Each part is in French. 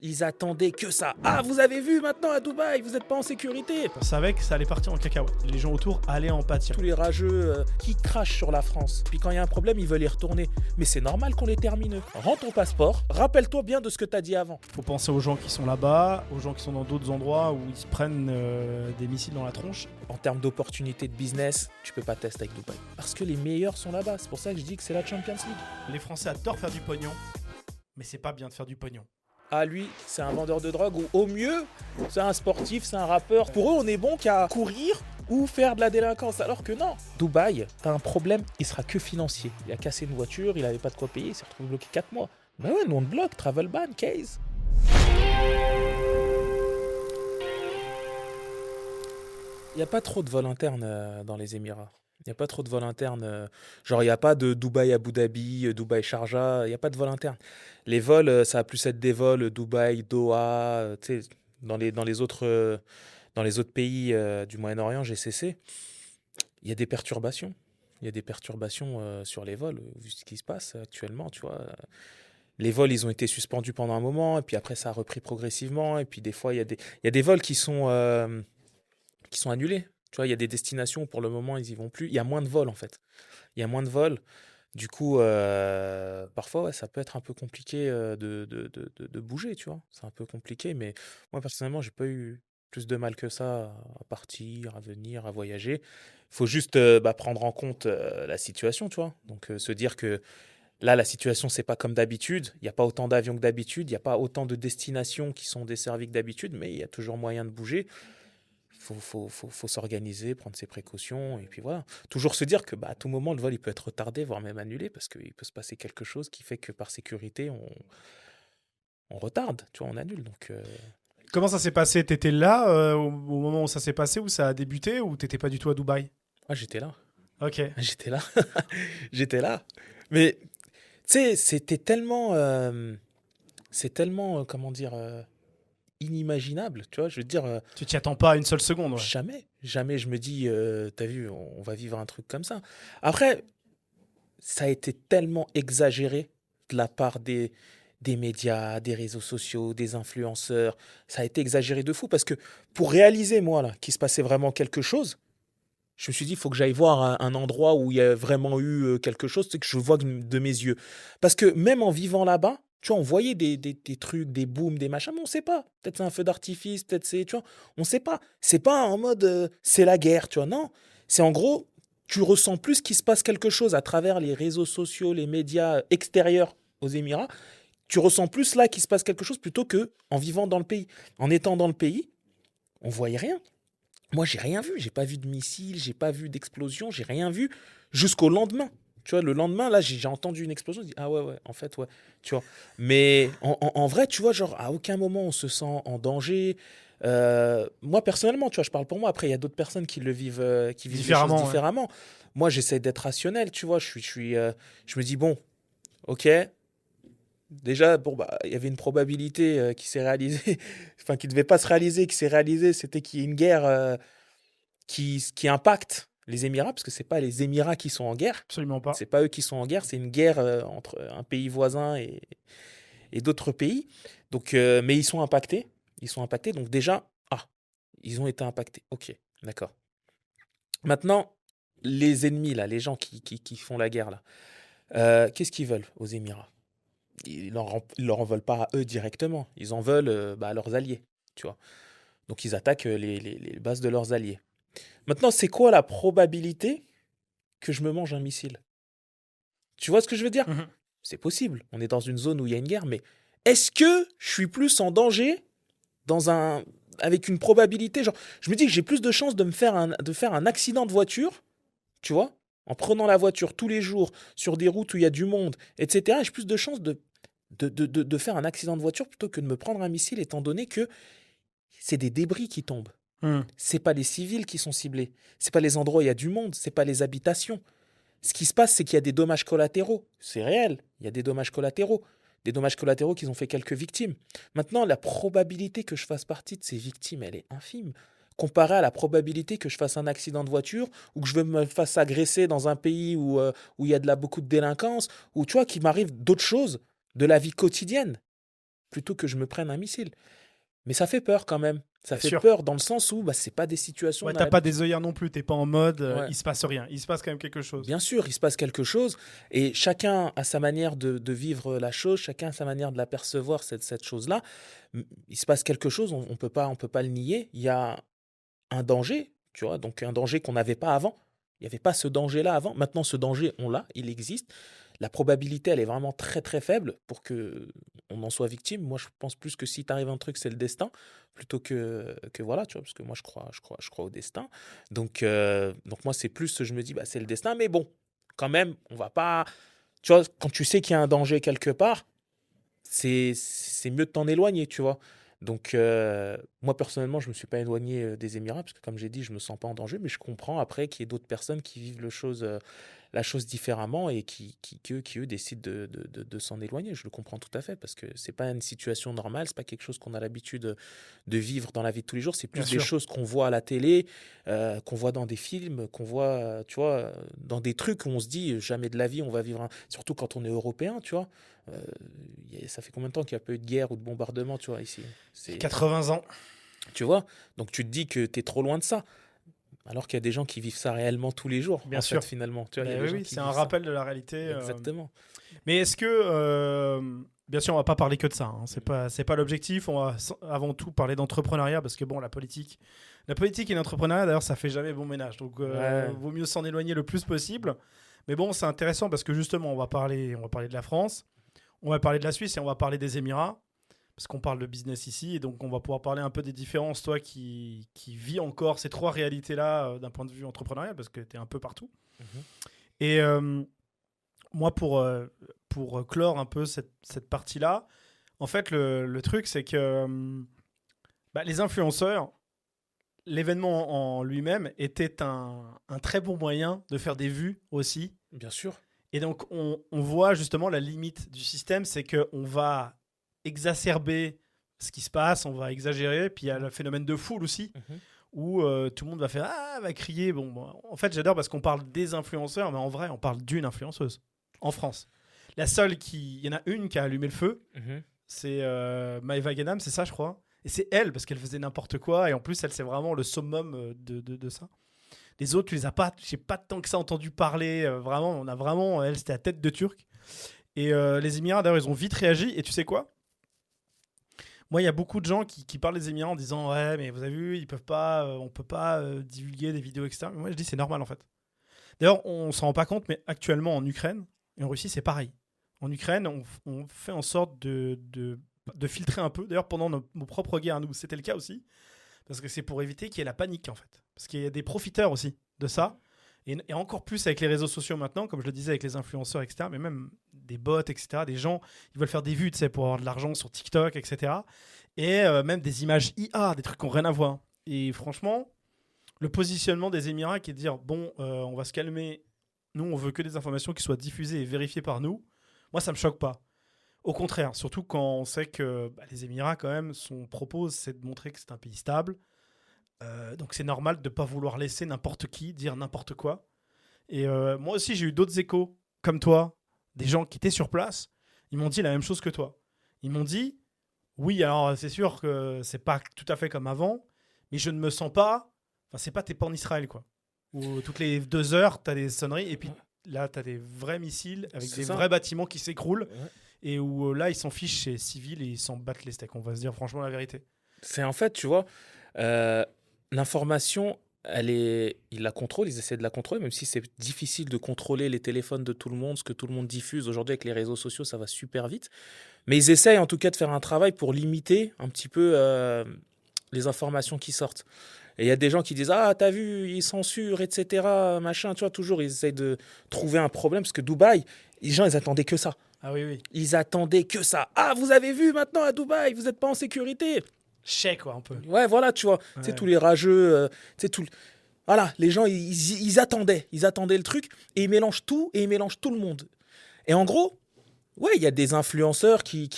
Ils attendaient que ça. Ah, vous avez vu maintenant à Dubaï, vous n'êtes pas en sécurité. On savait que ça allait partir en cacahuète. Les gens autour allaient en pâtir. Tous les rageux qui crachent sur la France. Puis quand il y a un problème, ils veulent y retourner. Mais c'est normal qu'on les termine. Rends ton passeport. Rappelle-toi bien de ce que tu as dit avant. Faut penser aux gens qui sont là-bas, aux gens qui sont dans d'autres endroits où ils se prennent des missiles dans la tronche. En termes d'opportunités de business, tu peux pas tester avec Dubaï. Parce que les meilleurs sont là-bas. C'est pour ça que je dis que c'est la Champions League. Les Français adorent faire du pognon, mais c'est pas bien de faire du pognon. Ah, lui, c'est un vendeur de drogue ou au mieux, c'est un sportif, c'est un rappeur. Pour eux, on est bon qu'à courir ou faire de la délinquance. Alors que non. Dubaï, t'as un problème, il sera que financier. Il a cassé une voiture, il avait pas de quoi payer, il s'est retrouvé bloqué 4 mois. Bah ouais, nous on te bloque, travel ban, case. Il n'y a pas trop de vols internes dans les Émirats. Il n'y a pas trop de vols internes. Genre, il n'y a pas de Dubaï-Abu Dhabi, Dubaï-Sharjah. Il n'y a pas de vol interne. Les vols, ça va plus être des vols Dubaï-Doha, tu sais, dans les autres pays du Moyen-Orient, GCC. Il y a des perturbations. Il y a des perturbations sur les vols, vu ce qui se passe actuellement, tu vois. Les vols, ils ont été suspendus pendant un moment, et puis après, ça a repris progressivement. Et puis, des fois, il y a des vols qui sont annulés. Tu vois, il y a des destinations où pour le moment, ils y vont plus. Il y a moins de vols, en fait. Il y a moins de vols. Du coup, parfois, ouais, ça peut être un peu compliqué de bouger, tu vois. C'est un peu compliqué, mais moi, personnellement, j'ai pas eu plus de mal que ça à partir, à venir, à voyager. Il faut juste prendre en compte la situation, tu vois. Donc, se dire que là, la situation, c'est pas comme d'habitude. Il n'y a pas autant d'avions que d'habitude. Il n'y a pas autant de destinations qui sont desservies que d'habitude, mais il y a toujours moyen de bouger. Faut s'organiser, prendre ses précautions, et puis voilà. Toujours se dire que à tout moment, le vol il peut être retardé, voire même annulé, parce qu'il peut se passer quelque chose qui fait que par sécurité, on retarde, tu vois, on annule. Donc, Comment ça s'est passé? T'étais là au moment où ça s'est passé, où ça a débuté, ou t'étais pas du tout à Dubaï? j'étais là. Ok. J'étais là. J'étais là. Mais, tu sais, c'est tellement, comment dire, inimaginable, tu vois, je veux dire, Tu t'y attends pas une seule seconde, ouais. jamais, jamais je me dis, t'as vu, on va vivre un truc comme ça. Après, ça a été tellement exagéré de la part des médias, des réseaux sociaux, des influenceurs. Ça a été exagéré de fou parce que pour réaliser, moi, là, qu'il se passait vraiment quelque chose, je me suis dit, il faut que j'aille voir un endroit où il y a vraiment eu quelque chose, c'est que je vois de mes yeux. Parce que même en vivant là-bas, tu vois, on voyait des trucs, des booms, des machins, mais on sait pas. Peut-être c'est un feu d'artifice, peut-être c'est, tu vois, on sait pas. C'est pas en mode c'est la guerre, tu vois, non. C'est en gros, tu ressens plus qu'il se passe quelque chose à travers les réseaux sociaux, les médias extérieurs aux Émirats. Tu ressens plus là qu'il se passe quelque chose plutôt que en vivant dans le pays. En étant dans le pays, on voyait rien. Moi, j'ai rien vu. J'ai pas vu de missile, j'ai pas vu d'explosion, j'ai rien vu jusqu'au lendemain. Tu vois, le lendemain, là, j'ai entendu une explosion. Je dis, ah ouais, ouais, en fait, ouais. Tu vois. Mais en vrai, tu vois, genre, à aucun moment on se sent en danger. Moi, personnellement, tu vois, je parle pour moi. Après, il y a d'autres personnes qui vivent les choses Différemment, ouais. différemment. Moi, j'essaie d'être rationnel, tu vois. Je me dis, bon, ok. Déjà, bon, il y avait une probabilité qui s'est réalisée, enfin, qui devait pas se réaliser, qui s'est réalisée, c'était qu'il y ait une guerre qui impacte les Émirats, parce que c'est pas les Émirats qui sont en guerre, Absolument pas. c'est pas eux qui sont en guerre, c'est une guerre entre un pays voisin et d'autres pays. Donc, mais ils sont impactés, donc déjà, ils ont été impactés, ok, d'accord. Maintenant, les ennemis, là, les gens qui font la guerre, là, qu'est-ce qu'ils veulent aux Émirats? Ils leur en veulent pas à eux directement, ils en veulent à leurs alliés, tu vois. Donc ils attaquent les bases de leurs alliés. Maintenant, c'est quoi la probabilité que je me mange un missile? Tu vois ce que je veux dire? Mhm. C'est possible, on est dans une zone où il y a une guerre, mais est-ce que je suis plus en danger dans un avec une probabilité, genre, je me dis que j'ai plus de chances de faire un accident de voiture, tu vois, en prenant la voiture tous les jours sur des routes où il y a du monde, etc. J'ai plus de chances de faire un accident de voiture plutôt que de me prendre un missile, étant donné que c'est des débris qui tombent. Mhm. C'est pas les civils qui sont ciblés. C'est pas les endroits où il y a du monde. C'est pas les habitations. Ce qui se passe, c'est qu'il y a des dommages collatéraux. C'est réel. Il y a des dommages collatéraux. Des dommages collatéraux qui ont fait quelques victimes. Maintenant, la probabilité que je fasse partie de ces victimes, elle est infime. Comparée à la probabilité que je fasse un accident de voiture ou que je me fasse agresser dans un pays où il y a beaucoup de délinquance ou tu vois, qu'il m'arrive d'autres choses de la vie quotidienne. plutôt que je me prenne un missile. Mais ça fait peur quand même. Ça Bien fait sûr. peur dans le sens où c'est pas des situations. Ouais, On a t'as pas l'habitude. des œillères non plus, t'es pas en mode Ouais. il se passe rien. Il se passe quand même quelque chose. Bien sûr, il se passe quelque chose et chacun a sa manière de vivre la chose, chacun a sa manière de l'apercevoir, cette chose-là. Il se passe quelque chose, on peut pas le nier. Il y a un danger, tu vois, donc un danger qu'on n'avait pas avant. Il n'y avait pas ce danger-là avant. Maintenant, ce danger, on l'a, il existe. La probabilité, elle est vraiment très très faible pour que on en soit victime. Moi, je pense plus que si t'arrive un truc, c'est le destin, plutôt que voilà, tu vois, parce que moi, je crois au destin. Donc moi, c'est plus, je me dis, c'est le destin, mais bon, quand même, on va pas, tu vois, quand tu sais qu'il y a un danger quelque part, c'est mieux de t'en éloigner, tu vois. Donc, moi, personnellement, je ne me suis pas éloigné des Émirats, parce que comme j'ai dit, je ne me sens pas en danger, mais je comprends après qu'il y ait d'autres personnes qui vivent la chose différemment et qui eux, décident de s'en éloigner. Je le comprends tout à fait, parce que c'est pas une situation normale, c'est pas quelque chose qu'on a l'habitude de vivre dans la vie de tous les jours, c'est Bien plus des sûr. choses qu'on voit à la télé, qu'on voit dans des films, qu'on voit, tu vois, dans des trucs où on se dit, jamais de la vie, on va vivre surtout quand on est européen, tu vois. Euh, Ça fait combien de temps qu'il n'y a pas eu de guerre ou de bombardement, tu vois, ici? C'est, 80 ans. tu vois? Donc tu te dis que tu es trop loin de ça. Alors qu'il y a des gens qui vivent ça réellement tous les jours, Bien en sûr. fait, finalement. Tu vois, il y a Ben des oui, gens oui, qui c'est un vivent ça. rappel de la réalité. Exactement. Mais est-ce que, bien sûr, on va pas parler que de ça. Hein. C'est pas l'objectif. On va avant tout parler d'entrepreneuriat parce que bon, la politique et l'entrepreneuriat, d'ailleurs, ça fait jamais bon ménage. Donc, Ouais. vaut mieux s'en éloigner le plus possible. Mais bon, c'est intéressant parce que justement, on va parler de la France, on va parler de la Suisse et on va parler des Émirats parce qu'on parle de business ici et donc on va pouvoir parler un peu des différences, toi qui vis encore ces trois réalités-là d'un point de vue entrepreneurial parce que tu es un peu partout. Mhm. Et moi, pour clore un peu cette partie-là, en fait, le truc, c'est que les influenceurs, l'événement en lui-même était un très bon moyen de faire des vues aussi. Bien sûr. Et donc, on voit justement la limite du système, c'est qu'on va exacerber ce qui se passe, on va exagérer, puis il y a le phénomène de foule aussi, Mhm. où tout le monde va faire va crier. En fait, j'adore parce qu'on parle des influenceurs, mais en vrai, on parle d'une influenceuse en France. Il y en a une qui a allumé le feu, Mhm. c'est Maëva Guénam, c'est ça, je crois. Et c'est elle, parce qu'elle faisait n'importe quoi, et en plus, elle, c'est vraiment le summum de ça. Les autres, tu les as pas, j'ai pas tant que ça entendu parler. Vraiment, on a vraiment, elle, c'était la tête de Turc. Et les Émirats, d'ailleurs, ils ont vite réagi. Et tu sais quoi? Moi, il y a beaucoup de gens qui parlent des Émirats en disant ouais, mais vous avez vu, ils peuvent pas, on peut pas divulguer des vidéos, etc. Mais moi, je dis c'est normal en fait. D'ailleurs, on s'en rend pas compte, mais actuellement en Ukraine et en Russie, c'est pareil. En Ukraine, on fait en sorte de filtrer un peu. D'ailleurs, pendant nos propres guerres à nous, c'était le cas aussi. Parce que c'est pour éviter qu'il y ait la panique, en fait. Parce qu'il y a des profiteurs aussi de ça. Et encore plus avec les réseaux sociaux maintenant, comme je le disais avec les influenceurs, etc. Mais même des bots, etc. Des gens, ils veulent faire des vues, tu sais, pour avoir de l'argent sur TikTok, etc. Et même des images IA, des trucs qui n'ont rien à voir. Et franchement, le positionnement des Émirats qui est de dire, bon, on va se calmer. Nous, on veut que des informations qui soient diffusées et vérifiées par nous. Moi, ça me choque pas. Au contraire, surtout quand on sait que les Émirats, quand même, son propos, c'est de montrer que c'est un pays stable. Donc c'est normal de ne pas vouloir laisser n'importe qui dire n'importe quoi. Et moi aussi, j'ai eu d'autres échos, comme toi, des gens qui étaient sur place. Ils m'ont dit la même chose que toi. Ils m'ont dit, oui, alors c'est sûr que c'est pas tout à fait comme avant, mais je ne me sens pas... Enfin, t'es pas en Israël, quoi. Où toutes les 2 heures, tu as des sonneries, et puis là, tu as des vrais missiles avec C'est des ça. vrais bâtiments qui s'écroulent. Ouais. Et où là, ils s'en fichent, c'est civil et ils s'en battent les steaks. On va se dire franchement la vérité. C'est en fait, tu vois, euh, l'information, ils la contrôlent, ils essaient de la contrôler, même si c'est difficile de contrôler les téléphones de tout le monde, ce que tout le monde diffuse. Aujourd'hui, avec les réseaux sociaux, ça va super vite. Mais ils essayent en tout cas de faire un travail pour limiter un petit peu les informations qui sortent. Et il y a des gens qui disent ah, t'as vu, ils censurent, etc. Machin, tu vois, toujours, ils essayent de trouver un problème, parce que Dubaï, les gens, ils attendaient que ça. Ah oui, oui. Ils attendaient que ça. Ah, vous avez vu maintenant à Dubaï, vous n'êtes pas en sécurité. Chais, quoi, un peu. Ouais, voilà, tu vois. Tu sais, Ouais. tous les rageux, tu sais, voilà, les gens, ils attendaient le truc, et ils mélangent tout, et ils mélangent tout le monde. Et en gros, ouais, il y a des influenceurs qui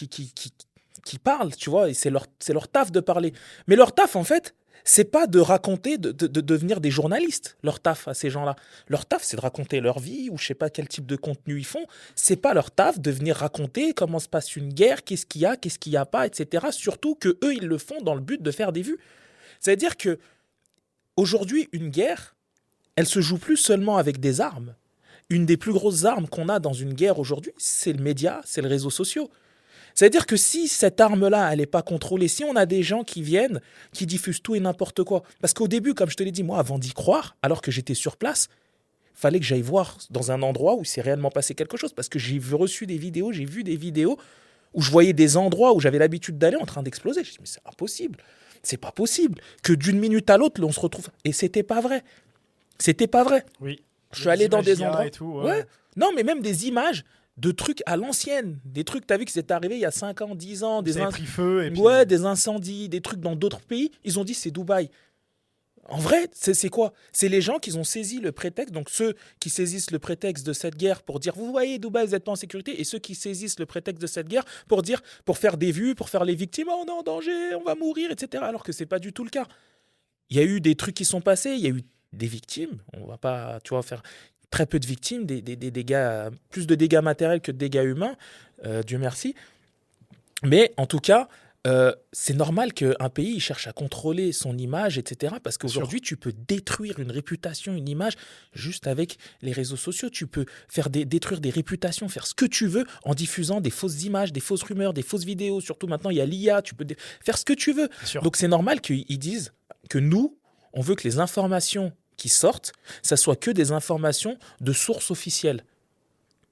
parlent, tu vois, et c'est leur taf de parler. Mais leur taf, en fait, c'est pas de raconter, de devenir des journalistes, leur taf à ces gens-là. Leur taf, c'est de raconter leur vie ou je sais pas quel type de contenu ils font. C'est pas leur taf de venir raconter comment se passe une guerre, qu'est-ce qu'il y a pas, etc. Surtout que eux, ils le font dans le but de faire des vues. C'est-à-dire que aujourd'hui, une guerre, elle se joue plus seulement avec des armes. Une des plus grosses armes qu'on a dans une guerre aujourd'hui, c'est le média, c'est les réseaux sociaux. C'est-à-dire que si cette arme-là, elle n'est pas contrôlée, si on a des gens qui viennent, qui diffusent tout et n'importe quoi, parce qu'au début, comme je te l'ai dit, moi, avant d'y croire, alors que j'étais sur place, fallait que j'aille voir dans un endroit où s'est réellement passé quelque chose, parce que j'ai reçu des vidéos, j'ai vu des vidéos où je voyais des endroits où j'avais l'habitude d'aller en train d'exploser. Je me dis, mais c'est impossible, c'est pas possible que d'une minute à l'autre, on se retrouve. Et c'était pas vrai. C'était pas vrai. Oui. Je suis allé dans des IA endroits. et tout, Ouais. Non, mais même des images de trucs à l'ancienne. Des trucs, t'as vu que c'est arrivé il y a 5 ans, 10 ans. Ça a pris feu. Et puis... Ouais, des incendies, des trucs dans d'autres pays. Ils ont dit c'est Dubaï. En vrai, c'est quoi? C'est les gens qui ont saisi le prétexte, donc ceux qui saisissent le prétexte de cette guerre pour dire vous voyez Dubaï, vous n'êtes pas en sécurité, et ceux qui saisissent le prétexte de cette guerre pour dire, pour faire des vues, pour faire les victimes, oh, on est en danger, on va mourir, etc. Alors que c'est pas du tout le cas. Il y a eu des trucs qui sont passés, il y a eu des victimes, on va pas, tu vois, faire très peu de victimes, des dégâts, plus de dégâts matériels que de dégâts humains, Dieu merci. Mais en tout cas, c'est normal qu'un pays il cherche à contrôler son image, etc. Parce qu'aujourd'hui, tu peux détruire une réputation, une image, juste avec les réseaux sociaux. Tu peux faire détruire des réputations, faire ce que tu veux en diffusant des fausses images, des fausses rumeurs, des fausses vidéos. Surtout maintenant, il y a l'IA, tu peux faire ce que tu veux. Donc c'est normal qu'ils disent que nous, on veut que les informations qui sortent, ça soit que des informations de sources officielles.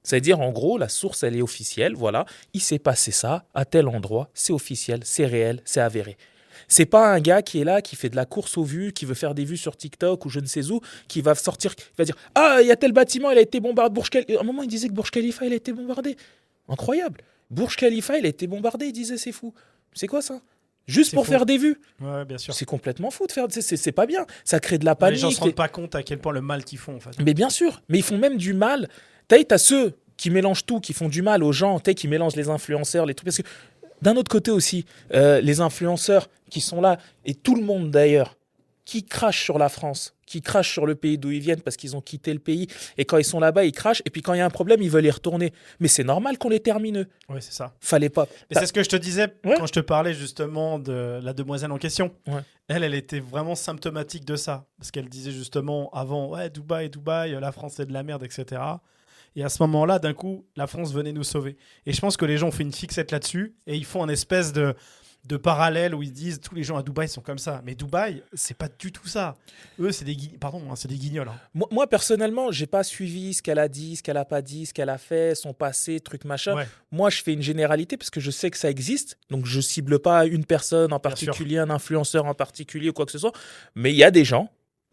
C'est-à-dire, en gros, la source, elle est officielle, voilà, il s'est passé ça à tel endroit, c'est officiel, c'est réel, c'est avéré. C'est pas un gars qui est là, qui fait de la course aux vues, qui veut faire des vues sur TikTok ou je ne sais où, qui va sortir, qui va dire « Ah, il y a tel bâtiment, il a été bombardé, Burj Khalifa. » À un moment, il disait que Burj Khalifa, il a été bombardé. Incroyable. Burj Khalifa, il a été bombardé, il disait « C'est fou. » C'est quoi ça? Juste pour faire des vues. Ouais, bien sûr. C'est complètement fou de faire. C'est pas bien. Ça crée de la panique. Les gens se rendent pas compte à quel point le mal qu'ils font, en fait. Mais bien sûr. Mais ils font même du mal. T'as ceux qui mélangent tout, qui font du mal aux gens, qui mélangent les influenceurs, les trucs. Parce que d'un autre côté aussi, les influenceurs qui sont là, et tout le monde d'ailleurs, qui crachent sur la France, qui crachent sur le pays d'où ils viennent parce qu'ils ont quitté le pays. Et quand ils sont là-bas, ils crachent. Et puis quand il y a un problème, ils veulent y retourner. Mais c'est normal qu'on les termine. Oui, c'est ça. Fallait pas. Et c'est ce que je te disais quand je te parlais justement de la demoiselle en question. Ouais. Elle était vraiment symptomatique de ça. Parce qu'elle disait justement avant, ouais, Dubaï, la France c'est de la merde, etc. Et à ce moment-là, d'un coup, la France venait nous sauver. Et je pense que les gens ont fait une fixette là-dessus et ils font un espèce de parallèle où ils disent tous les gens à Dubaï sont comme ça. Mais Dubaï, c'est pas du tout ça. Eux, c'est des guignols. Hein. Moi, personnellement, j'ai pas suivi ce qu'elle a dit, ce qu'elle a pas dit, ce qu'elle a fait, son passé, truc machin. Ouais. Moi, je fais une généralité parce que je sais que ça existe. Donc, je cible pas une personne en particulier, un influenceur en particulier ou quoi que ce soit. Mais il y a des gens.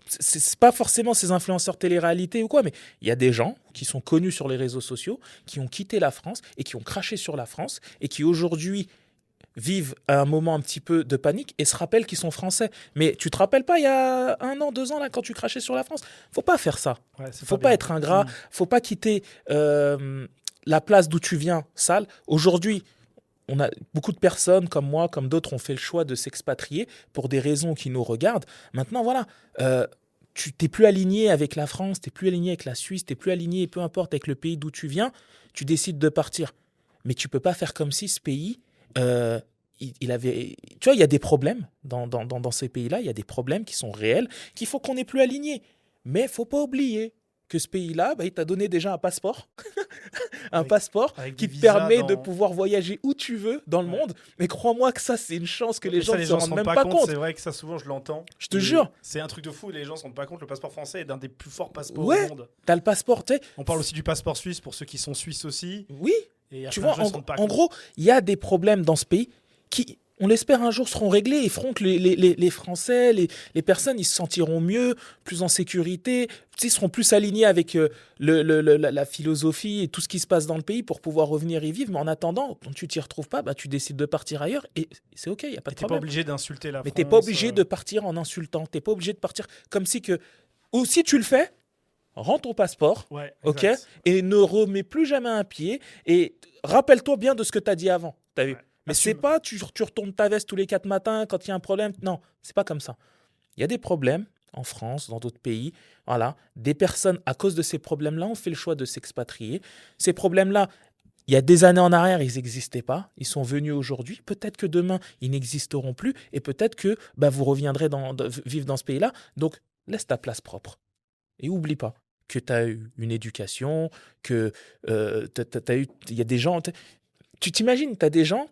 C'est pas forcément ces influenceurs télé-réalité ou quoi, mais il y a des gens qui sont connus sur les réseaux sociaux, qui ont quitté la France et qui ont craché sur la France et qui aujourd'hui vivent un moment un petit peu de panique et se rappellent qu'ils sont français. Mais tu te rappelles pas, il y a 1 an, 2 ans, là, quand tu crachais sur la France? Faut pas faire ça. Ouais, faut pas être ingrat. Faut pas quitter la place d'où tu viens sale. Aujourd'hui, on a beaucoup de personnes comme moi, comme d'autres, ont fait le choix de s'expatrier pour des raisons qui nous regardent. Maintenant, voilà, tu t'es plus aligné avec la France, t'es plus aligné avec la Suisse, t'es plus aligné, peu importe, avec le pays d'où tu viens, tu décides de partir. Mais tu peux pas faire comme si ce pays... il avait, tu vois, il y a des problèmes dans ces pays-là, il y a des problèmes qui sont réels, qu'il faut qu'on n'ait plus alignés. Mais il ne faut pas oublier que ce pays-là, il t'a donné déjà un passeport, passeport qui te permet de pouvoir voyager où tu veux dans le monde. Mais crois-moi que ça, c'est une chance que les gens ne se rendent même pas compte. C'est vrai que ça, souvent, je l'entends. Je te jure. C'est un truc de fou, les gens ne se rendent pas compte. Le passeport français est l'un des plus forts passeports au monde. T'as le passeport, tu sais. On parle aussi du passeport suisse pour ceux qui sont suisses aussi. Oui. Et tu vois, en gros, il y a des problèmes dans ce pays qui, on l'espère, un jour seront réglés et feront que les Français, les personnes, ils se sentiront mieux, plus en sécurité, ils seront plus alignés avec la philosophie et tout ce qui se passe dans le pays pour pouvoir revenir y vivre. Mais en attendant, quand tu t'y retrouves pas, tu décides de partir ailleurs et c'est OK, il n'y a pas de problème. Tu n'es pas obligé d'insulter la France. Mais tu n'es pas obligé de partir en insultant, tu n'es pas obligé de partir comme si que... Ou si tu le fais, rends ton passeport, ok, et ne remets plus jamais un pied et rappelle-toi bien de ce que tu as dit avant. T'as vu? Mais c'est pas tu retournes ta veste tous les 4 matins quand il y a un problème. Non, c'est pas comme ça. Il y a des problèmes en France, dans d'autres pays. Voilà, des personnes, à cause de ces problèmes-là, ont fait le choix de s'expatrier. Ces problèmes-là, il y a des années en arrière, ils n'existaient pas. Ils sont venus aujourd'hui. Peut-être que demain, ils n'existeront plus. Et peut-être que vous reviendrez vivre dans ce pays-là. Donc, laisse ta place propre. Et oublie pas que tu as eu une éducation, que il y a des gens. Tu t'imagines, tu as des gens.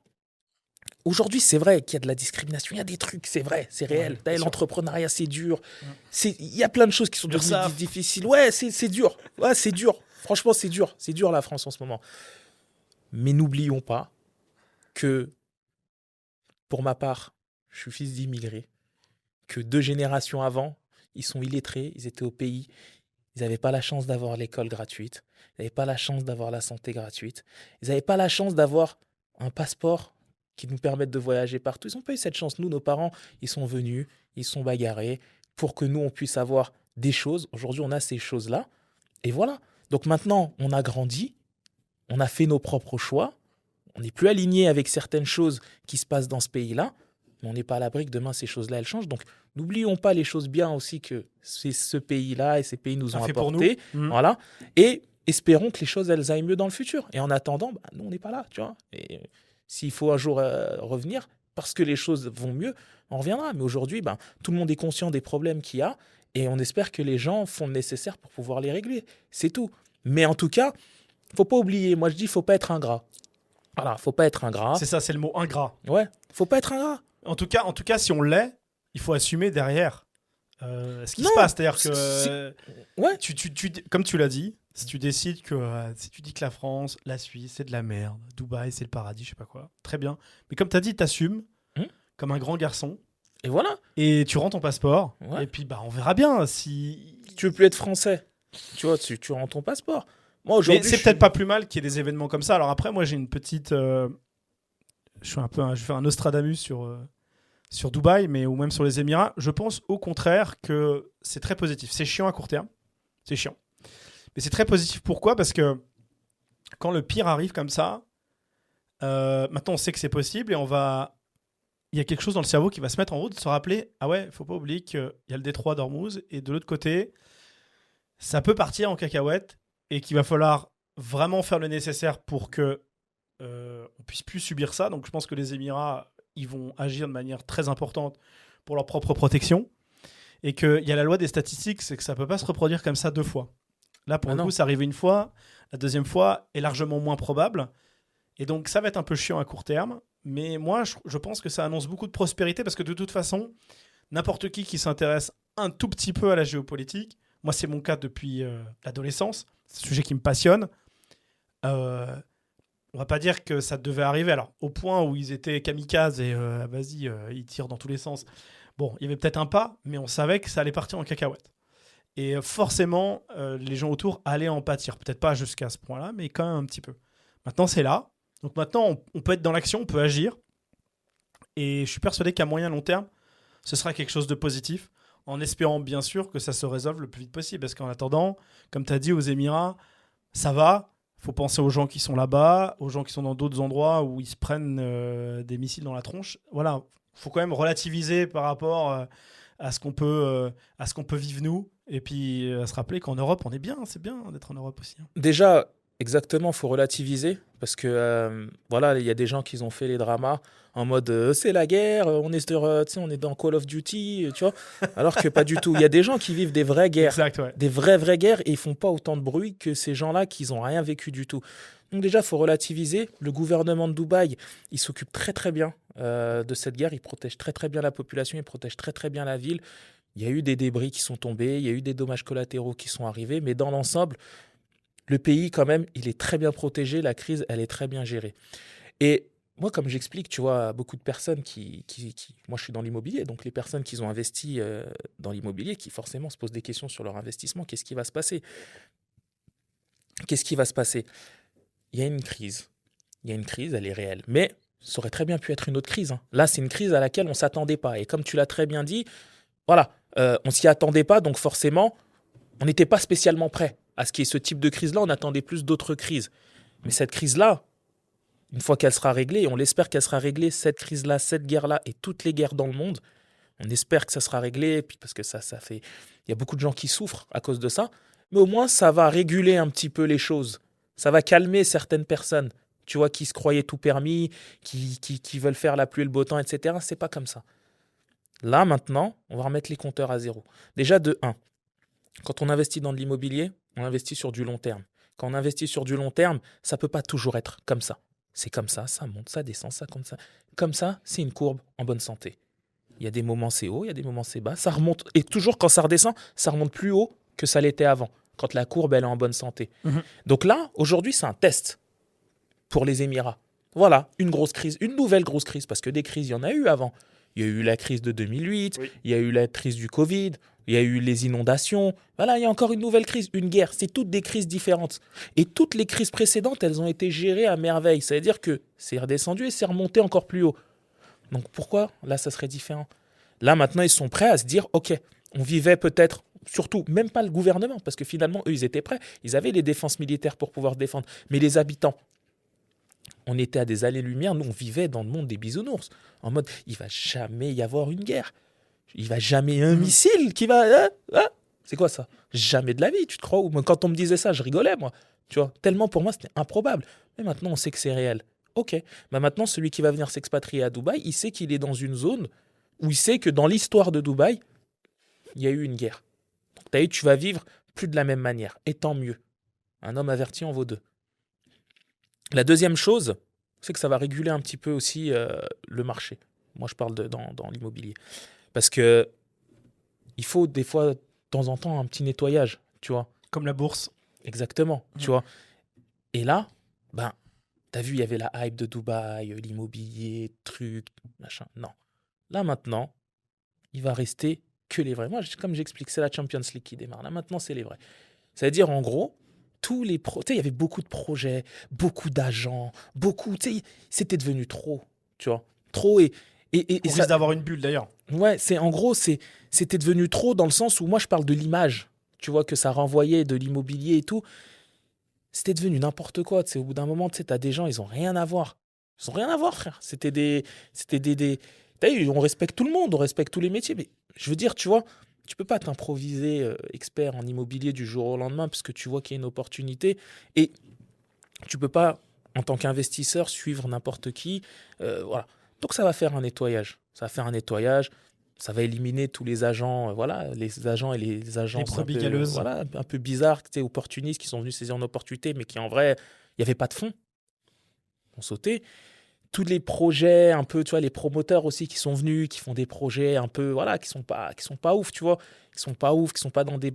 Aujourd'hui, c'est vrai qu'il y a de la discrimination, il y a des trucs, c'est vrai, c'est réel. bien sûr. L'entrepreneuriat, c'est dur. Ouais. Il y a plein de choses qui sont devenues L'URSSAF. difficiles. Ouais, c'est dur. Ouais, c'est dur. Franchement, c'est dur. C'est dur la France en ce moment. Mais n'oublions pas que, pour ma part, je suis fils d'immigrés, que 2 générations avant, ils sont illettrés, ils étaient au pays, ils n'avaient pas la chance d'avoir l'école gratuite, ils n'avaient pas la chance d'avoir la santé gratuite, ils n'avaient pas la chance d'avoir un passeport qui nous permette de voyager partout. Ils n'ont pas eu cette chance. Nous, nos parents, ils sont venus, ils sont bagarrés pour que nous, on puisse avoir des choses. Aujourd'hui, on a ces choses-là. Et voilà. Donc maintenant, on a grandi, on a fait nos propres choix, on n'est plus aligné avec certaines choses qui se passent dans ce pays-là, mais on n'est pas à l'abri que demain, ces choses-là, elles changent. Donc, n'oublions pas les choses bien aussi que c'est ce pays-là et ces pays nous ont Ça fait pour apporté. nous. Voilà. Et espérons que les choses, elles aillent mieux dans le futur. Et en attendant, nous, on n'est pas là, tu vois. Et s'il faut un jour revenir, parce que les choses vont mieux, on reviendra. Mais aujourd'hui, tout le monde est conscient des problèmes qu'il y a et on espère que les gens font le nécessaire pour pouvoir les régler. C'est tout. Mais en tout cas, faut pas oublier. Moi, je dis, faut pas être ingrat. Voilà, faut pas être ingrat. C'est ça, c'est le mot ingrat. Ouais, faut pas être ingrat. En tout cas, si on l'est, il faut assumer derrière ce qui Non, se passe. C'est-à-dire que, ouais. comme tu l'as dit, si tu décides que, si tu dis que la France, la Suisse, c'est de la merde, Dubaï, c'est le paradis, je sais pas quoi, très bien. Mais comme tu as dit, t'assumes comme un grand garçon. Et voilà. Et tu rends ton passeport. Ouais. Et puis, on verra bien si. Tu veux plus être français. Tu vois, tu rends ton passeport. Moi, aujourd'hui, Mais c'est peut-être pas plus mal qu'il y ait des événements comme ça. Alors après, moi, j'ai une petite. Je vais faire un Nostradamus sur Dubaï, mais ou même sur les Émirats. Je pense au contraire que c'est très positif. C'est chiant à court terme. C'est chiant. Mais c'est très positif. Pourquoi ? Parce que quand le pire arrive comme ça, maintenant on sait que c'est possible et il y a quelque chose dans le cerveau qui va se mettre en route, de se rappeler, ah ouais, faut pas oublier qu'il y a le détroit d'Ormuz et de l'autre côté, ça peut partir en cacahuète et qu'il va falloir vraiment faire le nécessaire pour que on puisse plus subir ça. Donc je pense que les Émirats, ils vont agir de manière très importante pour leur propre protection et qu'il y a la loi des statistiques, c'est que ça peut pas se reproduire comme ça 2 fois. Là, pour le coup, ça arrive une fois, la deuxième fois est largement moins probable. Et donc, ça va être un peu chiant à court terme. Mais moi, je pense que ça annonce beaucoup de prospérité parce que de toute façon, n'importe qui s'intéresse un tout petit peu à la géopolitique, moi, c'est mon cas depuis l'adolescence, c'est un sujet qui me passionne. On va pas dire que ça devait arriver. Alors, au point où ils étaient kamikazes et ils tirent dans tous les sens. Bon, il y avait peut-être un pas, mais on savait que ça allait partir en cacahuète. Et forcément, les gens autour allaient en pâtir. Peut-être pas jusqu'à ce point-là, mais quand même un petit peu. Maintenant, c'est là. Donc maintenant, on peut être dans l'action, on peut agir. Et je suis persuadé qu'à moyen long terme, ce sera quelque chose de positif, en espérant bien sûr que ça se résolve le plus vite possible. Parce qu'en attendant, comme tu as dit, aux Émirats, ça va. Il faut penser aux gens qui sont là-bas, aux gens qui sont dans d'autres endroits où ils se prennent des missiles dans la tronche. Voilà, il faut quand même relativiser par rapport à ce qu'on peut vivre nous. Et puis à se rappeler qu'en Europe, on est bien. C'est bien d'être en Europe aussi. Déjà, exactement, il faut relativiser. Parce que, voilà, il y a des gens qui ont fait les dramas en mode c'est la guerre, on est dans Call of Duty, tu vois. Alors que pas du tout. Il y a des gens qui vivent des vraies guerres. Exact, ouais. Des vraies guerres et ils font pas autant de bruit que ces gens-là qui n'ont rien vécu du tout. Donc déjà, il faut relativiser. Le gouvernement de Dubaï, il s'occupe très très bien de cette guerre. Il protège très très bien la population, il protège très très bien la ville. Il y a eu des débris qui sont tombés, il y a eu des dommages collatéraux qui sont arrivés, mais dans l'ensemble, le pays, quand même, il est très bien protégé. La crise, elle est très bien gérée. Et moi, comme j'explique, tu vois, beaucoup de personnes moi, je suis dans l'immobilier, donc les personnes qui ont investi dans l'immobilier, qui forcément se posent des questions sur leur investissement, qu'est-ce qui va se passer ? Qu'est-ce qui va se passer ? Il y a une crise. Il y a une crise, elle est réelle. Mais ça aurait très bien pu être une autre crise. Là, c'est une crise à laquelle on ne s'attendait pas. Et comme tu l'as très bien dit, voilà, on ne s'y attendait pas, donc forcément, on n'était pas spécialement prêt à ce qu'il y ait ce type de crise-là. On attendait plus d'autres crises. Mais cette crise-là, une fois qu'elle sera réglée, et on l'espère qu'elle sera réglée, cette crise-là, cette guerre-là et toutes les guerres dans le monde, On espère que ça sera réglé, puis parce que ça fait... Il y a beaucoup de gens qui souffrent à cause de ça. Mais au moins, ça va réguler un petit peu les choses. Ça va calmer certaines personnes, tu vois, qui se croyaient tout permis, qui veulent faire la pluie et le beau temps, etc. C'est pas comme ça. Là, maintenant, on va remettre les compteurs à zéro. Déjà, de un, quand on investit dans de l'immobilier, on investit sur du long terme. Quand on investit sur du long terme, ça ne peut pas toujours être comme ça. C'est comme ça monte, ça descend, ça comme ça. Comme ça, c'est une courbe en bonne santé. Il y a des moments c'est haut, il y a des moments c'est bas. Ça remonte, et toujours quand ça redescend, ça remonte plus haut que ça l'était avant, quand la courbe elle est en bonne santé. Mhm. Donc là, aujourd'hui, c'est un test pour les Émirats. Voilà, une grosse crise, une nouvelle grosse crise, parce que des crises, il y en a eu avant. Il y a eu la crise de 2008, Oui. il y a eu la crise du Covid, il y a eu les inondations. Voilà, il y a encore une nouvelle crise, une guerre. C'est toutes des crises différentes. Et toutes les crises précédentes, elles ont été gérées à merveille. C'est-à-dire que c'est redescendu et c'est remonté encore plus haut. Donc pourquoi là, ça serait différent? Là, maintenant, ils sont prêts à se dire, OK, on vivait peut-être, surtout, même pas le gouvernement, parce que finalement, eux, ils étaient prêts. Ils avaient les défenses militaires pour pouvoir se défendre. Mais les habitants, on était à des années-lumière, nous on vivait dans le monde des bisounours, en mode il va jamais y avoir une guerre, il va jamais un missile qui va... C'est quoi ça? Jamais de la vie, tu te crois? Ou quand on me disait ça, je rigolais moi, tu vois, tellement pour moi c'était improbable. Mais maintenant on sait que c'est réel. Ok, bah maintenant celui qui va venir s'expatrier à Dubaï, il sait qu'il est dans une zone où il sait que dans l'histoire de Dubaï, il y a eu une guerre. Donc t'as vu, tu vas vivre plus de la même manière, et tant mieux. Un homme averti en vaut deux. La deuxième chose, c'est que ça va réguler un petit peu aussi le marché. Moi, je parle dans l'immobilier. Parce que il faut des fois, de temps en temps, un petit nettoyage, tu vois. Comme la bourse. Exactement, tu vois. Et là, ben, t'as vu, il y avait la hype de Dubaï, l'immobilier, truc, machin. Non. Là, maintenant, il va rester que les vrais. Moi, comme j'explique, c'est la Champions League qui démarre. Là, maintenant, c'est les vrais. C'est-à-dire, en gros, tous les tu sais, il y avait beaucoup de projets, beaucoup d'agents, beaucoup, tu sais, c'était devenu trop, tu vois, trop et On risque d'avoir une bulle d'ailleurs. ouais, c'est en gros, c'était devenu trop dans le sens où moi je parle de l'image, tu vois, que ça renvoyait de l'immobilier et tout, c'était devenu n'importe quoi, tu sais, au bout d'un moment, tu sais, t'as des gens, ils ont rien à voir, frère, t'as vu, on respecte tout le monde, on respecte tous les métiers, mais je veux dire, tu vois, tu peux pas t'improviser expert en immobilier du jour au lendemain parce que tu vois qu'il y a une opportunité et tu peux pas, en tant qu'investisseur, suivre n'importe qui. Voilà. Donc ça va faire un nettoyage. Ça va faire un nettoyage. Ça va éliminer tous les agents, voilà, les agents et les agences un brebis peu, galeuses. voilà, un peu bizarres, tu sais, opportunistes qui sont venus saisir une opportunité, mais qui en vrai, il n'y avait pas de fond. On sautait. Tous les projets un peu, tu vois, les promoteurs aussi qui sont venus, qui font des projets un peu, voilà, qui sont pas ouf, tu vois, qui sont pas ouf, qui sont pas dans des,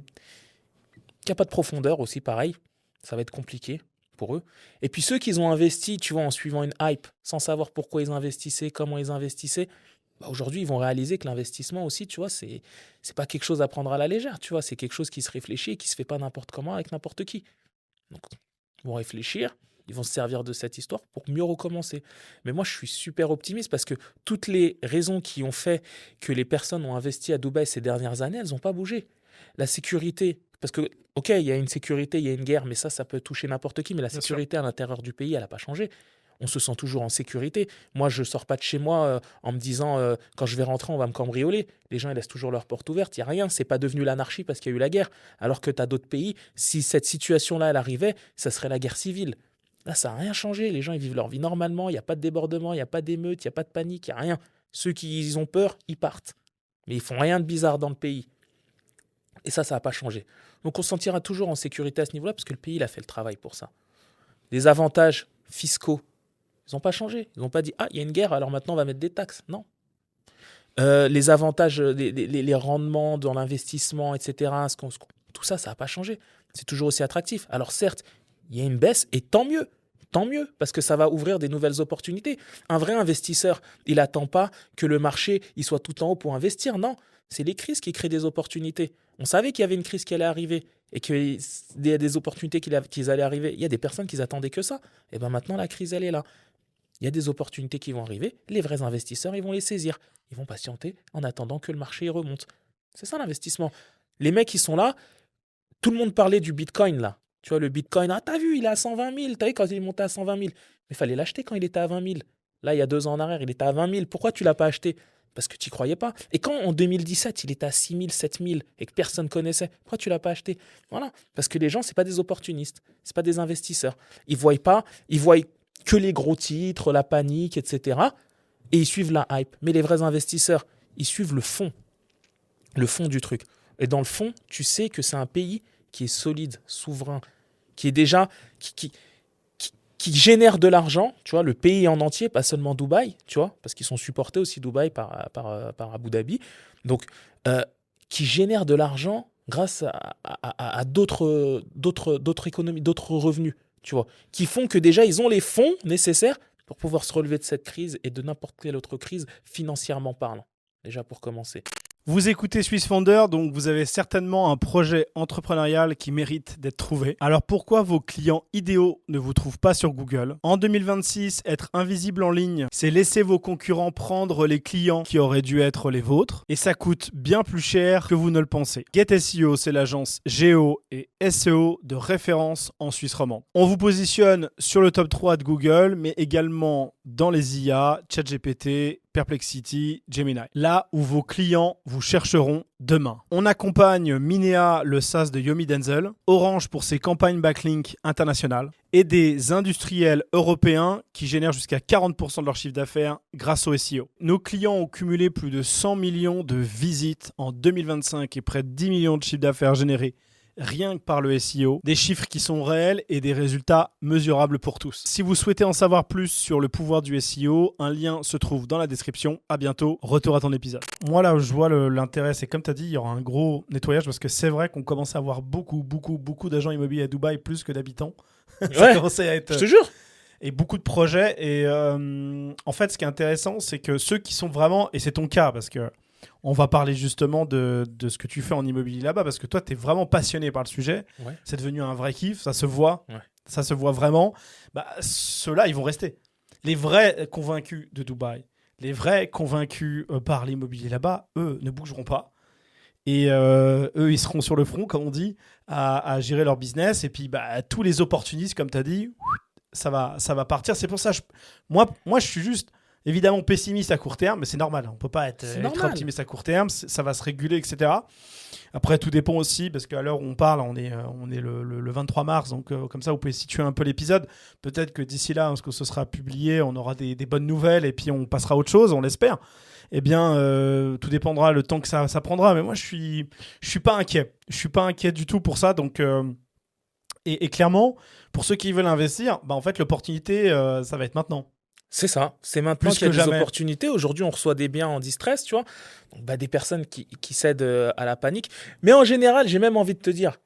qui a pas de profondeur aussi, pareil, ça va être compliqué pour eux. Et puis ceux qui ont investi, tu vois, en suivant une hype, sans savoir pourquoi ils investissaient, comment ils investissaient, bah aujourd'hui ils vont réaliser que l'investissement aussi, tu vois, c'est pas quelque chose à prendre à la légère, tu vois, c'est quelque chose qui se réfléchit et qui se fait pas n'importe comment avec n'importe qui. Donc ils vont réfléchir, ils vont se servir de cette histoire pour mieux recommencer. Mais moi, je suis super optimiste parce que toutes les raisons qui ont fait que les personnes ont investi à Dubaï ces dernières années, elles n'ont pas bougé. La sécurité, parce que, ok, il y a une sécurité, il y a une guerre, mais ça peut toucher n'importe qui, mais la Bien sûr. sécurité à l'intérieur du pays, elle n'a pas changé. On se sent toujours en sécurité. Moi, je sors pas de chez moi en me disant quand je vais rentrer, on va me cambrioler. Les gens, ils laissent toujours leur porte ouverte. Il n'y a rien. C'est pas devenu l'anarchie parce qu'il y a eu la guerre. Alors que tu as d'autres pays, si cette situation-là, elle arrivait, ça serait la guerre civile. Là, ça n'a rien changé. Les gens, ils vivent leur vie normalement. Il n'y a pas de débordement, il n'y a pas d'émeute, il n'y a pas de panique, il n'y a rien. Ceux qui ont peur, ils partent. Mais ils font rien de bizarre dans le pays. Et ça n'a pas changé. Donc on se sentira toujours en sécurité à ce niveau-là parce que le pays, il a fait le travail pour ça. Les avantages fiscaux, ils n'ont pas changé. Ils n'ont pas dit, ah, il y a une guerre, alors maintenant on va mettre des taxes. Non. Les avantages, les rendements dans l'investissement, etc., tout ça, ça n'a pas changé. C'est toujours aussi attractif. Alors certes, il y a une baisse, et tant mieux, parce que ça va ouvrir des nouvelles opportunités. Un vrai investisseur, il n'attend pas que le marché il soit tout en haut pour investir. Non, c'est les crises qui créent des opportunités. On savait qu'il y avait une crise qui allait arriver et qu'il y a des opportunités qui allaient arriver. Il y a des personnes qui attendaient que ça. Et bien maintenant, la crise, elle est là. Il y a des opportunités qui vont arriver. Les vrais investisseurs, ils vont les saisir. Ils vont patienter en attendant que le marché il remonte. C'est ça l'investissement. Les mecs qui sont là, tout le monde parlait du Bitcoin là. Tu vois, le Bitcoin, ah t'as vu, il est à 120 000. T'as vu quand il est monté à 120 000. Mais il fallait l'acheter quand il était à 20 000. Là, il y a 2 ans en arrière, il était à 20 000. Pourquoi tu ne l'as pas acheté? Parce que tu n'y croyais pas. Et quand en 2017, il était à 6 000, 7 000 et que personne ne connaissait, pourquoi tu ne l'as pas acheté? Voilà. Parce que les gens, ce pas des opportunistes, ce pas des investisseurs. Ils voient que les gros titres, la panique, etc. Et ils suivent la hype. Mais les vrais investisseurs, ils suivent le fond du truc. Et dans le fond, tu sais que c'est un pays qui est solide, souverain, qui est déjà... qui génère de l'argent, tu vois, le pays en entier, pas seulement Dubaï, tu vois, parce qu'ils sont supportés aussi Dubaï par Abu Dhabi, donc qui génère de l'argent grâce à d'autres économies, d'autres revenus, tu vois, qui font que déjà ils ont les fonds nécessaires pour pouvoir se relever de cette crise et de n'importe quelle autre crise financièrement parlant, déjà pour commencer. Vous écoutez Swiss Founder, donc vous avez certainement un projet entrepreneurial qui mérite d'être trouvé. Alors pourquoi vos clients idéaux ne vous trouvent pas sur Google? En 2026, être invisible en ligne, c'est laisser vos concurrents prendre les clients qui auraient dû être les vôtres. Et ça coûte bien plus cher que vous ne le pensez. GetSEO, c'est l'agence GEO et SEO de référence en Suisse romande. On vous positionne sur le top 3 de Google, mais également dans les IA, ChatGPT, Perplexity, Gemini. Là où vos clients vous chercheront demain. On accompagne Minea, le SaaS de Yomi Denzel, Orange pour ses campagnes backlink internationales et des industriels européens qui génèrent jusqu'à 40% de leur chiffre d'affaires grâce au SEO. Nos clients ont cumulé plus de 100 millions de visites en 2025 et près de 10 millions de chiffres d'affaires générés rien que par le SEO, des chiffres qui sont réels et des résultats mesurables pour tous. Si vous souhaitez en savoir plus sur le pouvoir du SEO, un lien se trouve dans la description. À bientôt, retour à ton épisode. Moi là où je vois l'intérêt, c'est comme tu as dit, il y aura un gros nettoyage parce que c'est vrai qu'on commence à avoir beaucoup d'agents immobiliers à Dubaï, plus que d'habitants. Ça commençait à être... Je te jure. Et beaucoup de projets. Et en fait, ce qui est intéressant, c'est que ceux qui sont vraiment, et c'est ton cas, parce que on va parler justement de ce que tu fais en immobilier là-bas, parce que toi, tu es vraiment passionné par le sujet. Ouais. C'est devenu un vrai kiff, ça se voit. Ouais. Ça se voit vraiment. Bah, ceux-là, ils vont rester. Les vrais convaincus de Dubaï, les vrais convaincus par l'immobilier là-bas, eux, ne bougeront pas. Et eux, ils seront sur le front, comme on dit, à gérer leur business. Et puis, bah, tous les opportunistes, comme tu as dit, ça va partir. C'est pour ça, moi, je suis juste... évidemment pessimiste à court terme, mais c'est normal. On ne peut pas être optimiste à court terme. Ça va se réguler, etc. Après, tout dépend aussi, parce qu'à l'heure où on parle, on est le 23 mars. Donc, comme ça, vous pouvez situer un peu l'épisode. Peut-être que d'ici là, lorsque ce sera publié, on aura des bonnes nouvelles et puis on passera à autre chose, on l'espère. Eh bien, tout dépendra le temps que ça prendra. Mais moi, je suis pas inquiet. Je ne suis pas inquiet du tout pour ça. Donc, et clairement, pour ceux qui veulent investir, bah, en fait, l'opportunité, ça va être maintenant. C'est ça, c'est maintenant qu'il y a des opportunités. Aujourd'hui, on reçoit des biens en distress, tu vois. Donc, bah, des personnes qui cèdent à la panique. Mais en général, j'ai même envie de te dire,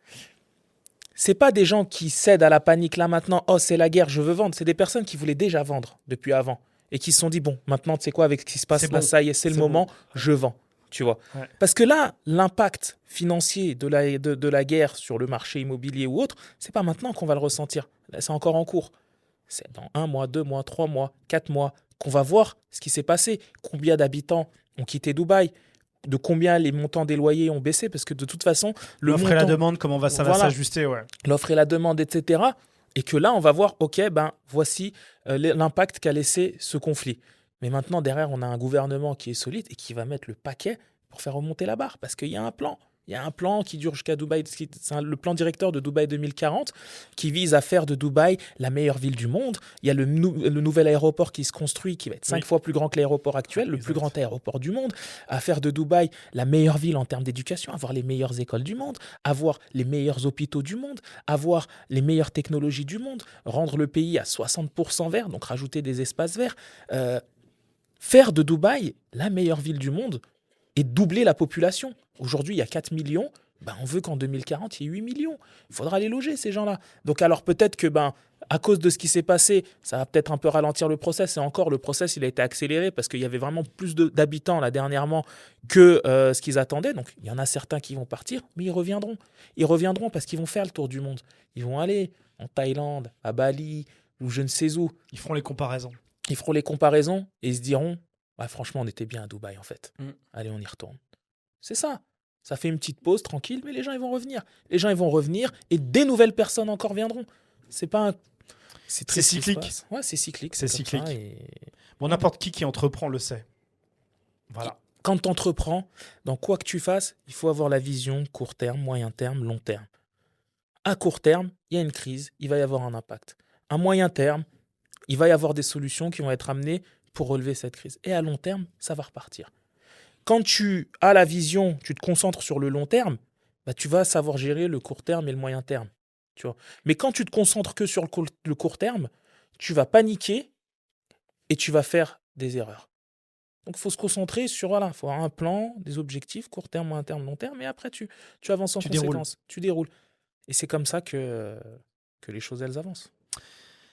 c'est pas des gens qui cèdent à la panique là maintenant, oh c'est la guerre, je veux vendre. C'est des personnes qui voulaient déjà vendre depuis avant et qui se sont dit, bon, maintenant, tu sais quoi, avec ce qui se passe là, ça y est, c'est le moment, je vends, tu vois. Ouais. Parce que là, l'impact financier de la guerre sur le marché immobilier ou autre, c'est pas maintenant qu'on va le ressentir. Là, c'est encore en cours. C'est dans 1 mois, 2 mois, 3 mois, 4 mois qu'on va voir ce qui s'est passé. Combien d'habitants ont quitté Dubaï, de combien les montants des loyers ont baissé, parce que de toute façon... L'offre et la demande, comment ça va s'ajuster, ouais. L'offre et la demande, etc. Et que là, on va voir, ok, ben voici l'impact qu'a laissé ce conflit. Mais maintenant, derrière, on a un gouvernement qui est solide et qui va mettre le paquet pour faire remonter la barre, parce qu'il y a un plan. Il y a un plan qui dure jusqu'à Dubaï, c'est le plan directeur de Dubaï 2040 qui vise à faire de Dubaï la meilleure ville du monde. Il y a le nouvel aéroport qui se construit, qui va être 5 fois plus grand que l'aéroport actuel, le plus grand aéroport du monde, à faire de Dubaï la meilleure ville en termes d'éducation, avoir les meilleures écoles du monde, avoir les meilleurs hôpitaux du monde, avoir les meilleures technologies du monde, rendre le pays à 60% vert, donc rajouter des espaces verts, faire de Dubaï la meilleure ville du monde et doubler la population. Aujourd'hui, il y a 4 millions. Ben, on veut qu'en 2040, il y ait 8 millions. Il faudra les loger, ces gens-là. Donc, alors peut-être que, à cause de ce qui s'est passé, ça va peut-être un peu ralentir le process. Et encore, le process, il a été accéléré parce qu'il y avait vraiment plus d'habitants là dernièrement que ce qu'ils attendaient. Donc, il y en a certains qui vont partir, mais ils reviendront. Ils reviendront parce qu'ils vont faire le tour du monde. Ils vont aller en Thaïlande, à Bali, ou je ne sais où. Ils feront les comparaisons. Ils feront les comparaisons et ils se diront, franchement, on était bien à Dubaï, en fait. Allez, on y retourne. C'est ça. Ça fait une petite pause tranquille, mais les gens, ils vont revenir. Les gens, ils vont revenir et des nouvelles personnes encore viendront. C'est pas c'est cyclique. Ouais, c'est cyclique. C'est cyclique. Bon, n'importe qui entreprend le sait. Voilà. Quand tu entreprends, dans quoi que tu fasses, il faut avoir la vision court terme, moyen terme, long terme. À court terme, il y a une crise, il va y avoir un impact. À moyen terme, il va y avoir des solutions qui vont être amenées pour relever cette crise. Et à long terme, ça va repartir. Quand tu as la vision, tu te concentres sur le long terme, bah, tu vas savoir gérer le court terme et le moyen terme. Tu vois. Mais quand tu te concentres que sur le court terme, tu vas paniquer et tu vas faire des erreurs. Donc, il faut se concentrer sur, voilà, il faut avoir un plan, des objectifs, court terme, moyen terme, long terme, et après, tu avances en Tu déroules. conséquence, tu déroules. Et c'est comme ça que les choses, elles avancent.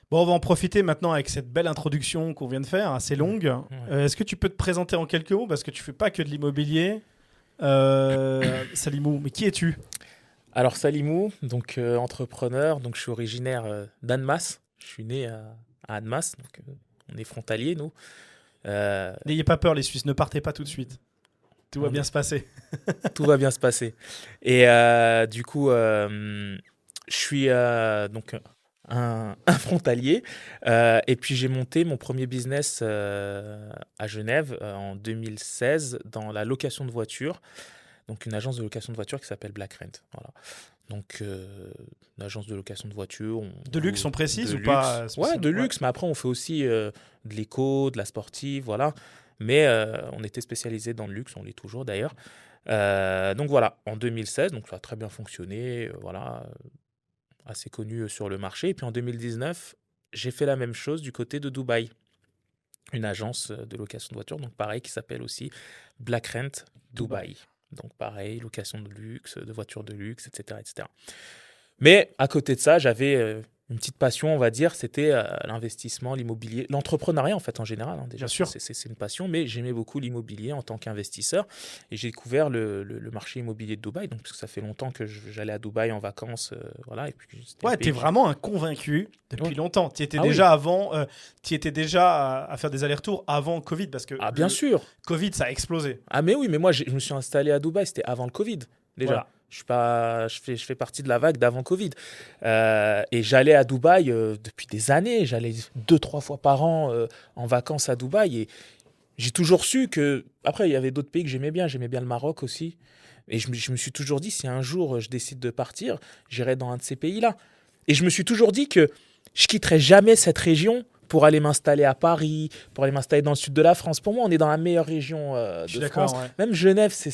Bon, on va en profiter maintenant avec cette belle introduction qu'on vient de faire, assez longue. Ouais. Est-ce que tu peux te présenter en quelques mots parce que tu fais pas que de l'immobilier. Salimou, mais qui es-tu? Alors, Salimou, donc entrepreneur, donc je suis originaire d'Annemasse. Je suis né à Annemasse, donc on est frontaliers, nous. N'ayez pas peur, les Suisses, ne partez pas tout de suite. Tout va On bien est- se passer. Tout va bien se passer. Et du coup, je suis donc un frontalier. Et puis, j'ai monté mon premier business à Genève en 2016 dans la location de voitures. Donc, une agence de location de voitures qui s'appelle Black Rent. Voilà. Donc, une agence de location de voitures. De luxe, on précise de ou luxe. pas Ouais, spécialement de luxe. Mais après, on fait aussi de l'éco, de la sportive, voilà. Mais on était spécialisé dans le luxe, on l'est toujours d'ailleurs. Donc voilà, en 2016, donc ça a très bien fonctionné, voilà, assez connu sur le marché. Et puis en 2019, j'ai fait la même chose du côté de Dubaï, une agence de location de voitures, donc pareil, qui s'appelle aussi Black Rent Dubaï. Donc pareil, location de luxe, de voitures de luxe, etc. etc. Mais à côté de ça, j'avais une petite passion, on va dire, c'était l'investissement, l'immobilier, l'entrepreneuriat en fait en général. Déjà, Bien sûr. c'est une passion, mais j'aimais beaucoup l'immobilier en tant qu'investisseur. Et j'ai découvert le marché immobilier de Dubaï, donc parce que ça fait longtemps que j'allais à Dubaï en vacances, voilà. Et puis c'était un Ouais, pays t'es que vraiment un convaincu depuis Ouais. longtemps. Tu étais Ah déjà avant, tu étais déjà à faire des allers-retours avant Covid parce que Ah bien le sûr. Covid ça a explosé. Ah mais oui, mais moi je me suis installé à Dubaï, c'était avant le Covid déjà. Voilà. Je fais partie de la vague d'avant Covid. Et j'allais à Dubaï depuis des années. J'allais 2, 3 fois par an en vacances à Dubaï. Et j'ai toujours su que. Après, il y avait d'autres pays que j'aimais bien. J'aimais bien le Maroc aussi. Et je me suis toujours dit, si un jour je décide de partir, j'irai dans un de ces pays-là. Et je me suis toujours dit que je quitterai jamais cette région pour aller m'installer à Paris, pour aller m'installer dans le sud de la France. Pour moi, on est dans la meilleure région Je suis de d'accord, France. ouais. Même Genève, c'est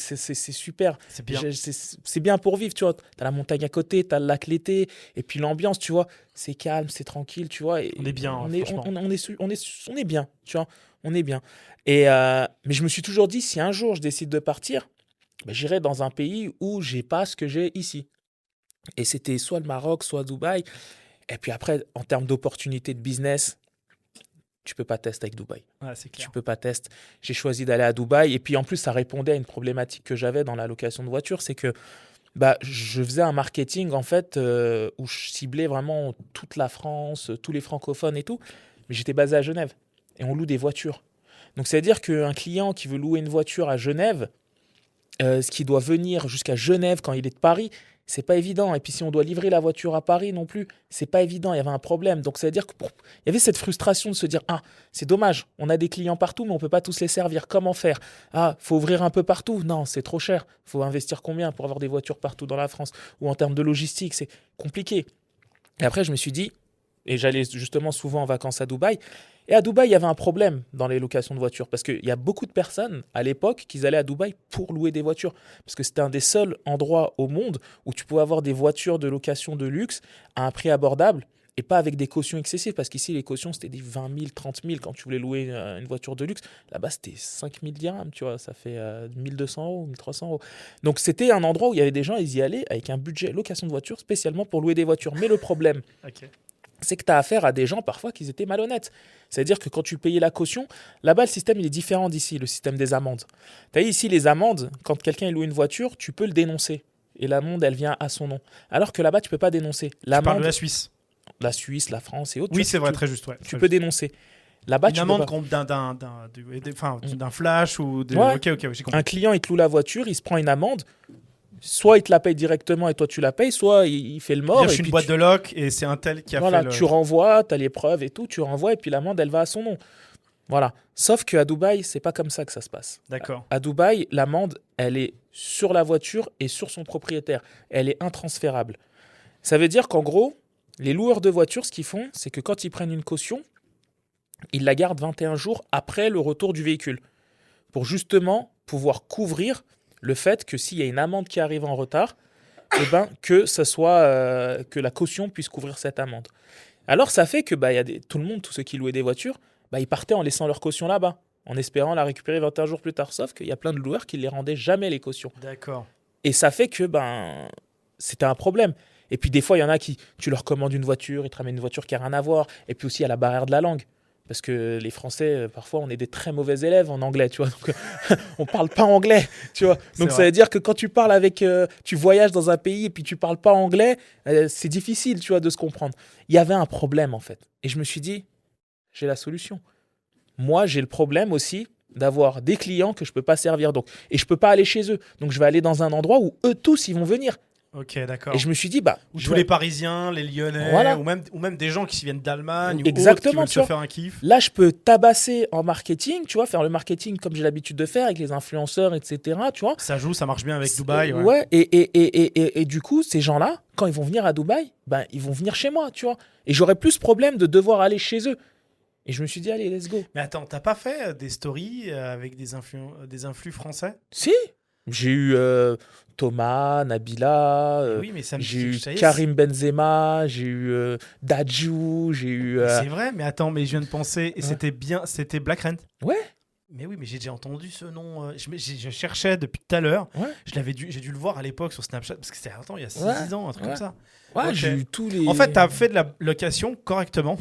super. C'est bien. C'est bien pour vivre, tu vois. T'as la montagne à côté, t'as le lac l'été, et puis l'ambiance, tu vois, c'est calme, c'est tranquille, tu vois. Et On est bien, on hein, est, franchement. on est bien, tu vois. On est bien. Et mais je me suis toujours dit, si un jour je décide de partir, ben, j'irai dans un pays où j'ai pas ce que j'ai ici. Et c'était soit le Maroc, soit Dubaï. Et puis après, en termes d'opportunités de business, tu peux pas tester avec Dubaï. Ouais, c'est clair. Tu peux pas tester. J'ai choisi d'aller à Dubaï. Et puis en plus, ça répondait à une problématique que j'avais dans la location de voiture. C'est que bah, je faisais un marketing en fait où je ciblais vraiment toute la France, tous les francophones et tout. Mais j'étais basé à Genève. Et on loue des voitures. Donc ça veut dire qu'un client qui veut louer une voiture à Genève, ce qui doit venir jusqu'à Genève quand il est de Paris, c'est pas évident. Et puis si on doit livrer la voiture à Paris non plus, c'est pas évident. Il y avait un problème. Donc ça veut dire que il y avait cette frustration de se dire ah c'est dommage, on a des clients partout mais on peut pas tous les servir. Comment faire? Ah faut ouvrir un peu partout. Non c'est trop cher. Faut investir combien pour avoir des voitures partout dans la France? Ou en termes de logistique c'est compliqué. Et après je me suis dit et j'allais justement souvent en vacances à Dubaï. Et à Dubaï, il y avait un problème dans les locations de voitures parce qu'il y a beaucoup de personnes à l'époque qui allaient à Dubaï pour louer des voitures. Parce que c'était un des seuls endroits au monde où tu pouvais avoir des voitures de location de luxe à un prix abordable et pas avec des cautions excessives. Parce qu'ici, les cautions, c'était des 20 000, 30 000 quand tu voulais louer une voiture de luxe. Là-bas, c'était 5 000 dirhams, tu vois, ça fait 1 200 euros, 1 300 euros. Donc c'était un endroit où il y avait des gens, ils y allaient avec un budget location de voiture spécialement pour louer des voitures. Mais le problème, Ok. c'est que tu as affaire à des gens parfois qui étaient malhonnêtes. C'est-à-dire que quand tu payais la caution, là-bas, le système il est différent d'ici, le système des amendes. Tu as ici les amendes, quand quelqu'un loue une voiture, tu peux le dénoncer. Et l'amende, elle vient à son nom. Alors que là-bas, tu peux pas dénoncer. Tu parles de L'amende, la Suisse. la Suisse, la France et autres, Oui, tu c'est vrai, tu- très juste. Ouais, tu très peux juste. dénoncer. Là-bas, Une tu peux amende pas. contre d'un flash ou de. Ouais. Ok, j'ai compris. Un client, il te loue la voiture, il se prend une amende. Soit il te la paye directement et toi tu la payes, soit il fait le mort. Dire, je Et suis une puis boîte de loc et c'est un tel qui a voilà, fait le. tu renvoies, tu as les preuves et tout, tu renvoies et puis l'amende, elle va à son nom. Voilà. Sauf qu'à Dubaï, c'est pas comme ça que ça se passe. D'accord. À Dubaï, l'amende, elle est sur la voiture et sur son propriétaire. Elle est intransférable. Ça veut dire qu'en gros, les loueurs de voitures, ce qu'ils font, c'est que quand ils prennent une caution, ils la gardent 21 jours après le retour du véhicule. Pour justement pouvoir couvrir le fait que s'il y a une amende qui arrive en retard, eh ben, que la caution puisse couvrir cette amende. Alors ça fait que y a tout le monde, tous ceux qui louaient des voitures, ils partaient en laissant leur caution là-bas, en espérant la récupérer 21 jours plus tard. Sauf qu'il y a plein de loueurs qui ne les rendaient jamais les cautions. D'accord. Et ça fait que c'était un problème. Et puis des fois, il y en a qui, tu leur commandes une voiture, ils te ramènent une voiture qui n'a rien à voir. Et puis aussi, il y a la barrière de la langue. Parce que les Français, parfois, on est des très mauvais élèves en anglais, tu vois. Donc, on ne parle pas anglais, tu vois. Donc, ça veut dire que quand tu parles tu voyages dans un pays et puis tu ne parles pas anglais, c'est difficile, tu vois, de se comprendre. Il y avait un problème, en fait. Et je me suis dit, j'ai la solution. Moi, j'ai le problème aussi d'avoir des clients que je ne peux pas servir. Et je ne peux pas aller chez eux. Donc, je vais aller dans un endroit où eux tous, ils vont venir. Ok, d'accord. Et je me suis dit, tous les Parisiens, les Lyonnais, voilà. ou même des gens qui viennent d'Allemagne Exactement, ou autres, qui veulent se faire un kiff. Là, je peux tabasser en marketing, tu vois, faire le marketing comme j'ai l'habitude de faire avec les influenceurs, etc. Tu vois. Ça joue, ça marche bien avec Dubaï. Ouais. Et du coup, ces gens-là, quand ils vont venir à Dubaï, ils vont venir chez moi, tu vois. Et j'aurais plus ce problème de devoir aller chez eux. Et je me suis dit, allez, let's go. Mais attends, t'as pas fait des stories avec des influx français? Si. J'ai eu Thomas, Nabila, oui, mais j'ai eu Karim Benzema, j'ai eu Dadju, j'ai eu... C'est vrai, mais attends, mais je viens de penser, et c'était Black Rent. Ouais. Mais oui, mais j'ai déjà entendu ce nom. Je cherchais depuis tout à l'heure. Ouais. J'ai dû le voir à l'époque sur Snapchat, parce que c'était il y a 6 ans, un truc comme ça. Ouais, okay. J'ai eu tous les... En fait, tu as fait de la location correctement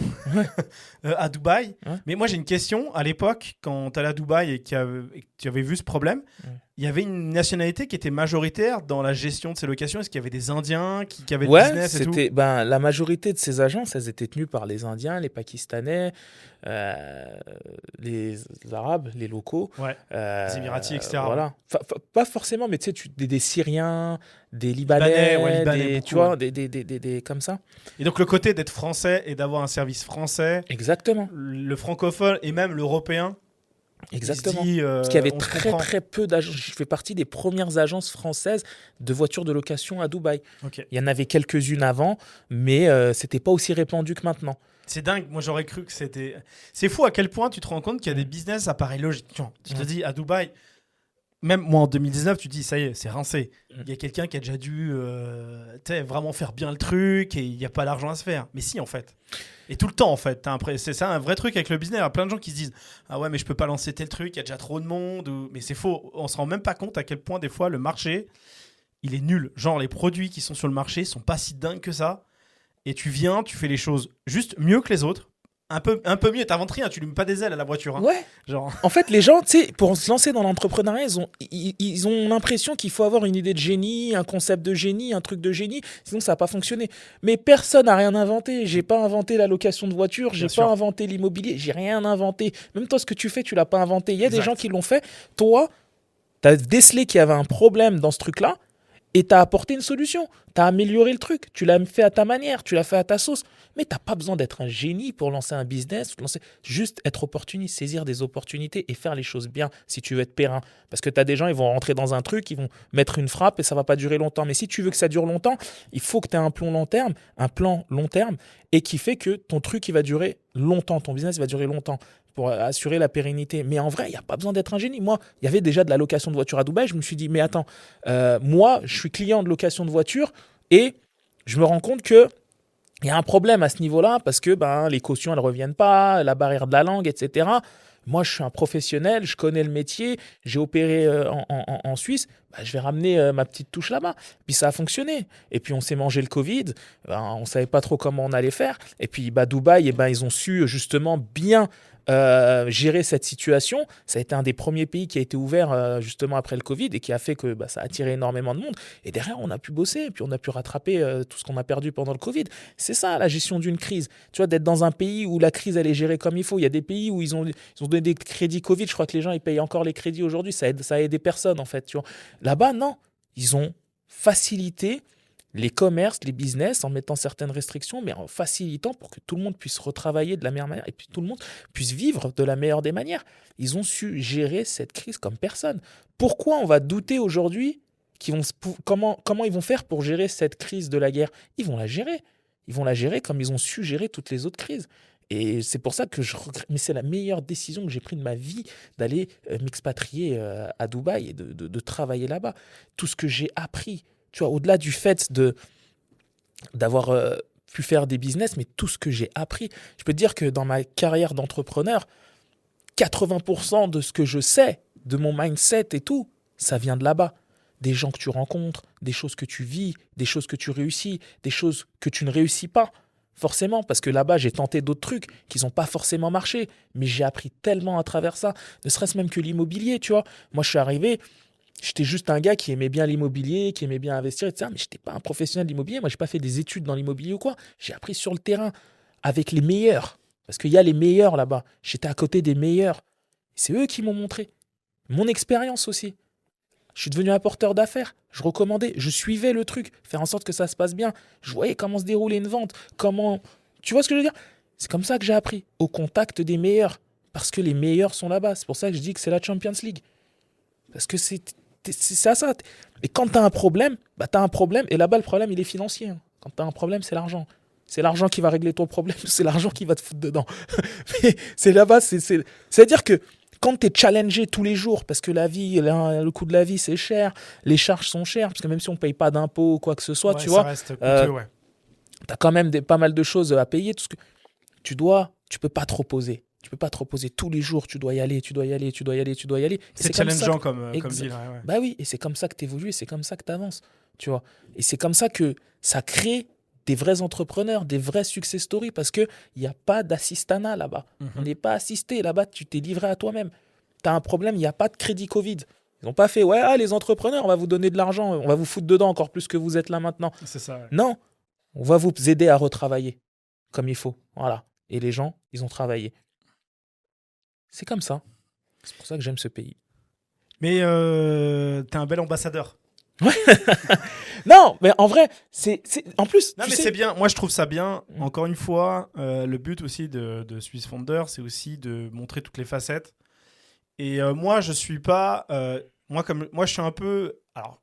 à Dubaï. Ouais. Mais moi, j'ai une question. À l'époque, quand tu allais à Dubaï et que tu avais vu ce problème, il y avait une nationalité qui était majoritaire dans la gestion de ces locations. Est-ce qu'il y avait des Indiens qui avaient le business et tout? La majorité de ces agences, elles étaient tenues par les Indiens, les Pakistanais, les Arabes, les locaux. Ouais. Les Émiratis, etc. Voilà. Pas forcément, mais tu sais, des Syriens, des Libanais, tu vois, des comme ça. Et donc, le côté d'être français et d'avoir un service français. Exactement. Le francophone et même l'européen. Exactement. Dit, parce qu'il y avait très peu d'agences. Je fais partie des premières agences françaises de voitures de location à Dubaï. Okay. Il y en avait quelques-unes avant, mais c'était pas aussi répandu que maintenant. C'est dingue. Moi, j'aurais cru que c'était... C'est fou à quel point tu te rends compte qu'il y a des business, ça paraît logique. Tu te dis, à Dubaï, même moi, en 2019, tu te dis, ça y est, c'est rincé. Il y a quelqu'un qui a déjà dû vraiment faire bien le truc et il n'y a pas d'argent à se faire. Mais si, en fait. Et tout le temps, en fait. C'est ça un vrai truc avec le business. Il y a plein de gens qui se disent, ah ouais, mais je peux pas lancer tel truc, il y a déjà trop de monde. Mais c'est faux. On se rend même pas compte à quel point, des fois, le marché, il est nul. Genre, les produits qui sont sur le marché sont pas si dingues que ça. Et tu viens, tu fais les choses juste mieux que les autres. Un peu mieux, t'inventes rien, tu lui mets pas des ailes à la voiture. Hein. Ouais. Genre... En fait, les gens, tu sais, pour se lancer dans l'entrepreneuriat, ils ont l'impression qu'il faut avoir une idée de génie, un concept de génie, un truc de génie, sinon ça va pas fonctionner. Mais personne n'a rien inventé. J'ai pas inventé la location de voiture, j'ai pas inventé l'immobilier, j'ai rien inventé. Même toi, ce que tu fais, tu l'as pas inventé. Il y a des gens qui l'ont fait. Toi, t'as décelé qu'il y avait un problème dans ce truc-là et t'as apporté une solution. T'as amélioré le truc. Tu l'as fait à ta manière, tu l'as fait à ta sauce. Mais t'as pas besoin d'être un génie pour lancer un business. Juste être opportuniste, saisir des opportunités et faire les choses bien si tu veux être périn. Parce que t'as des gens, ils vont rentrer dans un truc, ils vont mettre une frappe et ça va pas durer longtemps. Mais si tu veux que ça dure longtemps, il faut que tu aies un plan long terme et qui fait que ton truc, il va durer longtemps. Ton business, il va durer longtemps pour assurer la pérennité. Mais en vrai, il n'y a pas besoin d'être un génie. Moi, il y avait déjà de la location de voiture à Dubaï. Je me suis dit, mais attends, moi, je suis client de location de voiture et je me rends compte que il y a un problème à ce niveau-là parce que les cautions, elles ne reviennent pas, la barrière de la langue, etc. Moi, je suis un professionnel, je connais le métier, j'ai opéré en Suisse, je vais ramener ma petite touche là-bas. Puis ça a fonctionné. Et puis on s'est mangé le Covid, on ne savait pas trop comment on allait faire. Et puis Dubaï, ils ont su justement bien gérer cette situation. Ça a été un des premiers pays qui a été ouvert justement après le Covid et qui a fait que ça a attiré énormément de monde. Et derrière, on a pu bosser et puis on a pu rattraper tout ce qu'on a perdu pendant le Covid. C'est ça, la gestion d'une crise. Tu vois, d'être dans un pays où la crise, elle est gérée comme il faut. Il y a des pays où ils ont donné des crédits Covid. Je crois que les gens, ils payent encore les crédits aujourd'hui. Ça a aidé personne, en fait. Tu vois. Là-bas, non. Ils ont facilité les commerces, les business, en mettant certaines restrictions, mais en facilitant pour que tout le monde puisse retravailler de la meilleure manière et puis tout le monde puisse vivre de la meilleure des manières. Ils ont su gérer cette crise comme personne. Pourquoi on va douter aujourd'hui comment ils vont faire pour gérer cette crise de la guerre? Ils vont la gérer. Ils vont la gérer comme ils ont su gérer toutes les autres crises. Et c'est pour ça que je regrette. Mais c'est la meilleure décision que j'ai prise de ma vie d'aller m'expatrier à Dubaï et de travailler là-bas. Tout ce que j'ai appris, tu vois, au-delà du fait d'avoir pu faire des business, mais tout ce que j'ai appris. Je peux te dire que dans ma carrière d'entrepreneur, 80% de ce que je sais, de mon mindset et tout, ça vient de là-bas. Des gens que tu rencontres, des choses que tu vis, des choses que tu réussis, des choses que tu ne réussis pas. Forcément, parce que là-bas, j'ai tenté d'autres trucs qui n'ont pas forcément marché, mais j'ai appris tellement à travers ça, ne serait-ce même que l'immobilier, tu vois. Moi, je suis arrivé, j'étais juste un gars qui aimait bien l'immobilier, qui aimait bien investir, etc. Mais je n'étais pas un professionnel de l'immobilier, moi, je n'ai pas fait des études dans l'immobilier ou quoi. J'ai appris sur le terrain, avec les meilleurs, parce qu'il y a les meilleurs là-bas. J'étais à côté des meilleurs. C'est eux qui m'ont montré. Mon expérience aussi. Je suis devenu un porteur d'affaires. Je recommandais, je suivais le truc, faire en sorte que ça se passe bien. Je voyais comment se déroulait une vente, comment... Tu vois ce que je veux dire? C'est comme ça que j'ai appris, au contact des meilleurs. Parce que les meilleurs sont là-bas. C'est pour ça que je dis que c'est la Champions League. Parce que c'est à ça. Et quand tu as un problème, bah tu as un problème. Et là-bas, le problème, il est financier. Quand tu as un problème, c'est l'argent. C'est l'argent qui va régler ton problème. C'est l'argent qui va te foutre dedans. Mais c'est là-bas. C'est-à-dire que quand tu es challengé tous les jours, parce que la vie, le coût de la vie, c'est cher, les charges sont chères, parce que même si on ne paye pas d'impôts ou quoi que ce soit, Ouais, tu ça vois, reste coûteux, ouais. tu as quand même pas mal de choses à payer. Tout ce que tu peux pas te reposer. Tu peux pas te reposer tous les jours, tu dois y aller, tu dois y aller, tu dois y aller, tu dois y aller. C'est challengeant comme ville. Ouais. Bah oui, et c'est comme ça que tu évolues, et c'est comme ça que tu avances, tu vois. Et c'est comme ça que ça crée des vrais entrepreneurs, des vrais success stories, parce qu'il n'y a pas d'assistanat là-bas. On n'est pas assisté. Là-bas, tu t'es livré à toi-même. Tu as un problème, il n'y a pas de crédit Covid. Ils n'ont pas fait, ouais, les entrepreneurs, on va vous donner de l'argent, on va vous foutre dedans encore plus que vous êtes là maintenant. C'est ça. Ouais. Non, on va vous aider à retravailler comme il faut. Voilà. Et les gens, ils ont travaillé. C'est comme ça. C'est pour ça que j'aime ce pays. Mais t'es un bel ambassadeur. Ouais. Non, mais en vrai, c'est en plus. Non, mais c'est bien. Moi, je trouve ça bien. Encore une fois, le but aussi de Swiss Founder, c'est aussi de montrer toutes les facettes. Et moi, je suis pas. Moi, je suis un peu. Alors,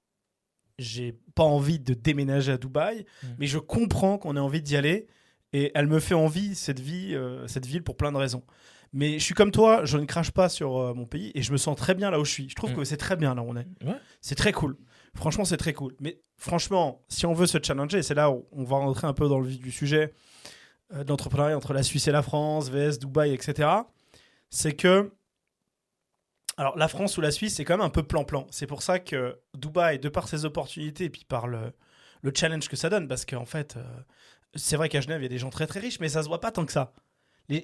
j'ai pas envie de déménager à Dubaï, mais je comprends qu'on ait envie d'y aller. Et elle me fait envie, cette ville, pour plein de raisons. Mais je suis comme toi, je ne crache pas sur mon pays et je me sens très bien là où je suis. Je trouve que c'est très bien là où on est. Ouais. C'est très cool. Franchement, c'est très cool. Mais franchement, si on veut se challenger, c'est là où on va rentrer un peu dans le vif du sujet de l'entrepreneuriat entre la Suisse et la France, VS, Dubaï, etc. C'est que, alors la France ou la Suisse, c'est quand même un peu plan-plan. C'est pour ça que Dubaï, de par ses opportunités et puis par le challenge que ça donne, parce qu'en fait, c'est vrai qu'à Genève, il y a des gens très très riches, mais ça se voit pas tant que ça.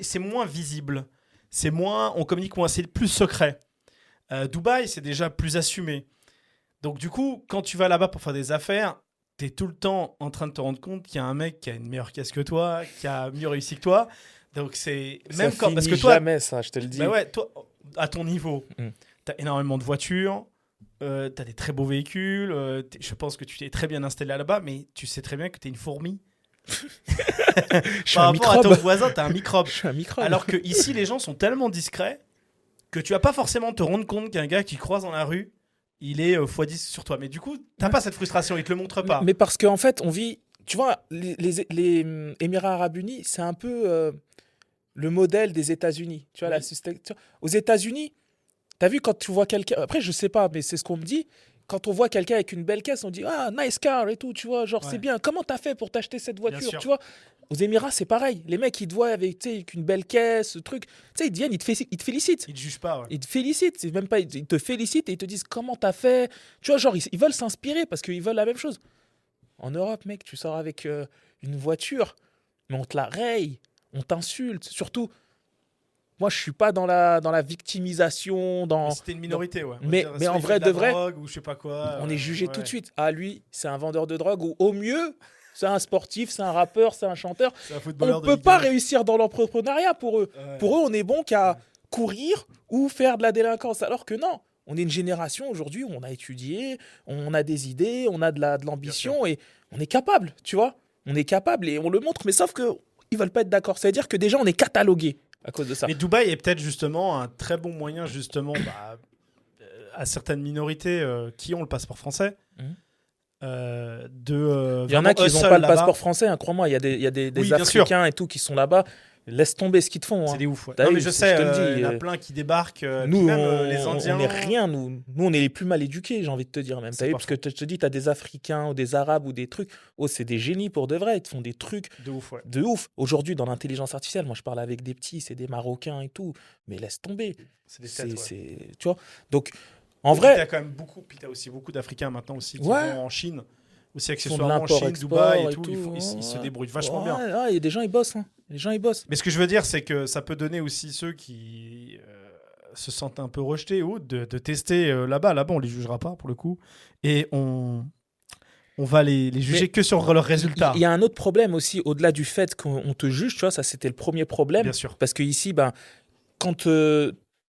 C'est moins visible. C'est moins, on communique moins, c'est plus secret. Dubaï, c'est déjà plus assumé. Donc du coup, quand tu vas là-bas pour faire des affaires, tu es tout le temps en train de te rendre compte qu'il y a un mec qui a une meilleure caisse que toi, qui a mieux réussi que toi. Donc c'est même ça quand, parce que toi, jamais ça, je te le dis. bah ouais, toi, à ton niveau, tu as énormément de voitures, tu as des très beaux véhicules. Je pense que tu t'es très bien installé là-bas, mais tu sais très bien que tu es une fourmi. Je suis Par un rapport à microbe. ton voisin, tu es un microbe. Je suis un microbe. Alors que ici, les gens sont tellement discrets que tu vas pas forcément te rendre compte qu'un gars qui croise dans la rue, il est x10 sur toi. Mais du coup, t'as pas cette frustration, il te le montre pas. Mais parce qu'en fait, on vit. Tu vois, les Émirats Arabes Unis, c'est un peu le modèle des États-Unis. Tu vois, aux États-Unis, t'as vu quand tu vois quelqu'un. Après, je sais pas, mais c'est ce qu'on me dit. Quand on voit quelqu'un avec une belle caisse, on dit ah, nice car et tout, tu vois, genre c'est bien. Comment t'as fait pour t'acheter cette voiture, tu vois? Aux Émirats, c'est pareil. Les mecs, ils te voient avec une belle caisse, ce truc. Tu sais, ils te viennent, ils te félicitent. Ils te jugent pas, ouais. Ils te félicitent. C'est même pas, ils te félicitent et ils te disent comment t'as fait. Tu vois, genre, ils veulent s'inspirer parce qu'ils veulent la même chose. En Europe, mec, tu sors avec une voiture, mais on te la raye, on t'insulte. Surtout, moi, je suis pas dans la victimisation. C'était une minorité, ouais. Mais en vrai de vrai, drogue, ou je sais pas quoi, on est jugé tout de suite. Ah, lui, c'est un vendeur de drogue ou au mieux, c'est un sportif, c'est un rappeur, c'est un chanteur. On ne peut pas réussir dans l'entrepreneuriat pour eux. Ouais. Pour eux, on est bon qu'à courir ou faire de la délinquance. Alors que non, On est une génération aujourd'hui où on a étudié, on a des idées, on a de l'ambition et on est capable, tu vois. On est capable et on le montre, mais sauf que ils veulent pas être d'accord. C'est-à-dire que déjà, on est catalogué à cause de ça. Mais Dubaï est peut-être justement un très bon moyen, justement, à certaines minorités qui ont le passeport français. Mhm. De Il y en a qui n'ont pas le passeport français, hein, crois-moi. Il y a des Oui, bien Africains et tout qui sont là-bas. Laisse tomber ce qu'ils te font. C'est Hein. des ouf. Ouais. T'as Non, vu, mais je je sais, te le dis, il y en a plein qui débarquent. Nous, puis même les Indiens. on n'est rien. Nous, on est les plus mal éduqués, j'ai envie de te dire même. C'est T'as vu, pas parce que je te dis, tu as des Africains ou des Arabes ou des trucs. Oh, c'est des génies pour de vrai. Ils te font des trucs De ouf, ouais. de ouf. Aujourd'hui, dans l'intelligence artificielle, moi, je parle avec des petits, c'est des Marocains et tout. Mais laisse tomber. C'est des têtes, ouais. Tu vois. Donc, en Puis vrai, t'as quand même beaucoup. Puis t'as aussi beaucoup d'Africains maintenant aussi qui Ouais. vont en Chine. Aussi ils font de accessoirement en Chine, l'import-export Dubaï et et tout. tout. Ils se Ouais. débrouillent vachement Ouais, bien. ouais, il y a des gens, ils bossent. Hein. Les gens, ils bossent. Mais ce que je veux dire, c'est que ça peut donner aussi ceux qui se sentent un peu rejetés ou de tester là-bas. Là-bas, on les jugera pas pour le coup. Et on va les juger Mais que sur leurs résultats. Il y a un autre problème aussi, au-delà du fait qu'on te juge, tu vois, ça c'était le premier problème. Bien sûr. Parce que ici, ben, quand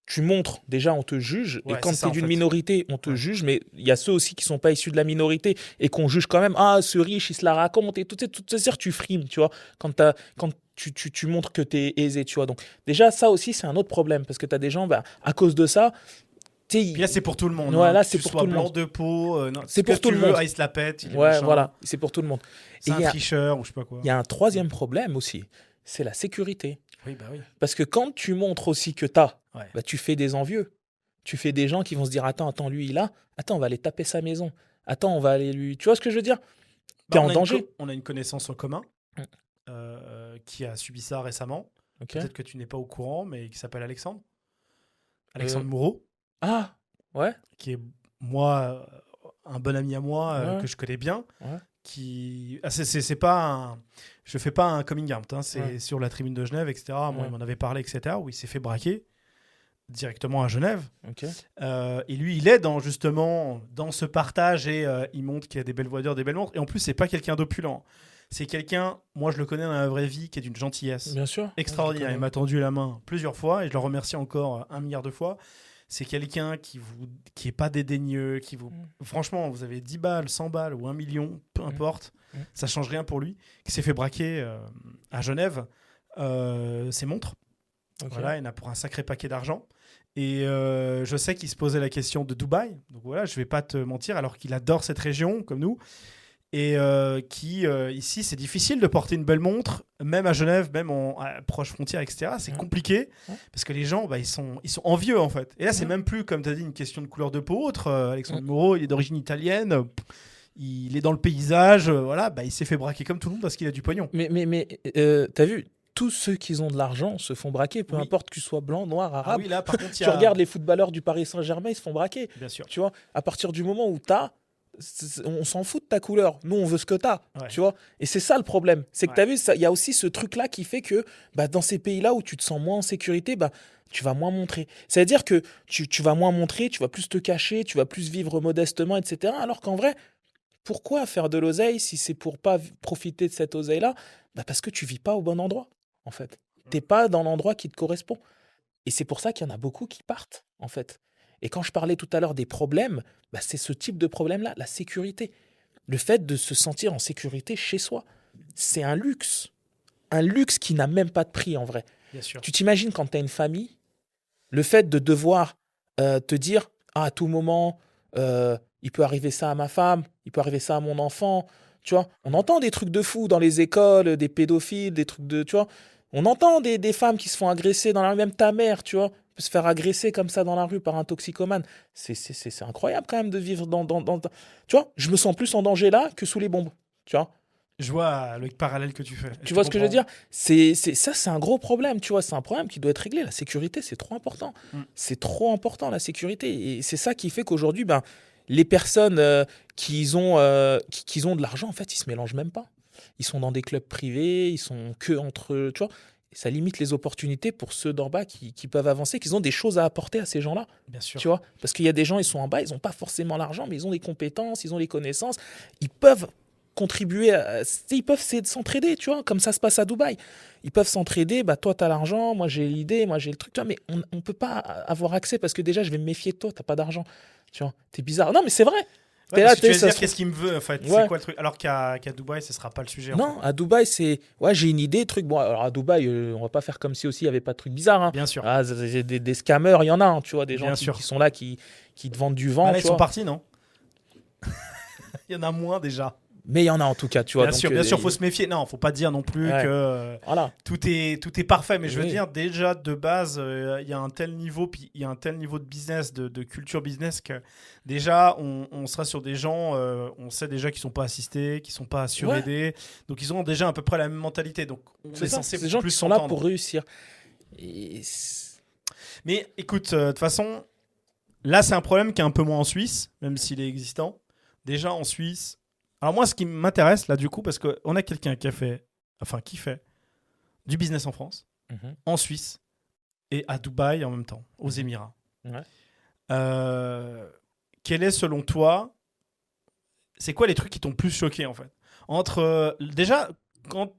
tu montres, déjà on te juge, Ouais, et quand c'est tu ça, es en d'une fait. minorité, on te Ouais. juge, mais il y a ceux aussi qui sont pas issus de la minorité et qu'on juge quand même, ah, ce riche, il se la raconte, et tout ça, tu frimes, tu vois, quand tu montres que tu es aisé, tu vois. Donc déjà, ça aussi, c'est un autre problème, parce que tu as des gens, ben, à cause de ça, tu sais, Puis là, c'est pour tout le monde. Ouais, hein. là, Que c'est tu pour sois tout le blanc monde. de peau. C'est pour ce que tout tu le veux, monde. ah, il se la pète. Il est ouais, machin. voilà, c'est pour tout le monde. C'est Et un il y a- tricheur ou je sais pas quoi. Il y a un troisième problème aussi, c'est la sécurité. Oui, bah oui. Parce que quand tu montres aussi que tu as, Ouais. bah, tu fais des envieux. Tu fais des gens qui vont se dire, attends, lui, il a. Attends, on va aller taper sa maison. Attends, on va aller lui... Tu vois ce que je veux dire? T'es Bah, en danger. on a une connaissance en commun Mm. qui a subi ça récemment. Ok. Peut-être que tu n'es pas au courant, mais qui s'appelle Alexandre. Alexandre Euh, Moureau, Ah, ouais. qui est moi, un bon ami à moi Ouais. que je connais bien. Ouais. C'est pas un... Je fais pas un coming out, hein, c'est Ouais. sur la tribune de Genève, etc. Moi, Ouais. il m'en avait parlé, etc. Où il s'est fait braquer directement à Genève. Ok. Et lui, il est justement dans ce partage et il montre qu'il y a des belles voitures, des belles montres. Et en plus, c'est pas quelqu'un d'opulent. C'est quelqu'un, moi je le connais dans la vraie vie, qui est d'une gentillesse Bien sûr. extraordinaire. Ouais, Il m'a tendu la main plusieurs fois et je le remercie encore 1 milliard de fois. C'est quelqu'un qui est pas dédaigneux, qui vous... Franchement, vous avez 10 balles, 100 balles ou 1 million, peu importe, ça change rien pour lui. Qui s'est fait braquer à Genève ses montres. Ok. Voilà, il en a pour un sacré paquet d'argent. Et je sais qu'il se posait la question de Dubaï. Donc voilà, je vais pas te mentir, alors qu'il adore cette région, comme nous. Et ici, c'est difficile de porter une belle montre, même à Genève, même à proche frontière, etc. C'est compliqué, parce que les gens, ils sont envieux, en fait. Et là, c'est même plus, comme tu as dit, une question de couleur de peau autre. Alexandre Moreau, il est d'origine italienne. Il est dans le paysage. Voilà, il s'est fait braquer comme tout le monde parce qu'il a du pognon. Mais t'as vu, tous ceux qui ont de l'argent se font braquer, peu Oui. importe qu'ils soient blancs, noirs, Ah arabes. oui, là, par contre, il y Tu a... regardes les footballeurs du Paris Saint-Germain, ils se font braquer. Bien sûr. Tu vois, à partir du moment où on s'en fout de ta couleur. Nous, on veut ce que t'as. Ouais. Tu vois. Et c'est ça le problème. C'est que Ouais. t'as vu, il y a aussi ce truc-là qui fait que dans ces pays-là où tu te sens moins en sécurité, tu vas moins montrer. C'est-à-dire que tu vas moins montrer, tu vas plus te cacher, tu vas plus vivre modestement, etc. Alors qu'en vrai, pourquoi faire de l'oseille si c'est pour pas profiter de cette oseille-là? Parce que tu vis pas au bon endroit, en fait. T'es pas dans l'endroit qui te correspond. Et c'est pour ça qu'il y en a beaucoup qui partent, en fait. Et quand je parlais tout à l'heure des problèmes, c'est ce type de problème-là, la sécurité. Le fait de se sentir en sécurité chez soi. C'est un luxe. Un luxe qui n'a même pas de prix, en vrai. Bien sûr. Tu t'imagines quand tu as une famille, le fait de devoir te dire, à tout moment, il peut arriver ça à ma femme, il peut arriver ça à mon enfant. Tu vois, on entend des trucs de fous dans les écoles, des pédophiles, des trucs de... Tu vois, on entend des femmes qui se font agresser dans la rue, même ta mère, tu vois, peut se faire agresser comme ça dans la rue par un toxicomane. C'est incroyable quand même de vivre dans... Tu vois, je me sens plus en danger là que sous les bombes, tu vois. Je vois le parallèle que tu fais. Tu vois ce que je veux dire? Ça, c'est un gros problème, tu vois. C'est un problème qui doit être réglé. La sécurité, c'est trop important. C'est trop important, la sécurité. Et c'est ça qui fait qu'aujourd'hui, les personnes qui ont de l'argent, en fait, ils se mélangent même pas. Ils sont dans des clubs privés, ils sont que entre eux, tu vois. Et ça limite les opportunités pour ceux d'en bas qui peuvent avancer, qui ont des choses à apporter à ces gens-là. Bien sûr. Tu vois, parce qu'il y a des gens, ils sont en bas, ils n'ont pas forcément l'argent, mais ils ont des compétences, ils ont les connaissances. Ils peuvent contribuer ils peuvent s'entraider, tu vois, comme ça se passe à Dubaï. Ils peuvent s'entraider, bah toi t'as l'argent, moi j'ai l'idée, moi j'ai le truc, tu vois, mais on peut pas avoir accès parce que déjà je vais me méfier de toi, t'as pas d'argent, tu vois, t'es bizarre. Non mais c'est vrai. Ouais, T'es parce là, que tu vas ça dire se qu'est-ce qu'il me veut en fait, c'est Ouais. quoi le truc? Alors qu'à Dubaï, ce sera pas le sujet en fait. Non, à Dubaï, c'est. Ouais, j'ai une idée, truc. Bon, alors à Dubaï, on va pas faire comme si aussi il y avait pas de trucs bizarres. Hein. Bien sûr, Ah, des scammers, il y en a, hein, tu vois, des gens bien sûr. qui sont là, qui te vendent du Bah vent, là, ils tu sont vois. partis, non? Il y en a moins déjà. Mais il y en a en tout cas, tu vois. Donc, Bien sûr, faut se méfier. Non, faut pas dire non plus ouais. que Voilà. tout est parfait. Mais je veux Oui. dire, déjà de base, il y a un tel niveau, puis il y a un tel niveau de business, de culture business que déjà, on sera sur des gens, on sait déjà qu'ils sont pas assistés, qu'ils sont pas suraidés. Donc ils ont déjà à peu près la même mentalité. Donc on C'est est ça. censé C'est des gens plus qui sont là s'entendre. pour réussir. Et Mais écoute, de toute façon, là, c'est un problème qui est un peu moins en Suisse, même s'il est existant. Déjà en Suisse. Alors moi, ce qui m'intéresse là, du coup, parce qu'on a quelqu'un qui fait du business en France, Mhm. en Suisse et à Dubaï en même temps, aux Émirats. Ouais. Quel est selon toi, c'est quoi les trucs qui t'ont plus choqué en fait? Déjà, quand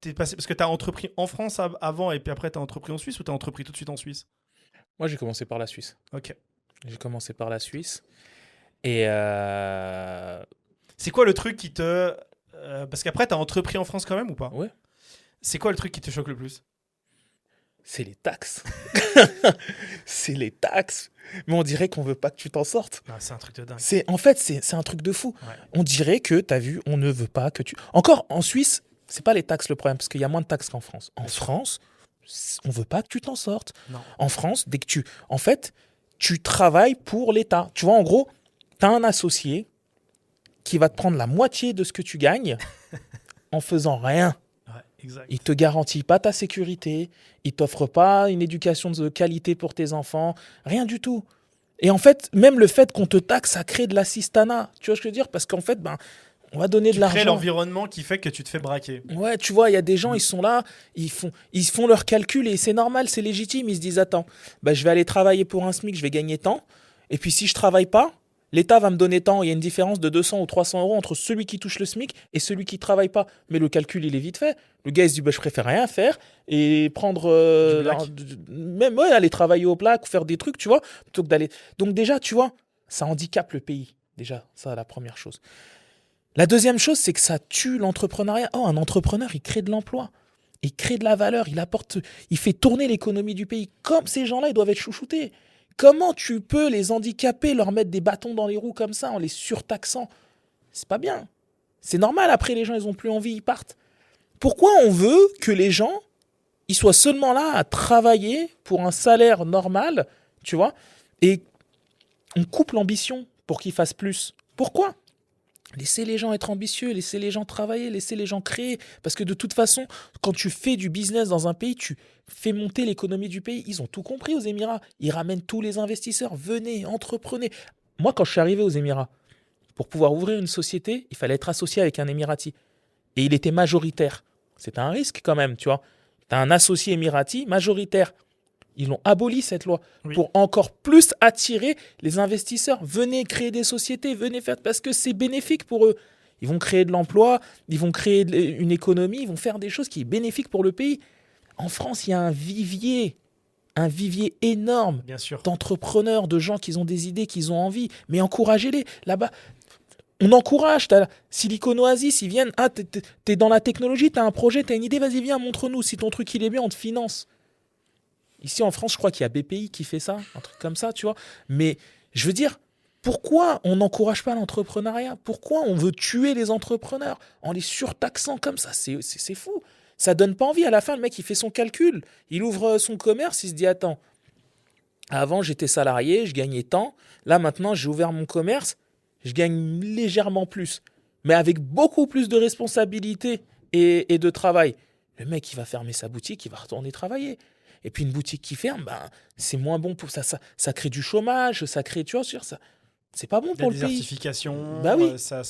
t'es passé, parce que t'as entrepris en France avant et puis après t'as entrepris en Suisse ou t'as entrepris tout de suite en Suisse? Moi, j'ai commencé par la Suisse. Ok. J'ai commencé par la Suisse. Et C'est quoi le truc qui te... parce qu'après t'as entrepris en France quand même ou pas? ouais, C'est quoi le truc qui te choque le plus? c'est les taxes. C'est les taxes. Mais on dirait qu'on veut pas que tu t'en sortes. Ah, c'est un truc de dingue. En fait, c'est un truc de fou. Ouais. On dirait que, t'as vu, on ne veut pas que tu... Encore, en Suisse, c'est pas les taxes le problème, parce qu'il y a moins de taxes qu'en France. En France, on veut pas que tu t'en sortes. Non. En France, dès que tu... En fait, tu travailles pour l'État. Tu vois, en gros, t'as un associé qui va te prendre la moitié de ce que tu gagnes en faisant rien. Ouais, exact. Il te garantit pas ta sécurité, il t'offre pas une éducation de qualité pour tes enfants, rien du tout. Et en fait, même le fait qu'on te taxe, ça crée de l'assistanat. Tu vois ce que je veux dire? Parce qu'en fait, on va donner Tu de crées l'argent. l'environnement qui fait que tu te fais braquer. Ouais, tu vois, il y a des gens, ils sont là, ils font leurs calculs et c'est normal, c'est légitime. Ils se disent, attends, je vais aller travailler pour un SMIC, je vais gagner tant. Et puis si je travaille pas, l'État va me donner tant. Il y a une différence de 200 ou 300 euros entre celui qui touche le SMIC et celui qui travaille pas. Mais le calcul, il est vite fait. Le gars, il se dit, je préfère rien faire et prendre... Du black. même aller travailler au black ou faire des trucs, tu vois, plutôt que d'aller... Donc déjà, tu vois, ça handicape le pays. Déjà, ça, la première chose. La deuxième chose, c'est que ça tue l'entrepreneuriat. Oh, un entrepreneur, il crée de l'emploi. Il crée de la valeur, il fait tourner l'économie du pays. Comme ces gens-là, ils doivent être chouchoutés. Comment tu peux les handicaper, leur mettre des bâtons dans les roues comme ça, en les surtaxant? C'est pas bien. C'est normal, après, les gens, ils ont plus envie, ils partent. Pourquoi on veut que les gens, ils soient seulement là à travailler pour un salaire normal, tu vois, et on coupe l'ambition pour qu'ils fassent plus? Pourquoi? Laissez les gens être ambitieux, laissez les gens travailler, laissez les gens créer. Parce que de toute façon, quand tu fais du business dans un pays, tu fais monter l'économie du pays. Ils ont tout compris aux Émirats. Ils ramènent tous les investisseurs. Venez, entreprenez. Moi, quand je suis arrivé aux Émirats, pour pouvoir ouvrir une société, il fallait être associé avec un Émirati. Et il était majoritaire. C'était un risque quand même, tu vois. Tu as un associé émirati majoritaire. Ils ont aboli cette loi pour encore plus attirer les investisseurs. Venez créer des sociétés, venez faire, parce que c'est bénéfique pour eux. Ils vont créer de l'emploi, ils vont créer une économie, ils vont faire des choses qui sont bénéfiques pour le pays. En France, il y a un vivier énorme Bien sûr. d'entrepreneurs, de gens qui ont des idées, qui ont envie. Mais encouragez-les. Là-bas, on encourage. T'as Silicon Oasis, ils viennent. Ah, t'es dans la technologie, t'as un projet, t'as une idée, vas-y, viens, montre-nous. Si ton truc il est bien, on te finance. Ici en France, je crois qu'il y a BPI qui fait ça, un truc comme ça, tu vois. Mais je veux dire, pourquoi on n'encourage pas l'entrepreneuriat? Pourquoi on veut tuer les entrepreneurs en les surtaxant comme ça? C'est fou. Ça donne pas envie. À la fin, le mec, il fait son calcul. Il ouvre son commerce, il se dit, attends, avant, j'étais salarié, je gagnais tant. Là, maintenant, j'ai ouvert mon commerce, je gagne légèrement plus. Mais avec beaucoup plus de responsabilités et de travail. Le mec, il va fermer sa boutique, il va retourner travailler. Et puis une boutique qui ferme, c'est moins bon pour ça. Ça crée du chômage, ça crée, tu vois, ça, c'est pas bon pour le pays. La désertification, Bah oui. ça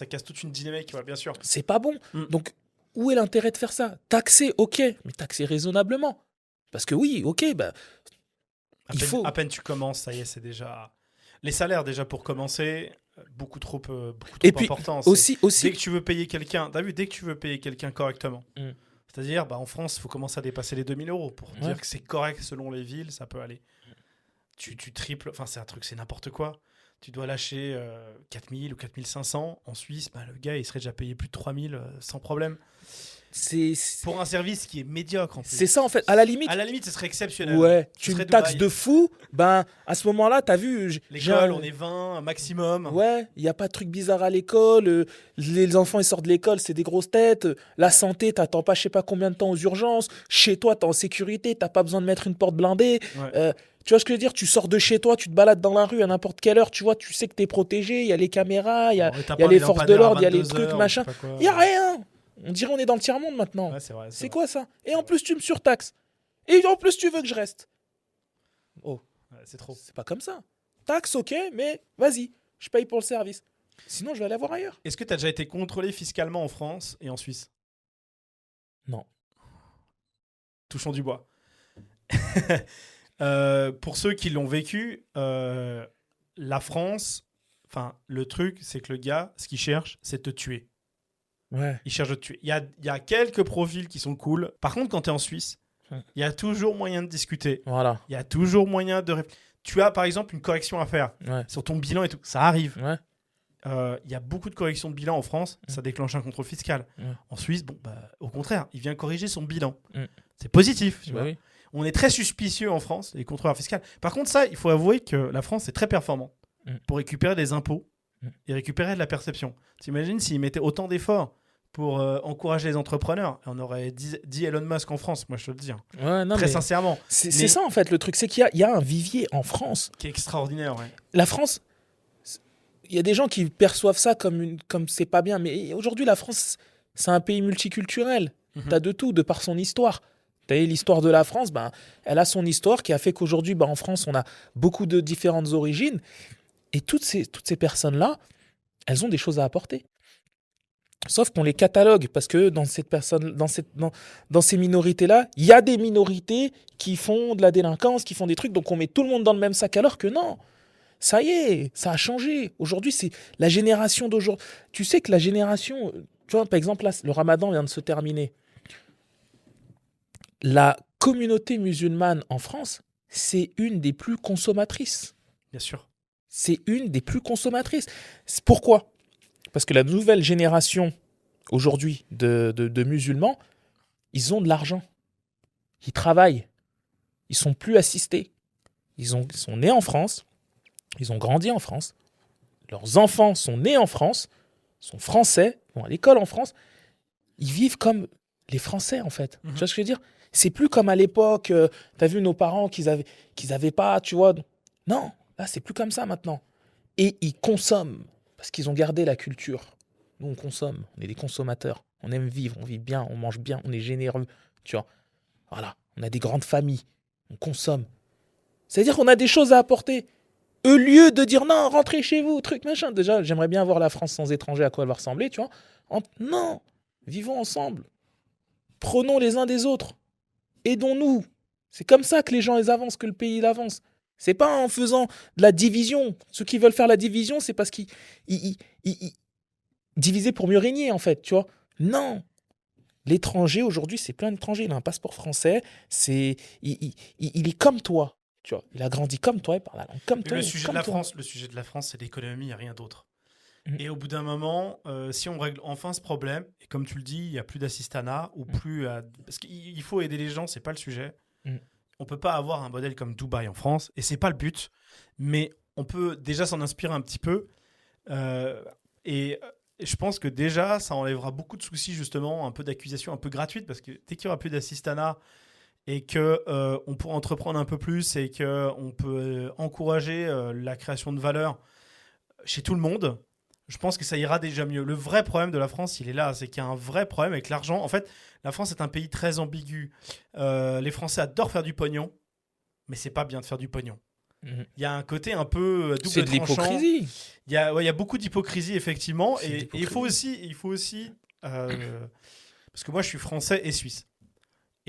casse toute une dynamique, bien sûr. C'est pas bon. Donc, où est l'intérêt de faire ça? Taxer, ok, mais taxer raisonnablement. Parce que oui, ok, il faut... À peine tu commences, ça y est, c'est déjà... Les salaires, déjà, pour commencer, beaucoup trop Et puis, important. aussi, Dès que tu veux payer quelqu'un, t'as vu, dès que tu veux payer quelqu'un correctement, Mm. c'est-à-dire en France, il faut commencer à dépasser les 2000 euros pour Ouais. dire que c'est correct selon les villes, ça peut aller. Tu triples, enfin c'est un truc, c'est n'importe quoi. Tu dois lâcher 4000 ou 4500 en Suisse, le gars il serait déjà payé plus de 3000 sans problème. c'est Pour un service qui est médiocre en plus. c'est ça, en fait. À la limite, ce serait exceptionnel. ouais, Ce tu serait me taxes Dubaï. de fou, ben, à ce moment-là, t'as vu... L'école, on est 20 un maximum. Ouais, il n'y a pas de truc bizarre à l'école. Les enfants, ils sortent de l'école, c'est des grosses têtes. La santé, t'attends pas je sais pas combien de temps aux urgences. Chez toi, t'es en sécurité, t'as pas besoin de mettre une porte blindée. Ouais. Tu vois ce que je veux dire? Tu sors de chez toi, tu te balades dans la rue à n'importe quelle heure, tu vois, tu sais que t'es protégé, il y a les caméras, il y a, Ouais, t'as il y a pas les des forces de lampadaires à l'ordre, il y a les 22 trucs, heures, machin. je sais pas quoi. Il y a rien. On dirait on est dans le tiers-monde maintenant. Ouais, c'est vrai. C'est vrai. quoi ça? Et en plus, tu me surtaxes. Et en plus, tu veux que je reste. Oh, Ouais, c'est trop. c'est pas comme ça. Taxe, ok, mais vas-y, je paye pour le service. Sinon, je vais aller voir ailleurs. Est-ce que tu as déjà été contrôlé fiscalement en France et en Suisse? Non. Touchons du bois. Pour ceux qui l'ont vécu, la France, le truc, c'est que le gars, ce qu'il cherche, c'est de te tuer. Ouais. Il cherche de te tuer. Il y a quelques profils qui sont cool. Par contre, quand tu es en Suisse, il y a toujours moyen de discuter. Voilà. Il y a toujours moyen de... Tu as, par exemple, une correction à faire Ouais. sur ton bilan et tout. Ça arrive. Ouais. Il y a beaucoup de corrections de bilan en France, ça déclenche un contrôle fiscal. En Suisse, au contraire, il vient corriger son bilan. C'est positif. Tu vois. Oui. On est très suspicieux en France, les contrôleurs fiscaux. Par contre, ça, il faut avouer que la France est très performant pour récupérer des impôts et récupérer de la perception. T'imagines s'ils mettaient autant d'efforts pour encourager les entrepreneurs, on aurait 10 Elon Musk en France, moi je te le dis. Ouais, non, Très mais sincèrement. c'est Mais- ça en fait le truc, c'est qu'il y a un vivier en France. Qui est extraordinaire, ouais. La France, il y a des gens qui perçoivent ça comme c'est pas bien, mais aujourd'hui la France, c'est un pays multiculturel. T'as de tout, de par son histoire. T'as l'histoire de la France, elle a son histoire qui a fait qu'aujourd'hui, en France, on a beaucoup de différentes origines. Et toutes ces personnes-là, elles ont des choses à apporter. Sauf qu'on les catalogue, parce que dans ces minorités-là, il y a des minorités qui font de la délinquance, qui font des trucs, donc on met tout le monde dans le même sac, alors que non. Ça y est, ça a changé. Aujourd'hui, c'est la génération d'aujourd'hui. Tu sais que la génération... Tu vois, par exemple, là, le Ramadan vient de se terminer. La communauté musulmane en France, c'est une des plus consommatrices. Bien sûr. C'est une des plus consommatrices. Pourquoi ? Parce que la nouvelle génération, aujourd'hui, de musulmans, ils ont de l'argent. Ils travaillent. Ils sont plus assistés. Ils sont nés en France. Ils ont grandi en France. Leurs enfants sont nés en France, sont français, vont à l'école en France. Ils vivent comme les Français, en fait. Tu vois ce que je veux dire ? C'est plus comme à l'époque, t'as vu nos parents qu'ils avaient pas, tu vois. Non, là, c'est plus comme ça maintenant. Et ils consomment, parce qu'ils ont gardé la culture. Nous, on consomme, on est des consommateurs. On aime vivre, on vit bien, on mange bien, on est généreux, tu vois. Voilà, on a des grandes familles, on consomme. C'est-à-dire qu'on a des choses à apporter. Au lieu de dire non, rentrez chez vous, truc machin. Déjà, j'aimerais bien voir la France sans étrangers, à quoi elle va ressembler, tu vois. Non, vivons ensemble. Prenons les uns des autres. Aidons-nous. C'est comme ça que les gens ils avancent, que le pays il avance. C'est pas en faisant de la division. Ceux qui veulent faire la division, c'est parce qu'ils diviser pour mieux régner, en fait, tu vois. Non. L'étranger, aujourd'hui, c'est plein d'étrangers. Il a un passeport français. Il est comme toi. Tu vois, il a grandi comme toi, il parle la langue comme toi. Le sujet de la France, c'est l'économie, il n'y a rien d'autre. Et au bout d'un moment, si on règle enfin ce problème, et comme tu le dis, il n'y a plus d'assistanat, ou plus parce qu'il faut aider les gens, c'est pas le sujet. On peut pas avoir un modèle comme Dubaï en France, et c'est pas le but, mais on peut déjà s'en inspirer un petit peu. Et je pense que déjà, ça enlèvera beaucoup de soucis, justement, un peu d'accusations un peu gratuites, parce que dès qu'il n'y aura plus d'assistanat, et qu'on pourra entreprendre un peu plus et qu'on peut encourager la création de valeur chez tout le monde, je pense que ça ira déjà mieux. Le vrai problème de la France, il est là, c'est qu'il y a un vrai problème avec l'argent. En fait, la France est un pays très ambigu. Les Français adorent faire du pognon, mais c'est pas bien de faire du pognon. Il y a un côté un peu double tranchant. C'est de l'hypocrisie. Il y a beaucoup d'hypocrisie, effectivement. Et il faut aussi parce que moi, je suis français et suisse.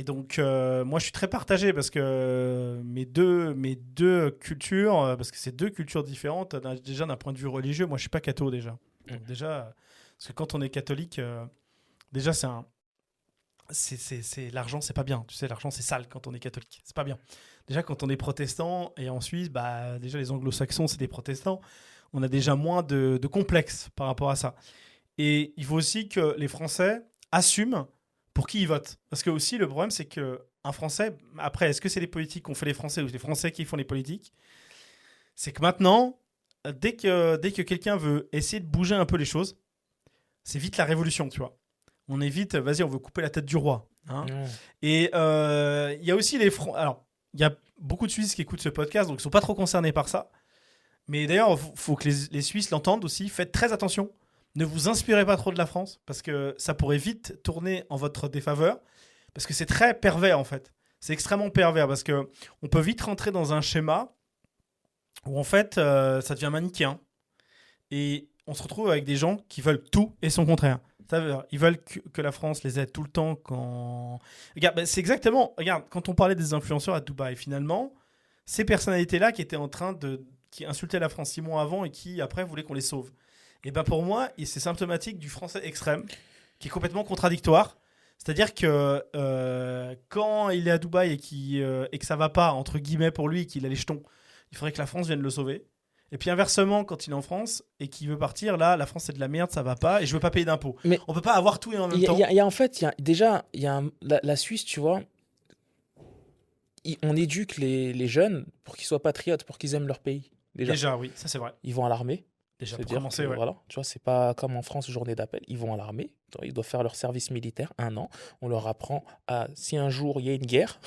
Et donc, moi, je suis très partagé parce que mes deux cultures, parce que c'est deux cultures différentes, déjà d'un point de vue religieux, moi, je suis pas catho déjà. Donc, déjà, parce que quand on est catholique, déjà, l'argent, c'est pas bien. Tu sais, l'argent, c'est sale quand on est catholique. C'est pas bien. Déjà, quand on est protestant, et en Suisse, bah, déjà, les anglo-saxons, c'est des protestants, on a déjà moins de complexes par rapport à ça. Et il faut aussi que les Français assument pour qui ils votent. Parce que aussi, le problème, c'est que un Français, après, est-ce que c'est les politiques qu'on fait les Français ou les Français qui font les politiques? C'est que maintenant, dès que quelqu'un veut essayer de bouger un peu les choses, c'est vite la révolution, tu vois. On est vite, vas-y, on veut couper la tête du roi. Hein. Ouais. Et il y a aussi alors, il y a beaucoup de Suisses qui écoutent ce podcast, donc ils sont pas trop concernés par ça. Mais d'ailleurs, faut que les Suisses l'entendent aussi. Faites très attention. Ne vous inspirez pas trop de la France, parce que ça pourrait vite tourner en votre défaveur, parce que c'est très pervers en fait. C'est extrêmement pervers, parce que on peut vite rentrer dans un schéma où en fait ça devient manichéen. Et on se retrouve avec des gens qui veulent tout et son contraire. Ils veulent que la France les aide tout le temps quand... Regarde, c'est exactement... Regarde, quand on parlait des influenceurs à Dubaï, finalement, ces personnalités-là qui étaient en train de... qui insultaient la France 6 mois avant et qui, après, voulaient qu'on les sauve. Et ben pour moi, c'est symptomatique du français extrême, qui est complètement contradictoire. C'est-à-dire que quand il est à Dubaï et que ça va pas, entre guillemets, pour lui, qu'il a les jetons, il faudrait que la France vienne le sauver. Et puis inversement, quand il est en France et qu'il veut partir, là, la France c'est de la merde, ça va pas, et je veux pas payer d'impôts. Mais on peut pas avoir tout et en même temps. en fait, déjà, la Suisse, tu vois, on éduque les jeunes pour qu'ils soient patriotes, pour qu'ils aiment leur pays. Déjà, oui, ça c'est vrai. Ils vont à l'armée. Déjà, pour C'est-à-dire commencer, que, ouais. voilà, tu vois, c'est pas comme en France, journée d'appel. Ils vont à l'armée, ils doivent faire leur service militaire 1 an. On leur apprend si un jour il y a une guerre,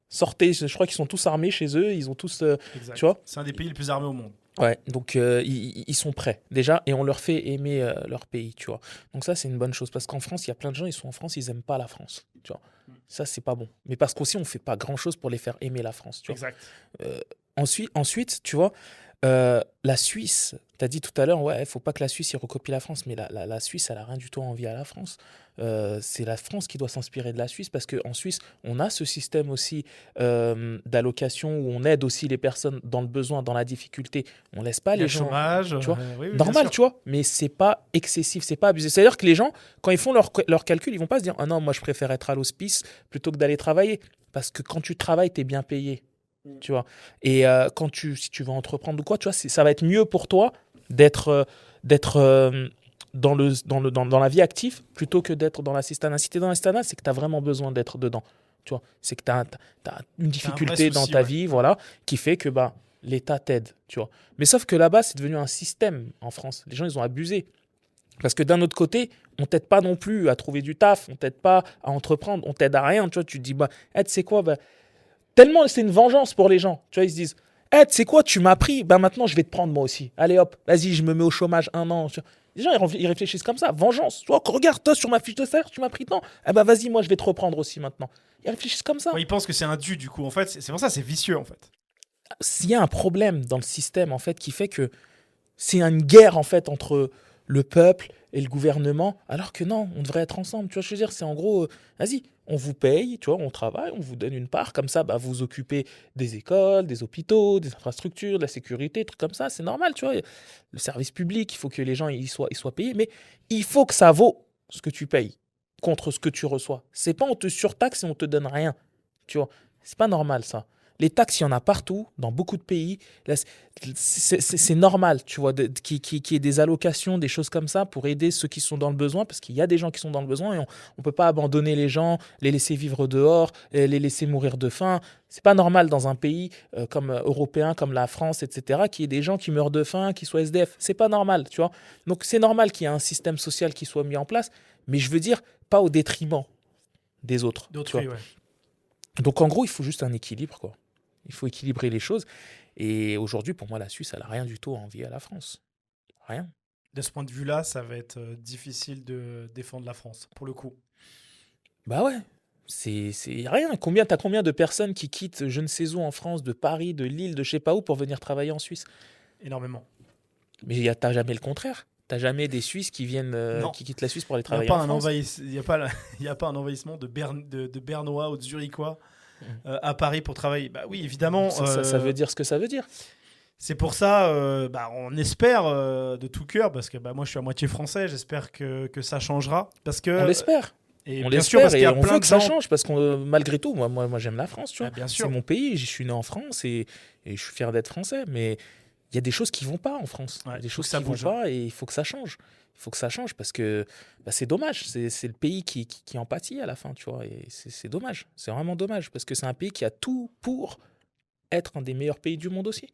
sortez. Je crois qu'ils sont tous armés chez eux. Ils ont tous, Exact. tu vois. C'est un des pays les plus armés au monde. Ouais, donc ils sont prêts déjà et on leur fait aimer leur pays, tu vois. Donc ça, c'est une bonne chose parce qu'en France, il y a plein de gens, ils sont en France, ils aiment pas la France, tu vois. Ça, c'est pas bon. Mais parce qu'aussi, on fait pas grand-chose pour les faire aimer la France, tu vois. Exact. Ensuite, tu vois, la Suisse, tu as dit tout à l'heure, ouais, il faut pas que la Suisse y recopie la France, mais la Suisse, elle a rien du tout envie à la France. C'est la France qui doit s'inspirer de la Suisse parce qu'en Suisse, on a ce système aussi d'allocation où on aide aussi les personnes dans le besoin, dans la difficulté. On laisse pas Il y a les le gens. chômage, Tu vois, oui, bien normal, sûr. tu vois, mais c'est pas excessif, c'est pas abusé. C'est-à-dire que les gens, quand ils font leur calcul, ils vont pas se dire ah non, moi je préfère être à l'hospice plutôt que d'aller travailler. Parce que quand tu travailles, tu es bien payé. Tu vois. Et si tu veux entreprendre ou quoi, tu vois, ça va être mieux pour toi d'être dans la vie active plutôt que d'être dans l'assistanat. Si tu es dans l'assistanat, c'est que tu as vraiment besoin d'être dedans. Tu vois, c'est que tu as une difficulté dans ta vie, voilà, qui fait que l'État t'aide, tu vois. Mais sauf que là-bas, c'est devenu un système en France. Les gens, ils ont abusé. Parce que d'un autre côté, on t'aide pas non plus à trouver du taf, on t'aide pas à entreprendre, on t'aide à rien. Tu vois, tu te dis, tu sais quoi, tellement c'est une vengeance pour les gens. Tu vois, ils se disent, tu sais quoi, tu m'as pris, maintenant je vais te prendre moi aussi. Allez hop, vas-y, je me mets au chômage 1 an. Les gens, ils réfléchissent comme ça, vengeance. Tu vois, regarde, toi, sur ma fiche de salaire, tu m'as pris tant. Vas-y, moi je vais te reprendre aussi maintenant. Ils réfléchissent comme ça. Ouais, ils pensent que c'est un dû, du coup. En fait, c'est pour ça c'est vicieux, en fait. S'il y a un problème dans le système, en fait, qui fait que c'est une guerre, en fait, entre le peuple et le gouvernement, alors que non, on devrait être ensemble. Tu vois, je veux dire, c'est en gros, vas-y, on vous paye, tu vois, on travaille, on vous donne une part, comme ça, vous vous occupez des écoles, des hôpitaux, des infrastructures, de la sécurité, trucs comme ça, c'est normal, tu vois. Le service public, il faut que les gens ils soient payés, mais il faut que ça vaut ce que tu payes contre ce que tu reçois. C'est pas on te surtaxe et on te donne rien, tu vois. C'est pas normal, ça. Les taxes, il y en a partout, dans beaucoup de pays. Là, c'est normal, tu vois, qu'il y ait des allocations, des choses comme ça pour aider ceux qui sont dans le besoin, parce qu'il y a des gens qui sont dans le besoin et on ne peut pas abandonner les gens, les laisser vivre dehors, les laisser mourir de faim. C'est pas normal dans un pays comme européen, comme la France, etc., qu'il y ait des gens qui meurent de faim, qui soient SDF. C'est pas normal, tu vois. Donc c'est normal qu'il y ait un système social qui soit mis en place, mais je veux dire, pas au détriment des autres. D'autrui, ouais. Donc en gros, il faut juste un équilibre, quoi. Il faut équilibrer les choses. Et aujourd'hui, pour moi, la Suisse, elle n'a rien du tout à envier à la France. Rien. De ce point de vue-là, ça va être difficile de défendre la France, pour le coup. Bah ouais, c'est rien. T'as combien de personnes qui quittent je ne sais où en France, de Paris, de Lille, de je sais pas où, pour venir travailler en Suisse? Énormément. Mais t'as jamais le contraire. T'as jamais des Suisses qui viennent, Non. qui quittent la Suisse pour aller Il n'y a travailler pas en France. il y a pas un envahissement de Bernois ou de Zurichois Mm. à Paris pour travailler. Bah oui, évidemment. Ça veut dire ce que ça veut dire. C'est pour ça, on espère de tout cœur, parce que moi je suis à moitié français, j'espère que ça changera. Parce que, On l'espère. et On bien sûr, parce l'espère qu'il et y a on plein veut de que ça gens. change parce que malgré tout, moi j'aime la France, tu vois. Ah, bien C'est sûr. mon pays, je suis né en France et je suis fier d'être français. Mais il y a des choses qui vont pas en France. Il y Ouais, a des faut choses que ça qui vont bouge. pas et il faut que ça change. Il faut que ça change parce que c'est dommage. C'est le pays qui en pâtit à la fin, tu vois. Et c'est dommage. C'est vraiment dommage parce que c'est un pays qui a tout pour être un des meilleurs pays du monde aussi.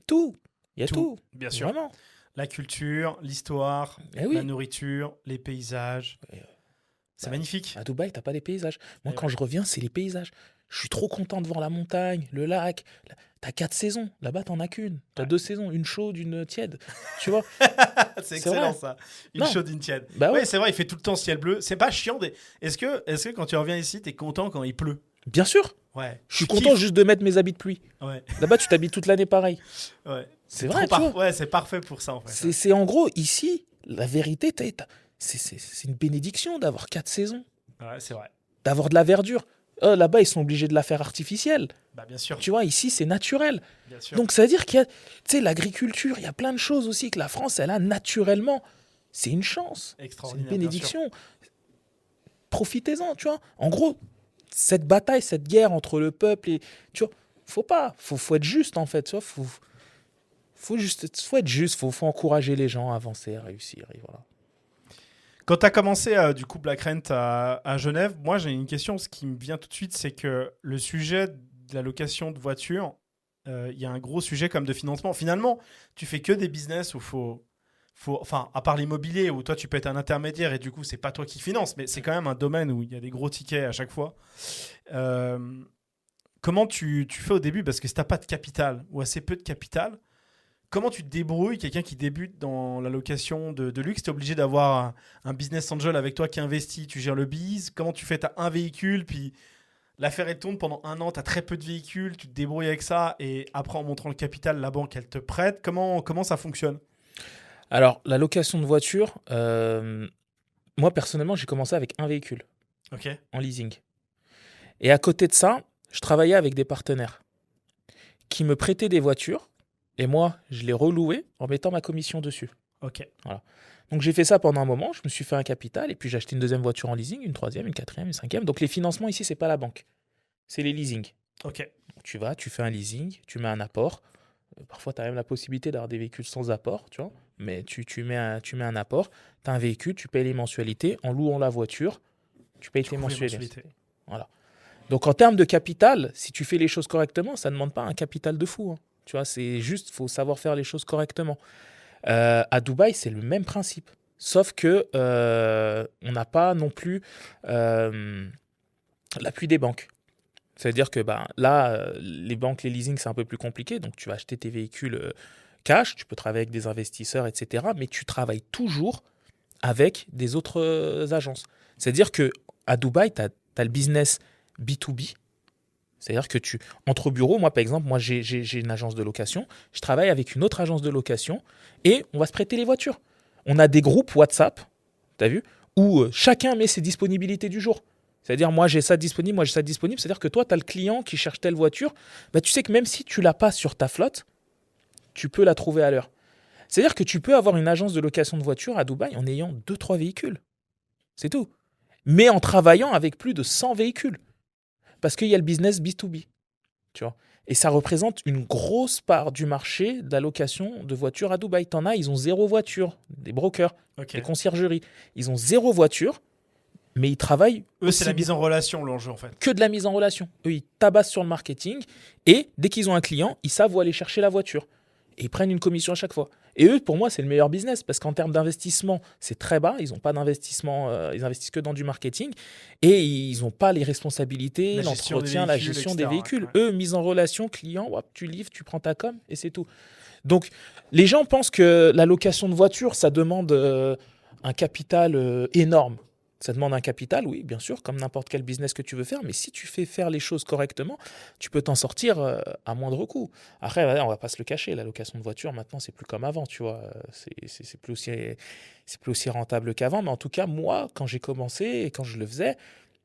Tout. Il y a tout. Bien sûr. Vraiment. La culture, l'histoire, Eh oui. la nourriture, les paysages. C'est magnifique. À Dubaï, t'as pas les paysages. Moi, Eh quand ouais. je reviens, c'est les paysages. Je suis trop content de voir la montagne, le lac. T'as 4 saisons. Là-bas, t'en as qu'une. T'as Ouais. 2 saisons, une chaude, une tiède. Tu vois. C'est excellent vrai. ça. Une Non. chaude, une tiède. Bah ouais. Oui, c'est vrai, il fait tout le temps ciel bleu. C'est pas chiant. Est-ce que quand tu reviens ici, t'es content quand il pleut? Bien sûr. Ouais. Je suis Tu content kiffes. juste de mettre mes habits de pluie. Ouais. Là-bas, tu t'habilles toute l'année pareil. Ouais. C'est trop vrai, tu vois. Ouais, c'est parfait pour ça en fait. C'est en gros, ici, la vérité, c'est une bénédiction d'avoir 4 saisons, Ouais, c'est vrai. d'avoir de la verdure. Là-bas, ils sont obligés de la faire artificielle. Bah bien sûr. Tu vois, ici, c'est naturel. Bien sûr. Donc, ça veut dire qu'il y a, tu sais, l'agriculture, il y a plein de choses aussi que la France, elle a naturellement. C'est une chance. C'est une Extraordinaire. bien sûr. bénédiction. Profitez-en, tu vois. En gros, cette bataille, cette guerre entre le peuple et. Tu vois, faut être juste, en fait. Tu vois, faut être juste. Faut encourager les gens à avancer, à réussir. Et voilà. Quand tu as commencé du coup Black Rent à Genève, moi j'ai une question, ce qui me vient tout de suite, c'est que le sujet de la location de voitures, il y a un gros sujet comme de financement. Finalement, tu fais que des business où enfin, à part l'immobilier, où toi tu peux être un intermédiaire et du coup c'est pas toi qui finance, mais c'est quand même un domaine où il y a des gros tickets à chaque fois. Comment tu fais au début? Parce que si tu n'as pas de capital ou assez peu de capital, comment tu te débrouilles, quelqu'un qui débute dans la location de luxe? Tu es obligé d'avoir un business angel avec toi qui investit, tu gères le biz. Comment tu fais? Tu as un véhicule, puis l'affaire elle tourne pendant un an, tu as très peu de véhicules, tu te débrouilles avec ça, et après en montrant le capital, la banque elle te prête. Comment ça fonctionne? Alors, la location de voiture, moi personnellement, j'ai commencé avec un véhicule Ok. en leasing. Et à côté de ça, je travaillais avec des partenaires qui me prêtaient des voitures et moi, je les relouais en mettant ma commission dessus. Ok. Donc j'ai fait ça pendant un moment, je me suis fait un capital et puis j'ai acheté une deuxième voiture en leasing, une troisième, une quatrième, une cinquième. Donc les financements ici, c'est pas la banque, c'est les leasings. Ok. Donc, tu vas, tu fais un leasing, tu mets un apport. Parfois, tu as même la possibilité d'avoir des véhicules sans apport, tu vois. Mais tu mets un apport, tu as un véhicule, tu payes les mensualités. En louant la voiture, tu payes tes couvres les mensualités. mensualités. Voilà. Donc en termes de capital, si tu fais les choses correctement, ça ne demande pas un capital de fou, hein. Tu vois, c'est juste, faut savoir faire les choses correctement. À Dubaï, c'est le même principe. Sauf que on n'a pas non plus l'appui des banques. Ça veut dire que là, les banques, les leasing, c'est un peu plus compliqué. Donc, tu vas acheter tes véhicules cash, tu peux travailler avec des investisseurs, etc. Mais tu travailles toujours avec des autres agences. C'est-à-dire qu'à Dubaï, tu as le business B2B. C'est-à-dire que entre bureaux, moi, par exemple, j'ai une agence de location. Je travaille avec une autre agence de location et on va se prêter les voitures. On a des groupes WhatsApp, tu as vu, où chacun met ses disponibilités du jour. C'est-à-dire, moi, j'ai ça disponible, moi, j'ai ça disponible. C'est-à-dire que toi, tu as le client qui cherche telle voiture. Tu sais que même si tu ne l'as pas sur ta flotte, tu peux la trouver à l'heure. C'est-à-dire que tu peux avoir une agence de location de voitures à Dubaï en ayant 2-3 véhicules. C'est tout. Mais en travaillant avec plus de 100 véhicules. Parce qu'il y a le business B2B. Tu vois. Et ça représente une grosse part du marché de la location de voitures à Dubaï. T'en as, ils ont 0 voiture. Des brokers, Ok. des conciergeries. Ils ont 0 voiture. Mais ils travaillent Eux, c'est la aussi mise en relation, l'enjeu en fait. que de la mise en relation. Eux, ils tabassent sur le marketing et dès qu'ils ont un client, ils savent où aller chercher la voiture. Et ils prennent une commission à chaque fois. Et eux, pour moi, c'est le meilleur business parce qu'en termes d'investissement, c'est très bas. Ils n'ont pas d'investissement, ils investissent que dans du marketing et ils n'ont pas les responsabilités, La gestion l'entretien, des la véhicules, gestion etc. des véhicules. Ouais. Eux, mise en relation, client, hop, tu livres, tu prends ta com et c'est tout. Donc, les gens pensent que la location de voiture, ça demande un capital énorme. Ça demande un capital, oui, bien sûr, comme n'importe quel business que tu veux faire, mais si tu fais faire les choses correctement, tu peux t'en sortir à moindre coût. Après, voilà, on va pas se le cacher, la location de voiture, maintenant, c'est plus comme avant, tu vois. C'est plus aussi rentable qu'avant, mais en tout cas, moi, quand j'ai commencé et quand je le faisais,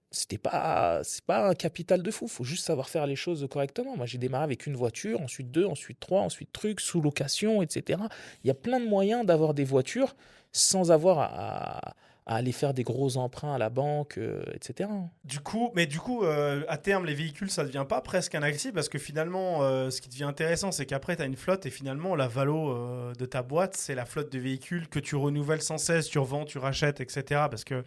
c'est pas un capital de fou. Faut juste savoir faire les choses correctement. Moi, j'ai démarré avec une voiture, ensuite deux, ensuite trois, ensuite trucs, sous location, etc. Il y a plein de moyens d'avoir des voitures sans avoir à aller faire des gros emprunts à la banque, etc. Du coup, à terme, les véhicules, ça devient pas presque un actif parce que finalement, ce qui devient intéressant, c'est qu'après, tu as une flotte et finalement, la valo de ta boîte, c'est la flotte de véhicules que tu renouvelles sans cesse, tu revends, tu rachètes, etc. Parce que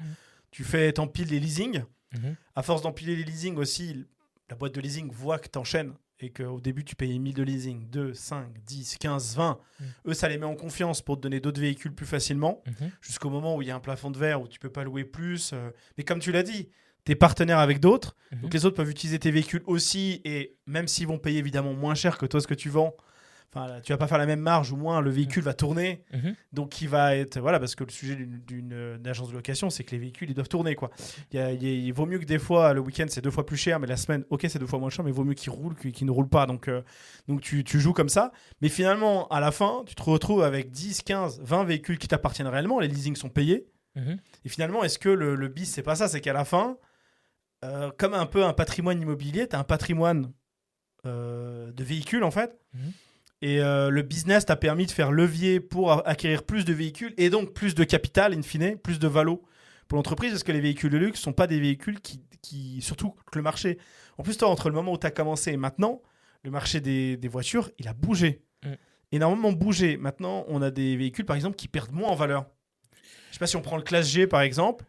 t'empiles les leasings. Mhm. À force d'empiler les leasings aussi, la boîte de leasing voit que t'enchaînes et qu'au début, tu payais 1000 de leasing, 2, 5, 10, 15, 20. Eux, ça les met en confiance pour te donner d'autres véhicules plus facilement, jusqu'au moment où il y a un plafond de verre, où tu peux pas louer plus. Mais comme tu l'as dit, tu es partenaire avec d'autres, donc les autres peuvent utiliser tes véhicules aussi, et même s'ils vont payer évidemment moins cher que toi ce que tu vends, enfin, tu vas pas faire la même marge, ou moins le véhicule va tourner, donc il va être... Voilà, parce que le sujet d'une agence de location, c'est que les véhicules, ils doivent tourner, quoi. Il vaut mieux que des fois, le week-end, c'est 2 fois plus cher, mais la semaine, ok, c'est 2 fois moins cher, mais il vaut mieux qu'ils roulent qu'ils ne roulent pas. Donc tu joues comme ça. Mais finalement, à la fin, tu te retrouves avec 10, 15, 20 véhicules qui t'appartiennent réellement, les leasings sont payés. Et finalement, est-ce que le bis, c'est pas ça? C'est qu'à la fin, comme un peu un patrimoine immobilier, tu as un patrimoine de véhicules, en fait. Et le business t'a permis de faire levier pour acquérir plus de véhicules et donc plus de capital, in fine, plus de valo pour l'entreprise, parce que les véhicules de luxe ne sont pas des véhicules qui... Surtout que le marché... En plus, toi, entre le moment où tu as commencé et maintenant, le marché des voitures, il a bougé. Énormément bougé. Maintenant, on a des véhicules, par exemple, qui perdent moins en valeur. Je sais pas si on prend le Classe G, par exemple.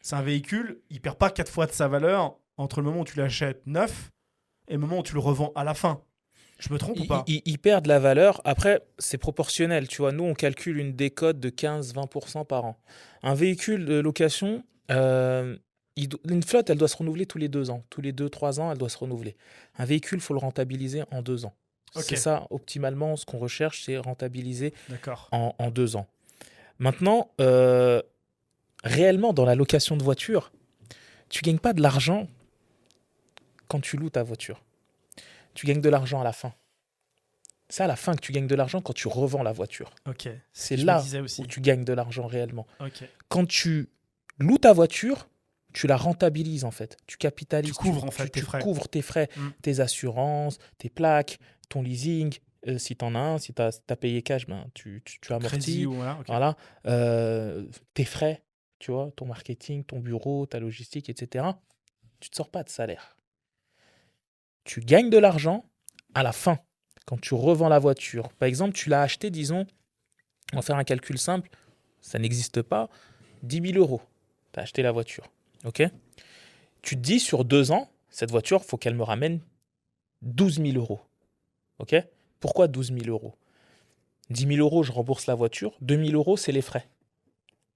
C'est un véhicule, il perd pas 4 fois de sa valeur entre le moment où tu l'achètes neuf et le moment où tu le revends à la fin. Je me trompe ou pas? Ils perdent la valeur. Après, c'est proportionnel. Tu vois, nous, on calcule une décote de 15-20% par an. Un véhicule de location, une flotte, elle doit se renouveler tous les 2 ans. Tous les 2-3 ans, elle doit se renouveler. Un véhicule, il faut le rentabiliser en 2 ans. Ok. C'est ça, optimalement, ce qu'on recherche, c'est rentabiliser D'accord. en 2 ans. Maintenant, réellement, dans la location de voiture, tu gagnes pas de l'argent quand tu loues ta voiture. Tu gagnes de l'argent à la fin. C'est à la fin que tu gagnes de l'argent quand tu revends la voiture. Ok. C'est Je me là disais aussi. où tu gagnes de l'argent réellement. Ok. Quand tu loues ta voiture, tu la rentabilises en fait. Tu capitalises. Tu couvres en fait tes frais. Tu couvres tes frais, Mm. tes assurances, tes plaques, ton leasing. Si tu en as un, si tu as payé cash, ben, tu amortis. Crédit ou voilà. Ok. Voilà. Tes frais, tu vois, ton marketing, ton bureau, ta logistique, etc. Tu ne te sors pas de salaire. Tu gagnes de l'argent à la fin, quand tu revends la voiture. Par exemple, tu l'as acheté, disons, on va faire un calcul simple, ça n'existe pas, 10 000 euros. Tu as acheté la voiture. Ok ? Tu te dis, sur 2 ans, cette voiture, il faut qu'elle me ramène 12 000 euros. Ok ? Pourquoi 12 000 euros ? 10 000 euros, je rembourse la voiture. 2 000 euros, c'est les frais.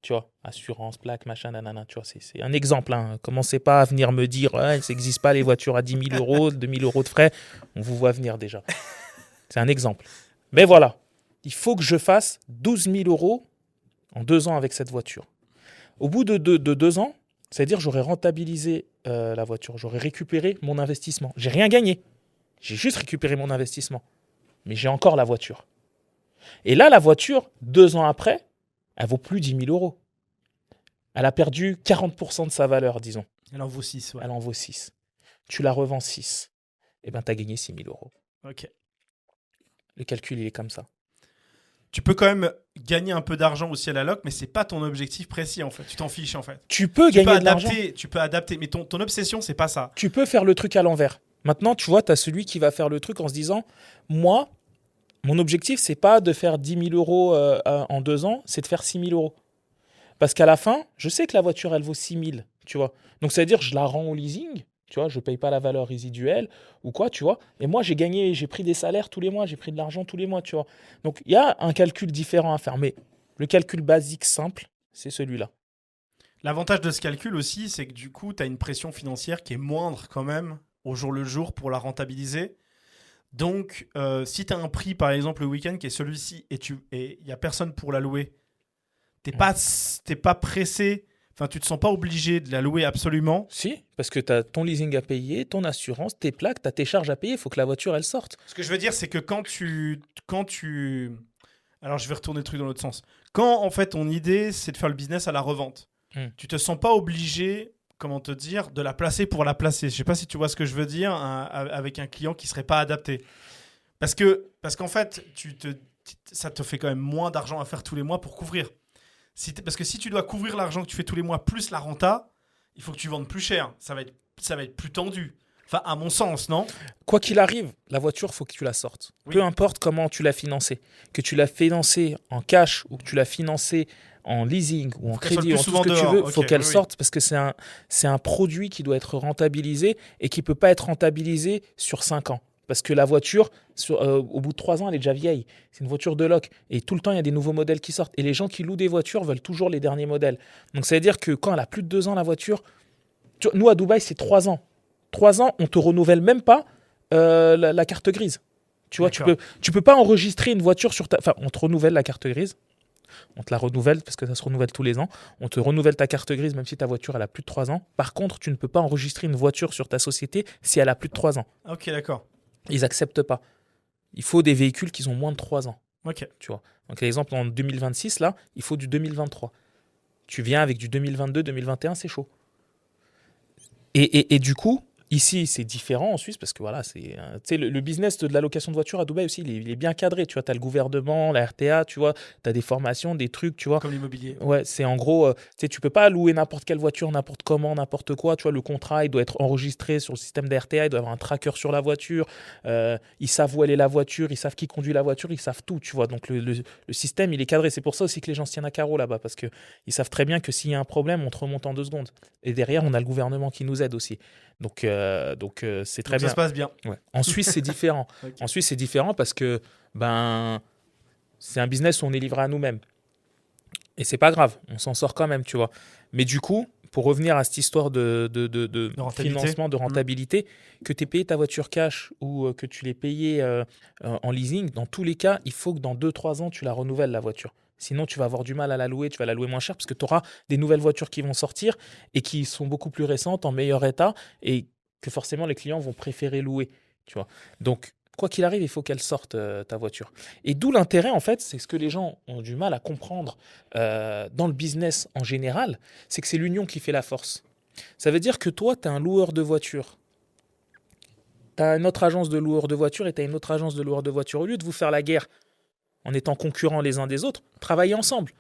Tu vois, assurance, plaque, machin, nanana. Tu vois, c'est un exemple. Hein. Commencez pas à venir me dire, ça n'existe pas les voitures à 10 000 euros, 2 000 euros de frais. On vous voit venir déjà. C'est un exemple. Mais voilà, il faut que je fasse 12 000 euros en 2 ans avec cette voiture. Au bout de 2 ans, c'est-à-dire j'aurais rentabilisé la voiture, j'aurais récupéré mon investissement. J'ai rien gagné. J'ai juste récupéré mon investissement. Mais j'ai encore la voiture. Et là, la voiture, 2 ans après, elle vaut plus 10 000 euros. Elle a perdu 40% de sa valeur, disons. Elle en vaut 6, ouais. Elle en vaut 6. Tu la revends 6. Eh bien, tu as gagné 6 000 euros. Ok. Le calcul, il est comme ça. Tu peux quand même gagner un peu d'argent aussi à la loc, mais c'est pas ton objectif précis en fait. Tu t'en fiches en fait. Tu peux gagner de l'argent. Tu peux adapter, mais ton obsession, c'est pas ça. Tu peux faire le truc à l'envers. Maintenant, tu vois, tu as celui qui va faire le truc en se disant, moi, mon objectif, c'est pas de faire 10 000 euros en 2 ans, c'est de faire 6 000 euros. Parce qu'à la fin, je sais que la voiture, elle vaut 6 000, tu vois. Donc, ça veut dire je la rends au leasing, tu vois, je paye pas la valeur résiduelle ou quoi, tu vois. Et moi, j'ai gagné, j'ai pris des salaires tous les mois, j'ai pris de l'argent tous les mois, tu vois. Donc, il y a un calcul différent à faire. Mais le calcul basique, simple, c'est celui-là. L'avantage de ce calcul aussi, c'est que du coup, tu as une pression financière qui est moindre quand même au jour le jour pour la rentabiliser. Donc, si tu as un prix, par exemple, le week-end qui est celui-ci et il n'y a personne pour la louer, t'es pas pressé. Enfin, tu te sens pas obligé de la louer absolument. Si, parce que tu as ton leasing à payer, ton assurance, tes plaques, tu as tes charges à payer. Il faut que la voiture, elle sorte. Ce que je veux dire, c'est que alors, je vais retourner le truc dans l'autre sens. Quand, en fait, ton idée, c'est de faire le business à la revente, tu te sens pas obligé, comment te dire, de la placer pour la placer. Je sais pas si tu vois ce que je veux dire, avec un client qui serait pas adapté. Parce qu'en fait, ça te fait quand même moins d'argent à faire tous les mois pour couvrir. Parce que si tu dois couvrir l'argent que tu fais tous les mois plus la renta, il faut que tu vendes plus cher. Ça va être plus tendu. Enfin, à mon sens, non ? Quoi qu'il arrive, la voiture, faut que tu la sortes. Oui. Peu importe comment tu l'as financée. Que tu l'as financée en cash ou que tu l'as financée en leasing ou en qu'elle soit crédit, le en plus tout ce que souvent tu veux, dehors. il faut Ok, qu'elle oui, oui. sorte parce que c'est un produit qui doit être rentabilisé et qui ne peut pas être rentabilisé sur 5 ans. Parce que la voiture, au bout de 3 ans, elle est déjà vieille. C'est une voiture de loc. Et tout le temps, il y a des nouveaux modèles qui sortent. Et les gens qui louent des voitures veulent toujours les derniers modèles. Donc ça veut dire que quand elle a plus de 2 ans, la voiture... Nous, à Dubaï, c'est 3 ans. 3 ans, on te renouvelle même pas la carte grise. Tu vois, tu peux pas enregistrer une voiture sur ta... Enfin, on te renouvelle la carte grise. On te la renouvelle parce que ça se renouvelle tous les ans. On te renouvelle ta carte grise même si ta voiture elle a plus de 3 ans. Par contre, tu ne peux pas enregistrer une voiture sur ta société si elle a plus de 3 ans. Ok, d'accord. Ils acceptent pas. Il faut des véhicules qui ont moins de 3 ans. Ok. Tu vois. Donc, par exemple, en 2026, là, il faut du 2023. Tu viens avec du 2022, 2021, c'est chaud. Et du coup, ici, c'est différent en Suisse parce que voilà, le business de la location de voiture à Dubaï aussi, il est bien cadré. Tu vois, tu as le gouvernement, la RTA, tu vois, tu as des formations, des trucs, tu vois. Comme l'immobilier. Ouais, c'est en gros, tu peux pas louer n'importe quelle voiture, n'importe comment, n'importe quoi. Tu vois, le contrat, il doit être enregistré sur le système d'RTA, il doit avoir un tracker sur la voiture. Ils savent où elle est la voiture, ils savent qui conduit la voiture, ils savent tout, tu vois. Donc le système, il est cadré. C'est pour ça aussi que les gens se tiennent à carreau là-bas parce qu'ils savent très bien que s'il y a un problème, on te remonte en 2 secondes. Et derrière, on a le gouvernement qui nous aide aussi. Donc c'est très bien. Ça se passe bien. Ouais. En Suisse, c'est différent. Ok. En Suisse, c'est différent parce que c'est un business où on est livré à nous-mêmes. Et c'est pas grave, on s'en sort quand même, tu vois. Mais du coup, pour revenir à cette histoire de rentabilité. financement, de rentabilité, que tu aies payé ta voiture cash ou que tu l'aies payée en leasing, dans tous les cas, il faut que dans 2-3 ans, tu la renouvelles, la voiture. Sinon, tu vas avoir du mal à la louer, tu vas la louer moins cher parce que tu auras des nouvelles voitures qui vont sortir et qui sont beaucoup plus récentes, en meilleur état et que forcément les clients vont préférer louer, tu vois. Donc, quoi qu'il arrive, il faut qu'elle sorte ta voiture. Et d'où l'intérêt, en fait, c'est ce que les gens ont du mal à comprendre dans le business en général, c'est que c'est l'union qui fait la force. Ça veut dire que toi, tu es un loueur de voitures. Tu as une autre agence de loueurs de voitures et tu as une autre agence de loueurs de voitures. Au lieu de vous faire la guerre en étant concurrents les uns des autres, travaillez ensemble.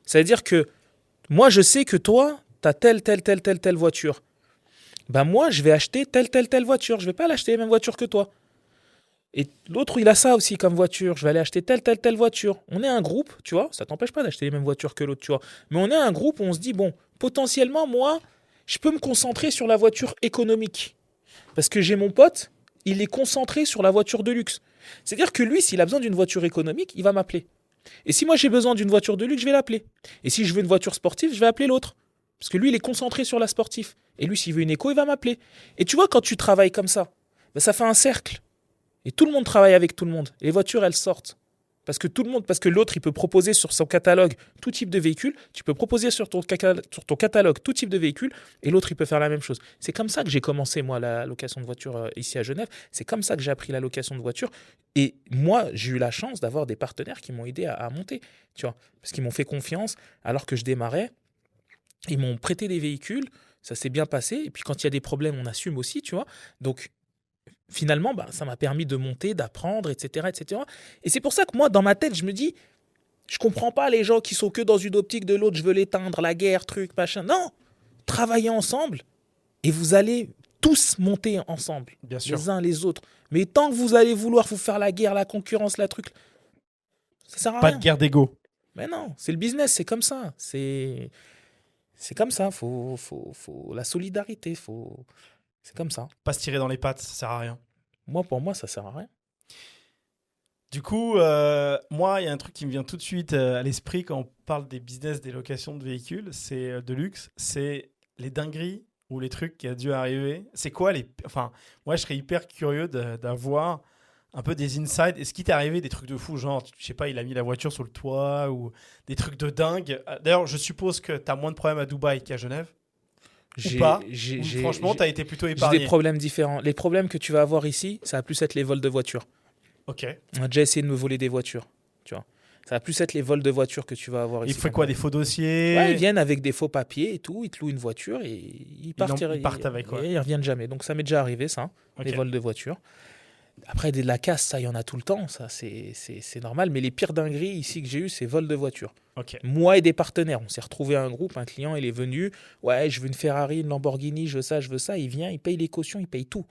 Ça veut dire que moi, je sais que toi, tu as telle voiture. Ben moi, je vais acheter telle voiture. Je ne vais pas l'acheter les mêmes voitures que toi. Et l'autre, il a ça aussi comme voiture. Je vais aller acheter telle voiture. On est un groupe, tu vois. Ça t'empêche pas d'acheter les mêmes voitures que l'autre, tu vois. Mais on est un groupe où on se dit, bon, potentiellement, moi, je peux me concentrer sur la voiture économique. Parce que j'ai mon pote, il est concentré sur la voiture de luxe. C'est-à-dire que lui, s'il a besoin d'une voiture économique, il va m'appeler. Et si moi, j'ai besoin d'une voiture de luxe, je vais l'appeler. Et si je veux une voiture sportive, je vais appeler l'autre. Parce que lui, il est concentré sur la sportive. Et lui, s'il veut une éco, il va m'appeler. Et tu vois, quand tu travailles comme ça, ben, ça fait un cercle. Et tout le monde travaille avec tout le monde. Les voitures, elles sortent. Parce que l'autre, il peut proposer sur son catalogue tout type de véhicule. Tu peux proposer sur ton catalogue tout type de véhicule. Et l'autre, il peut faire la même chose. C'est comme ça que j'ai commencé, moi, la location de voiture ici à Genève. C'est comme ça que j'ai appris la location de voiture. Et moi, j'ai eu la chance d'avoir des partenaires qui m'ont aidé à monter. Tu vois, parce qu'ils m'ont fait confiance alors que je démarrais. Ils m'ont prêté des véhicules. Ça s'est bien passé. Et puis, quand il y a des problèmes, on assume aussi, tu vois. Donc, finalement, ça m'a permis de monter, d'apprendre, etc., etc. Et c'est pour ça que moi, dans ma tête, je me dis, je comprends pas les gens qui sont que dans une optique de l'autre, je veux l'éteindre, la guerre, truc, machin. Non, travaillez ensemble et vous allez tous monter ensemble, Bien sûr. les uns les autres. Mais tant que vous allez vouloir vous faire la guerre, la concurrence, la truc, ça sert à Pas rien. de guerre d'ego. Mais non, c'est le business, c'est comme ça. C'est comme ça. Faut la solidarité, c'est comme ça. Pas se tirer dans les pattes, ça sert à rien. Pour moi, ça sert à rien. Du coup, moi, il y a un truc qui me vient tout de suite à l'esprit quand on parle des business, des locations de véhicules, c'est de luxe, c'est les dingueries ou les trucs qui a dû arriver. C'est quoi les... Enfin, moi, je serais hyper curieux d'avoir un peu des insides. Est-ce qu'il t'est arrivé des trucs de fou, genre, je sais pas, il a mis la voiture sur le toit ou des trucs de dingue? D'ailleurs, je suppose que t'as moins de problèmes à Dubaï qu'à Genève. Ou J'ai pas? j'ai- Ou j'ai- franchement, j'ai- t'as été plutôt j'ai des épargné. problèmes différents. Les problèmes que tu vas avoir ici, ça va plus être les vols de voitures. Ok. On a déjà essayé de me voler des voitures, tu vois. Ça va plus être les vols de voitures que tu vas avoir Il ici. fait quoi, des qu'en faux dossiers? Ouais, ils viennent avec des faux papiers et tout, ils te louent une voiture et ils partent, Ils partent avec, quoi. et ils reviennent jamais. Donc ça m'est déjà arrivé, ça, Ok. les vols de voitures. Après, de la casse, ça, il y en a tout le temps, ça, c'est normal. Mais les pires dingueries ici que j'ai eu, c'est vols de voitures. Ok. Moi et des partenaires, on s'est retrouvé à un groupe, un client, il est venu, ouais, je veux une Ferrari, une Lamborghini, je veux ça, il vient, il paye les cautions, il paye tout.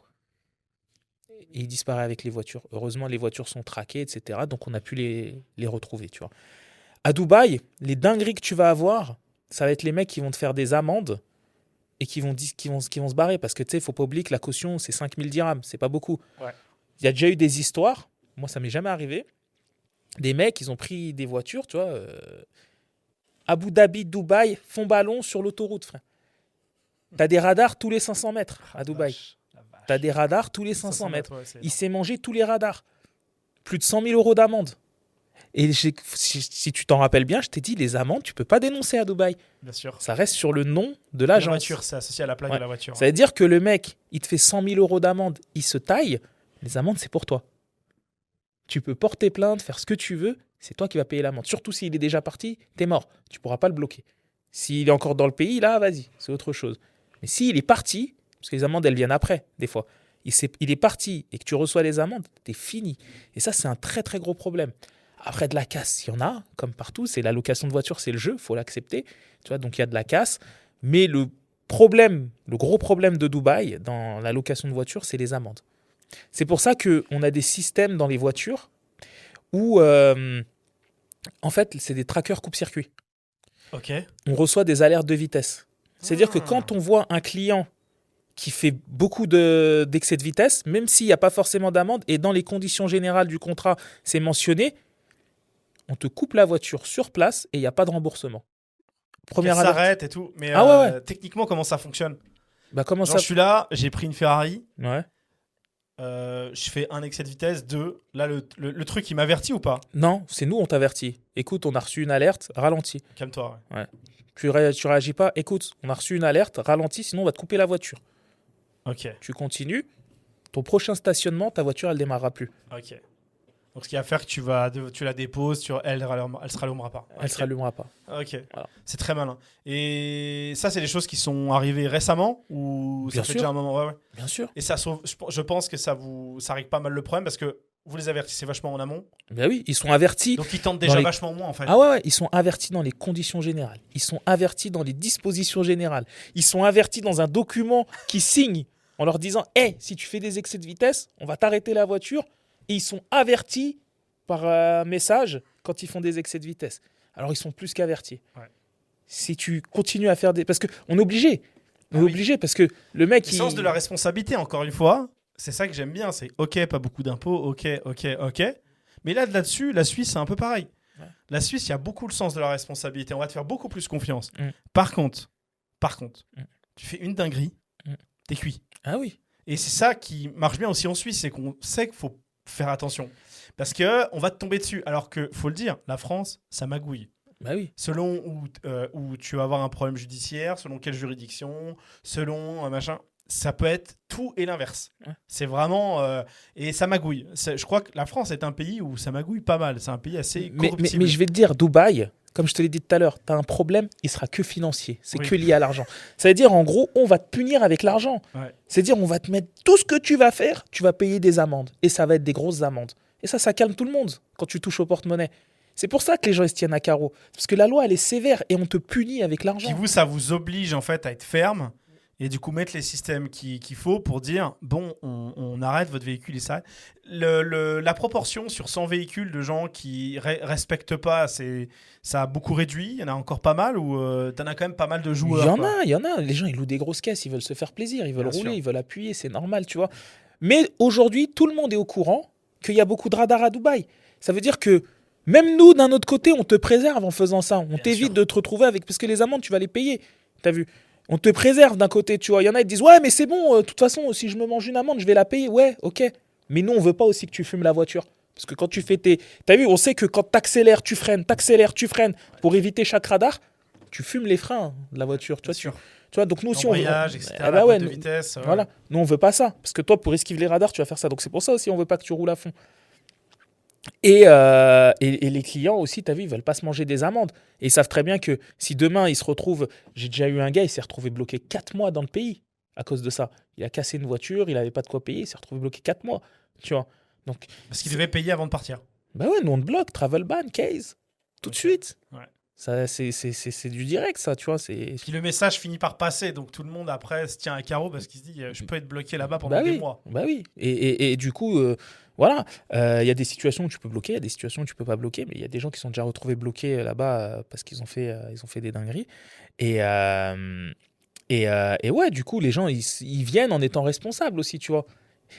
Et il disparaît avec les voitures. Heureusement, les voitures sont traquées, etc. Donc on a pu les retrouver, tu vois. À Dubaï, les dingueries que tu vas avoir, ça va être les mecs qui vont te faire des amendes et qui vont se barrer. Parce que tu sais, il ne faut pas oublier que la caution, c'est 5000 dirhams, c'est pas beaucoup. Ouais. Il y a déjà eu des histoires, moi ça m'est jamais arrivé, des mecs, ils ont pris des voitures, tu vois, Abu Dhabi, Dubaï, fond ballon sur l'autoroute, frère. T'as des radars tous les 500 mètres à Dubaï. T'as des radars tous les 500 mètres. Ouais, c'est Il s'est mangé tous les radars. Plus de 100 000 euros d'amende. Et si tu t'en rappelles bien, je t'ai dit, les amendes, tu peux pas dénoncer à Dubaï. bien sûr. Ça reste sur le nom de La l'agence. voiture, c'est associé à la plaque Ouais. de la voiture. Ça veut dire que le mec, il te fait 100 000 euros d'amende, il se taille, les amendes, c'est pour toi. Tu peux porter plainte, faire ce que tu veux, c'est toi qui vas payer l'amende. Surtout s'il est déjà parti, t'es mort. Tu pourras pas le bloquer. S'il est encore dans le pays, là, vas-y, c'est autre chose. Mais s'il est parti, parce que les amendes, elles viennent après, des fois, il est parti et que tu reçois les amendes, t'es fini. Et ça, c'est un très très gros problème. Après, de la casse, il y en a, comme partout. C'est la location de voiture, c'est le jeu, faut l'accepter. Tu vois, donc il y a de la casse. Mais le gros problème de Dubaï dans la location de voiture, c'est les amendes. C'est pour ça qu'on a des systèmes dans les voitures où, en fait, c'est des trackers coupe-circuit. Ok. On reçoit des alertes de vitesse. C'est-à-dire que quand on voit un client qui fait beaucoup d'excès de vitesse, même s'il n'y a pas forcément d'amende, et dans les conditions générales du contrat, c'est mentionné, on te coupe la voiture sur place et il n'y a pas de remboursement. Elle Première alerte. s'arrête et tout. Mais Ah ouais. techniquement, comment ça fonctionne? Bah comment Genre, ça je suis là, j'ai pris une Ferrari, Ouais. je fais un excès de vitesse, 2. Là, le truc, il m'avertit ou pas? Non, c'est nous, on t'avertit. Écoute, on a reçu une alerte, ralentis. Calme-toi. Ouais. Tu réagis pas, écoute, on a reçu une alerte, ralentis, sinon on va te couper la voiture. Ok. Tu continues, ton prochain stationnement, ta voiture, elle démarrera plus. Ok. Donc, ce qui va faire que tu la déposes, elle se rallumera pas. Elle se rallumera pas. Ok. Voilà. C'est très malin. Et ça, c'est des choses qui sont arrivées récemment ou Bien ça fait sûr. déjà un moment? Ouais. Bien sûr. Et ça sauve. Je pense que ça règle pas mal le problème parce que vous les avertissez vachement en amont. Ben oui, ils sont avertis. Donc, ils tentent Dans déjà les- vachement moins en fait. Ah ouais, ils sont avertis dans les conditions générales. Ils sont avertis dans les dispositions générales. Ils sont avertis dans un document qu'ils signent en leur disant hey, si tu fais des excès de vitesse, on va t'arrêter la voiture. Et ils sont avertis par message quand ils font des excès de vitesse. Alors ils sont plus qu'avertis. Ouais. Si tu continues à faire des. Parce qu'on est obligé. On Ah est oui. obligé parce que le mec. Le sens de la responsabilité, encore une fois, c'est ça que j'aime bien. C'est ok, pas beaucoup d'impôts, ok. Mais là-dessus, la Suisse, c'est un peu pareil. Ouais. La Suisse, il y a beaucoup le sens de la responsabilité. On va te faire beaucoup plus confiance. Mm. Par contre, Mm. tu fais une dinguerie, Mm. t'es cuit. Ah oui. Et c'est ça qui marche bien aussi en Suisse, c'est qu'on sait qu'il faut faire attention. Parce que on va te tomber dessus. Alors que, faut le dire, la France, ça magouille. Bah oui. Selon où tu vas avoir un problème judiciaire, selon quelle juridiction, selon machin, ça peut être tout et l'inverse. Ouais. C'est vraiment... et ça magouille. Je crois que la France est un pays où ça magouille pas mal. C'est un pays assez corruptible. Mais je vais te dire, Dubaï, comme je te l'ai dit tout à l'heure, tu as un problème, il sera que financier. C'est Oui. que lié à l'argent. Ça veut dire, en gros, on va te punir avec l'argent. Ouais. C'est-à-dire, on va te mettre tout ce que tu vas faire, tu vas payer des amendes. Et ça va être des grosses amendes. Et ça calme tout le monde quand tu touches au porte-monnaie. C'est pour ça que les gens ils se tiennent à carreau. Parce que la loi, elle est sévère et on te punit avec Puis l'argent. vous, ça vous oblige en fait à être ferme et du coup mettre les systèmes qu'il faut pour dire bon, on arrête votre véhicule et ça. La proportion sur 100 véhicules de gens qui respectent pas, ça a beaucoup réduit. Il y en a encore pas mal ou t'en as quand même pas mal de joueurs. Il y en a. Les gens, ils louent des grosses caisses, ils veulent se faire plaisir, ils veulent Bien rouler, sûr. ils veulent appuyer, c'est normal, tu vois. Mais aujourd'hui, tout le monde est au courant qu'il y a beaucoup de radars à Dubaï. Ça veut dire que même nous, d'un autre côté, on te préserve en faisant ça. On Bien t'évite sûr. de te retrouver avec... Parce que les amendes, tu vas les payer. T'as vu? On te préserve d'un côté, tu vois. Il y en a qui disent, ouais, mais c'est bon, de toute façon, si je me mange une amende, je vais la payer. Ouais, ok. Mais nous, on veut pas aussi que tu fumes la voiture. Parce que quand tu fais tes... T'as vu, on sait que quand t'accélères, tu freines, pour éviter chaque radar, tu fumes les freins de la voiture. Tu Bien vois, sûr. tu vois, donc nous aussi, L'embrayage, etc. Eh La ouais, boîte de vitesse. voilà. Nous, on veut pas ça. Parce que toi, pour esquiver les radars, tu vas faire ça. Donc c'est pour ça aussi, on veut pas que tu roules à fond. Et les clients aussi, tu as vu, ils veulent pas se manger des amendes. Et ils savent très bien que si demain, ils se retrouvent... J'ai déjà eu un gars, il s'est retrouvé bloqué 4 mois dans le pays à cause de ça. Il a cassé une voiture, il n'avait pas de quoi payer, il s'est retrouvé bloqué 4 mois. Tu vois. Donc, Parce qu'il devait payer avant de partir. bah ouais, nous on te bloque, travel ban, case, tout de suite. Ouais. Ça, c'est du direct, ça, tu vois. Puis le message finit par passer, donc tout le monde après se tient à carreau parce qu'il se dit je peux être bloqué là-bas pendant Bah des oui, mois. bah oui. Et du coup, voilà, il y a des situations où tu peux bloquer, il y a des situations où tu peux pas bloquer, mais il y a des gens qui sont déjà retrouvés bloqués là-bas parce qu'ils ils ont fait des dingueries. Et, et ouais, du coup, les gens, ils viennent en étant responsables aussi, tu vois.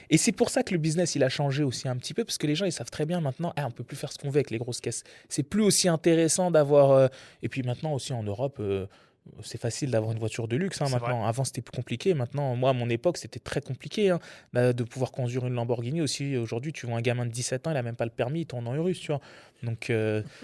Et c'est pour ça que le business, il a changé aussi un petit peu, parce que les gens, ils savent très bien maintenant, ah, on peut plus faire ce qu'on veut avec les grosses caisses. C'est plus aussi intéressant d'avoir... Et puis maintenant aussi en Europe, c'est facile d'avoir une voiture de luxe, hein, C'est maintenant. Avant, c'était plus compliqué. Maintenant, moi, à mon époque, c'était très compliqué, hein, de pouvoir conduire une Lamborghini aussi. Aujourd'hui, tu vois un gamin de 17 ans, il a même pas le permis, il tourne en Urus, tu vois. Donc,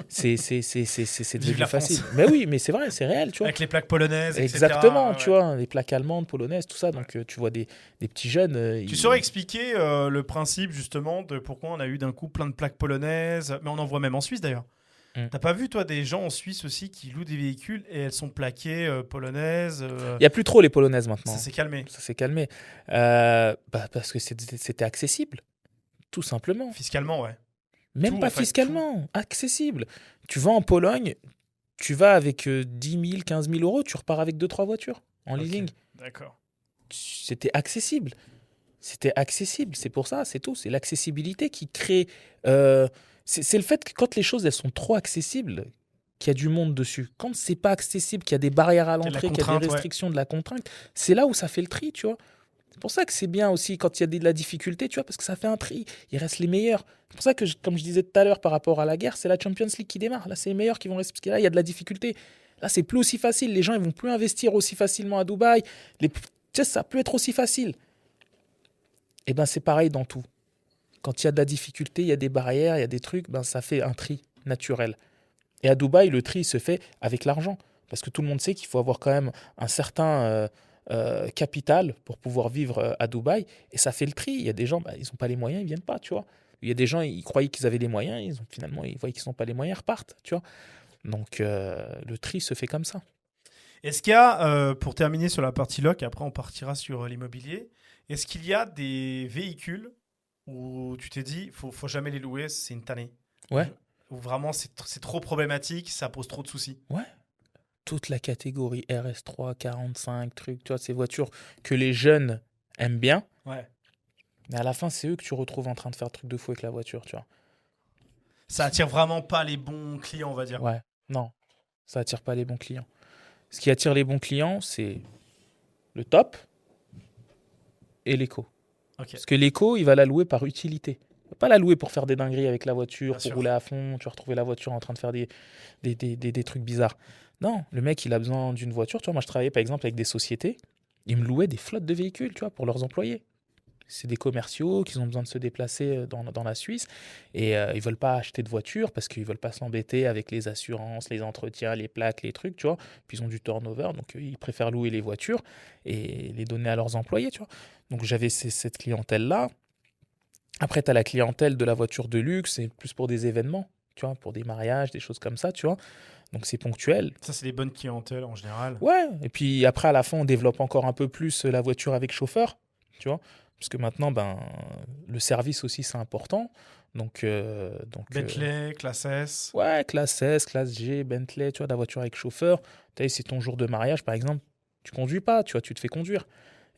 c'est Vive devenu la facile. France. Mais oui, mais c'est vrai, c'est réel, tu vois. Avec les plaques polonaises, Exactement, etc. tu vois, les plaques allemandes, polonaises, tout ça. Donc, tu vois des petits jeunes. Tu saurais expliquer le principe justement de pourquoi on a eu d'un coup plein de plaques polonaises, mais on en voit même en Suisse d'ailleurs. T'as pas vu toi des gens en Suisse aussi qui louent des véhicules et elles sont plaquées polonaises Il n'y a plus trop les polonaises maintenant. Ça s'est calmé. Ça s'est calmé. Parce que c'était accessible, tout simplement. Fiscalement, ouais. Même Tout, pas en fait, fiscalement, accessible. Tu vas en Pologne, tu vas avec 10 000, 15 000 euros, tu repars avec 2-3 voitures en Ok, leasing. D'accord. C'était accessible. C'était accessible, c'est pour ça, c'est tout. C'est l'accessibilité qui crée. C'est le fait que quand les choses elles sont trop accessibles, qu'il y a du monde dessus. Quand c'est pas accessible, qu'il y a des barrières à Qu'il y a de la l'entrée, qu'il y a des contrainte, ouais. restrictions, de la contrainte, c'est là où ça fait le tri, tu vois. C'est pour ça que c'est bien aussi quand il y a de la difficulté, tu vois, parce que ça fait un tri. Il reste les meilleurs. C'est pour ça que, comme je disais tout à l'heure par rapport à la guerre, c'est la Champions League qui démarre. Là, c'est les meilleurs qui vont rester. Parce que là, il y a de la difficulté. Là, c'est plus aussi facile. Les gens, ils vont plus investir aussi facilement à Dubaï. Tu sais, ça peut être aussi facile. Et ben, c'est pareil dans tout. Quand il y a de la difficulté, il y a des barrières, il y a des trucs, ben, ça fait un tri naturel. Et à Dubaï, le tri se fait avec l'argent. Parce que tout le monde sait qu'il faut avoir quand même un certain capital pour pouvoir vivre à Dubaï. Et ça fait le tri. Il y a des gens, bah, ils n'ont pas les moyens, ils ne viennent pas, tu vois. Il y a des gens, ils croyaient qu'ils avaient les moyens, finalement, ils voient qu'ils n'ont pas les moyens, ils repartent, tu vois. Donc, le tri se fait comme ça. Est-ce qu'il y a, pour terminer sur la partie loc, après on partira sur l'immobilier, est-ce qu'il y a des véhicules où tu t'es dit, faut jamais les louer, c'est une tannée? Ouais. Où vraiment c'est trop problématique, ça pose trop de soucis? Ouais. Toute la catégorie RS3, 45, trucs, tu vois, ces voitures que les jeunes aiment bien. Ouais. Mais à la fin, c'est eux que tu retrouves en train de faire truc de fou avec la voiture, tu vois. Ça attire vraiment pas les bons clients, on va dire. Ouais, non, ça attire pas les bons clients. Ce qui attire les bons clients, c'est le top et l'éco. Ok. Parce que l'éco, il va la louer par utilité. Il va pas la louer pour faire des dingueries avec la voiture, Bien pour sûr. rouler à fond, tu vas retrouver la voiture en train de faire des trucs bizarres. Non, le mec, il a besoin d'une voiture. Tu vois, moi, je travaillais par exemple avec des sociétés. Ils me louaient des flottes de véhicules, tu vois, pour leurs employés. C'est des commerciaux qui ont besoin de se déplacer dans la Suisse et ils veulent pas acheter de voiture parce qu'ils veulent pas s'embêter avec les assurances, les entretiens, les plaques, les trucs, tu vois. Puis ils ont du turnover, donc ils préfèrent louer les voitures et les donner à leurs employés, tu vois. Donc j'avais cette clientèle-là. Après, tu as la clientèle de la voiture de luxe, c'est plus pour des événements, tu vois, pour des mariages, des choses comme ça, tu vois. Donc c'est ponctuel. Ça, c'est des bonnes clientèles en général. Ouais, et puis après, à la fin, on développe encore un peu plus la voiture avec chauffeur, tu vois. Parce que maintenant, ben, le service aussi, c'est important. Donc, Bentley, classe S. ouais, classe S, classe G, Bentley, tu vois, la voiture avec chauffeur. Tu sais, c'est ton jour de mariage, par exemple, tu conduis pas, tu vois, tu te fais conduire.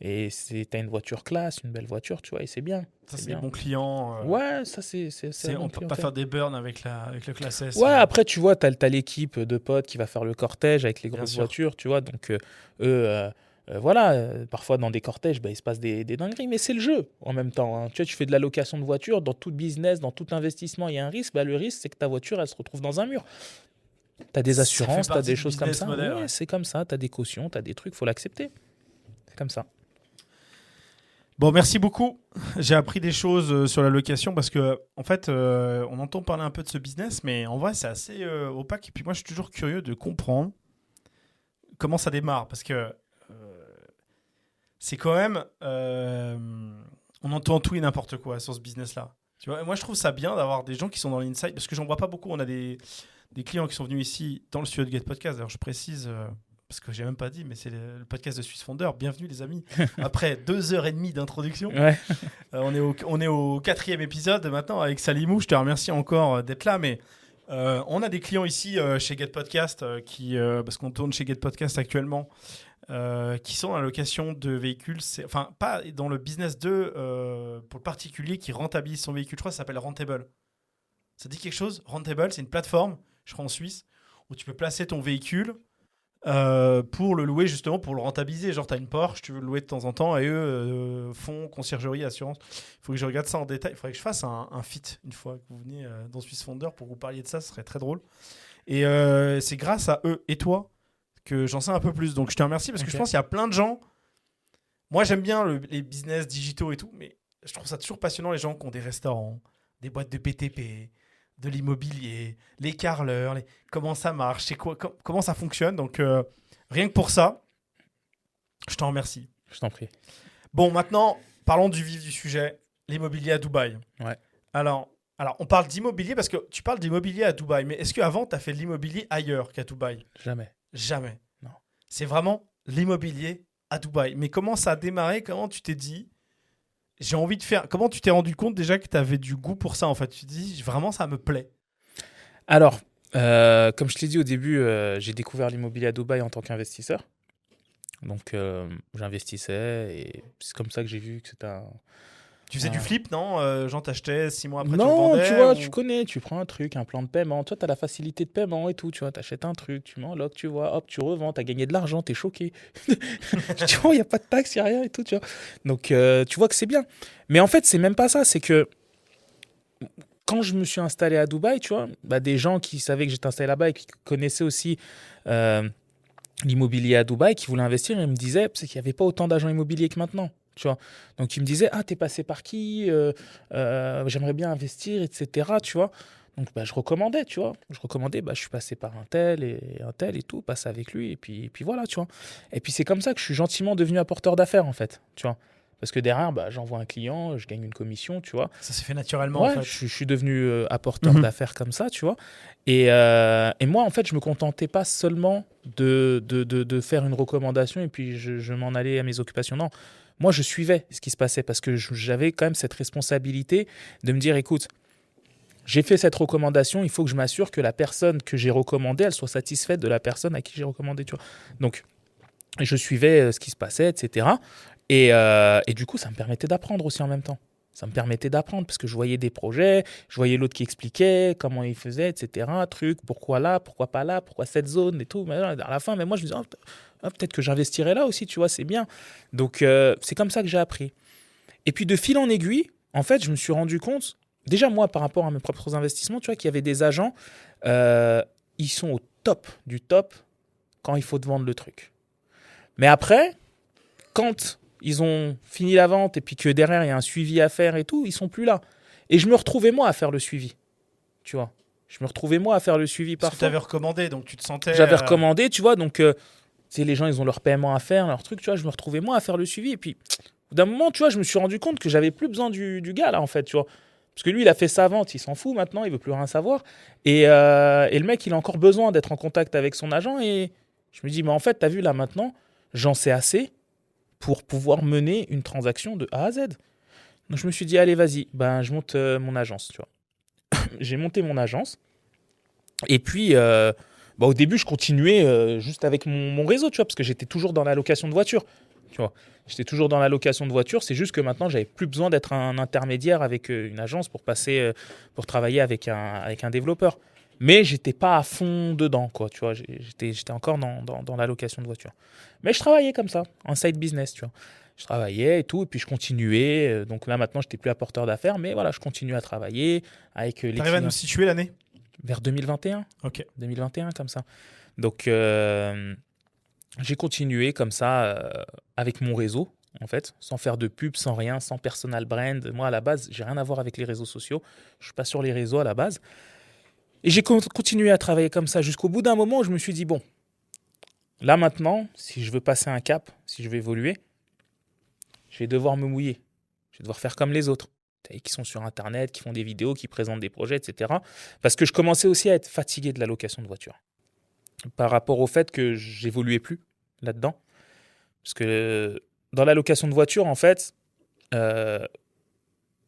Et t'as une voiture classe, une belle voiture, tu vois, et c'est bien. Ça, c'est des bien. bons clients. Ouais, ça, c'est On bon peut pas clientèle. faire des burns avec le classe S. Ouais, après, tu vois, t'as l'équipe de potes qui va faire le cortège avec les Bien grosses sûr. voitures, tu vois. Donc, eux, voilà, parfois dans des cortèges, bah, il se passe des dingueries, mais c'est le jeu en même temps, hein. Tu vois, tu fais de la location de voiture, dans tout business, dans tout investissement, il y a un risque. Bah, le risque, c'est que ta voiture, elle se retrouve dans un mur. T'as des Ça fait assurances, t'as partie des du choses comme business ça. model, Ouais, ouais. c'est comme ça, t'as des cautions, t'as des trucs, faut l'accepter. C'est comme ça. Bon, merci beaucoup. J'ai appris des choses sur la location parce que, en fait, on entend parler un peu de ce business, mais en vrai, c'est assez opaque. Et puis moi, je suis toujours curieux de comprendre comment ça démarre parce que c'est quand même. On entend tout et n'importe quoi sur ce business-là. Tu vois, et moi, je trouve ça bien d'avoir des gens qui sont dans l'inside parce que j'en vois pas beaucoup. On a des clients qui sont venus ici dans le studio de Get Podcast. D'ailleurs, je précise. Parce que j'ai même pas dit, mais c'est le podcast de Suisse Founder. Bienvenue les amis. Après 2h30 d'introduction, Ouais. on est au 4e épisode maintenant avec Salimou. Je te remercie encore d'être là. Mais on a des clients ici chez Get Podcast, parce qu'on tourne chez Get Podcast actuellement, qui sont dans la location de véhicules. Enfin, pas dans le business pour le particulier qui rentabilise son véhicule. Je crois que ça s'appelle Rentable. Ça dit quelque chose? Rentable, c'est une plateforme, je crois en Suisse, où tu peux placer ton véhicule pour le louer, justement pour le rentabiliser. Genre, tu as une Porsche, tu veux le louer de temps en temps, et eux font conciergerie, assurance. Il faut que je regarde ça en détail. Il faudrait que je fasse un feat une fois que vous venez dans Swiss Founder pour que vous parliez de ça. Ce serait très drôle. Et c'est grâce à eux et toi que j'en sais un peu plus. Donc je te remercie parce que je pense qu'il y a plein de gens. Moi, j'aime bien les business digitaux et tout, mais je trouve ça toujours passionnant, les gens qui ont des restaurants, des boîtes de BTP, de l'immobilier, les carleurs, comment ça marche, c'est quoi, comment ça fonctionne. Donc, rien que pour ça, je t'en remercie. Je t'en prie. Bon, maintenant, parlons du vif du sujet, l'immobilier à Dubaï. Ouais. Alors, on parle d'immobilier parce que tu parles d'immobilier à Dubaï, mais est-ce qu'avant, tu as fait de l'immobilier ailleurs qu'à Dubaï? Jamais. Jamais. Non. C'est vraiment l'immobilier à Dubaï. Mais comment ça a démarré? Comment tu t'es dit j'ai envie de faire. Comment tu t'es rendu compte déjà que tu avais du goût pour ça en fait? Tu te dis vraiment ça me plaît. Alors, comme je te l'ai dit au début, j'ai découvert l'immobilier à Dubaï en tant qu'investisseur. Donc, j'investissais et c'est comme ça que j'ai vu que c'était un... Tu faisais du flip, non? Genre t'achetais 6 mois après tu le Non, vendais tu vois, ou... tu connais, tu prends un truc, un plan de paiement. Toi, tu as la facilité de paiement et tout. Tu vois, tu achètes un truc, tu mets en loc, tu vois, hop, tu revends, tu as gagné de l'argent, tu es choqué. Tu vois, il n'y a pas de taxe, il n'y a rien et tout, tu vois. Donc, tu vois que c'est bien. Mais en fait, c'est même pas ça. C'est que quand je me suis installé à Dubaï, tu vois, bah, des gens qui savaient que j'étais installé là-bas et qui connaissaient aussi l'immobilier à Dubaï, qui voulaient investir, ils me disaient c'est qu'il n'y avait pas autant d'agents immobiliers que maintenant. Tu vois. Donc ils me disaient ah t'es passé par qui j'aimerais bien investir, etc. Tu vois. Donc bah, je recommandais, tu vois. Je suis passé par un tel et tout, passe avec lui et puis voilà, tu vois. Et puis c'est comme ça que je suis gentiment devenu apporteur d'affaires en fait, tu vois. Parce que derrière, bah, j'envoie un client, je gagne une commission, tu vois. Ça s'est fait naturellement en Ouais, fait. je suis devenu apporteur Mhm. d'affaires comme ça, tu vois. Et moi, en fait, je me contentais pas seulement de faire une recommandation et puis je m'en allais à mes occupations. Non, moi, je suivais ce qui se passait parce que j'avais quand même cette responsabilité de me dire, écoute, j'ai fait cette recommandation, il faut que je m'assure que la personne que j'ai recommandée, elle soit satisfaite de la personne à qui j'ai recommandé, tu vois. Donc, je suivais ce qui se passait, etc. Et du coup, ça me permettait d'apprendre aussi en même temps. Ça me permettait d'apprendre parce que je voyais des projets, je voyais l'autre qui expliquait comment il faisait, etc. Truc, pourquoi là, pourquoi pas là, pourquoi cette zone et tout. Mais à la fin, mais moi, je me disais, peut-être que j'investirais là aussi, tu vois, c'est bien. Donc, c'est comme ça que j'ai appris. Et puis, de fil en aiguille, en fait, je me suis rendu compte, déjà moi, par rapport à mes propres investissements, tu vois, qu'il y avait des agents, ils sont au top du top quand il faut te vendre le truc. Mais après, quand ils ont fini la vente et puis que derrière il y a un suivi à faire et tout, ils sont plus là. Et je me retrouvais moi à faire le suivi, tu vois. Je me retrouvais moi à faire le suivi Parce que tu parfois. avais recommandé, donc tu te sentais. J'avais recommandé, tu vois, donc tu sais, les gens ils ont leur paiement à faire, leur truc, tu vois. Je me retrouvais moi à faire le suivi et puis au bout d'un moment, tu vois, je me suis rendu compte que j'avais plus besoin du gars là en fait, tu vois. Parce que lui, il a fait sa vente, il s'en fout maintenant, il veut plus rien savoir. Et le mec, il a encore besoin d'être en contact avec son agent. Et je me dis, mais en fait, t'as vu là maintenant, j'en sais assez pour pouvoir mener une transaction de A à Z. Donc je me suis dit, allez, vas-y, ben, je monte mon agence, tu vois. J'ai monté mon agence. Et puis, bah, au début, je continuais juste avec mon réseau, tu vois, parce que j'étais toujours dans la location de voiture, tu vois. J'étais toujours dans la location de voiture, c'est juste que maintenant, j'avais plus besoin d'être un intermédiaire avec une agence pour passer, pour travailler avec un développeur. Mais j'étais pas à fond dedans, quoi, tu vois. J'étais encore dans la location de voiture. Mais je travaillais comme ça, en side business, tu vois. Je travaillais et tout, et puis je continuais. Donc là, maintenant, je n'étais plus apporteur d'affaires, mais voilà, je continue à travailler avec les T'arrives à nous clients situer l'année? vers 2021. Ok. 2021, comme ça. Donc, j'ai continué comme ça avec mon réseau en fait, sans faire de pub, sans rien, sans personal brand. Moi, à la base, j'ai rien à voir avec les réseaux sociaux. Je suis pas sur les réseaux à la base. Et j'ai continué à travailler comme ça jusqu'au bout d'un moment où je me suis dit, bon, là maintenant, si je veux passer un cap, si je veux évoluer, je vais devoir me mouiller. Je vais devoir faire comme les autres, qui sont sur Internet, qui font des vidéos, qui présentent des projets, etc. Parce que je commençais aussi à être fatigué de la location de voiture. Par rapport au fait que j'évoluais plus là-dedans. Parce que dans la location de voiture, en fait, ça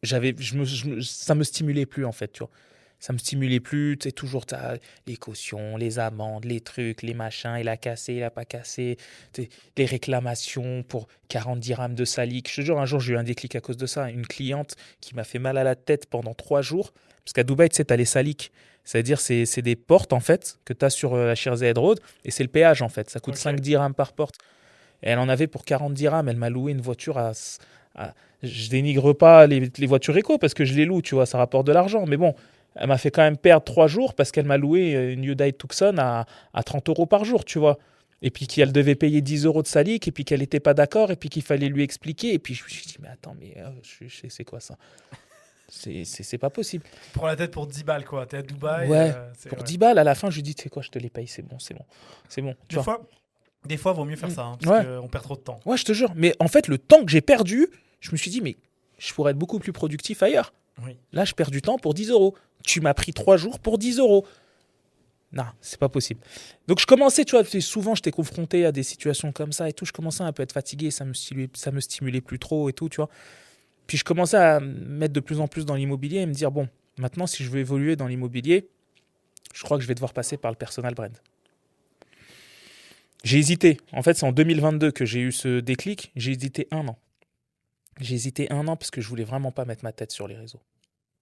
me stimulait plus, en fait, tu vois. Ça me stimulait plus, tu sais, toujours les cautions, les amendes, les trucs, les machins, il a cassé, il a pas cassé, les réclamations pour 40 dirhams de salique. Je te jure, un jour, j'ai eu un déclic à cause de ça. Une cliente qui m'a fait mal à la tête pendant 3 jours, parce qu'à Dubaï, tu sais, tu as les saliques. C'est-à-dire, c'est des portes, en fait, que tu as sur la Sheikh Road, et c'est le péage, en fait. Ça coûte 5 dirhams par porte. Et elle en avait pour 40 dirhams. Elle m'a loué une voiture je dénigre pas les voitures éco, parce que je les loue, tu vois, ça rapporte de l'argent. Mais bon, elle m'a fait quand même perdre 3 jours parce qu'elle m'a loué une Hyundai Tucson à 30 euros par jour, tu vois. Et puis qu'elle devait payer 10 euros de salique, et puis qu'elle n'était pas d'accord, et puis qu'il fallait lui expliquer. Et puis je me suis dit, mais attends, c'est quoi ça? C'est pas possible. Prends la tête pour 10 balles, quoi. T'es à Dubaï. Ouais, pour 10 balles, à la fin, je lui dis, tu sais quoi, je te les paye, c'est bon. Des fois, vaut mieux faire ça, hein, parce qu'on perd trop de temps. Ouais, je te jure. Mais en fait, le temps que j'ai perdu, je me suis dit, mais je pourrais être beaucoup plus productif ailleurs. Oui. Là, je perds du temps pour 10 euros. Tu m'as pris 3 jours pour 10 euros. Non, c'est pas possible. Donc, je commençais, tu vois, souvent, j'étais confronté à des situations comme ça et tout. Je commençais un peu à être fatigué, ça me stimulait plus trop et tout, tu vois. Puis, je commençais à me mettre de plus en plus dans l'immobilier et me dire, bon, maintenant, si je veux évoluer dans l'immobilier, je crois que je vais devoir passer par le personal brand. J'ai hésité. En fait, c'est en 2022 que j'ai eu ce déclic. J'ai hésité 1 an. J'ai hésité 1 an parce que je voulais vraiment pas mettre ma tête sur les réseaux.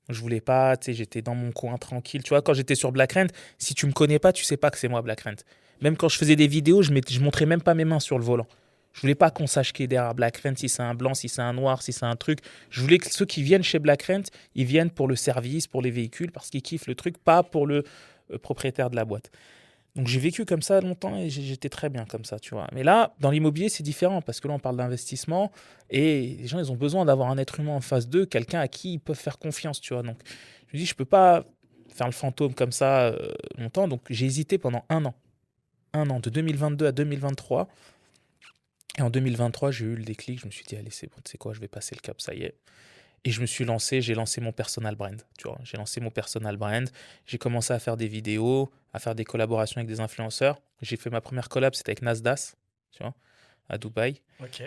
Je voulais pas, tu sais, j'étais dans mon coin tranquille. Tu vois, quand j'étais sur Black Rent, si tu me connais pas, tu sais pas que c'est moi Black Rent. Même quand je faisais des vidéos, je montrais même pas mes mains sur le volant. Je voulais pas qu'on sache qui est derrière Black Rent, si c'est un blanc, si c'est un noir, si c'est un truc. Je voulais que ceux qui viennent chez Black Rent, ils viennent pour le service, pour les véhicules, parce qu'ils kiffent le truc, pas pour le propriétaire de la boîte. Donc j'ai vécu comme ça longtemps et j'étais très bien comme ça, tu vois. Mais là, dans l'immobilier, c'est différent parce que là, on parle d'investissement et les gens, ils ont besoin d'avoir un être humain en face d'eux, quelqu'un à qui ils peuvent faire confiance, tu vois. Donc je me dis, je peux pas faire le fantôme comme ça longtemps. Donc j'ai hésité pendant 1 an. 1 an, de 2022 à 2023. Et en 2023, j'ai eu le déclic. Je me suis dit, allez, c'est bon, tu sais quoi, je vais passer le cap, ça y est. Et je me suis lancé, j'ai lancé mon personal brand, tu vois. J'ai lancé mon personal brand, j'ai commencé à faire des vidéos, à faire des collaborations avec des influenceurs. J'ai fait ma première collab, c'était avec Nasdaq, tu vois, à Dubaï. Ok.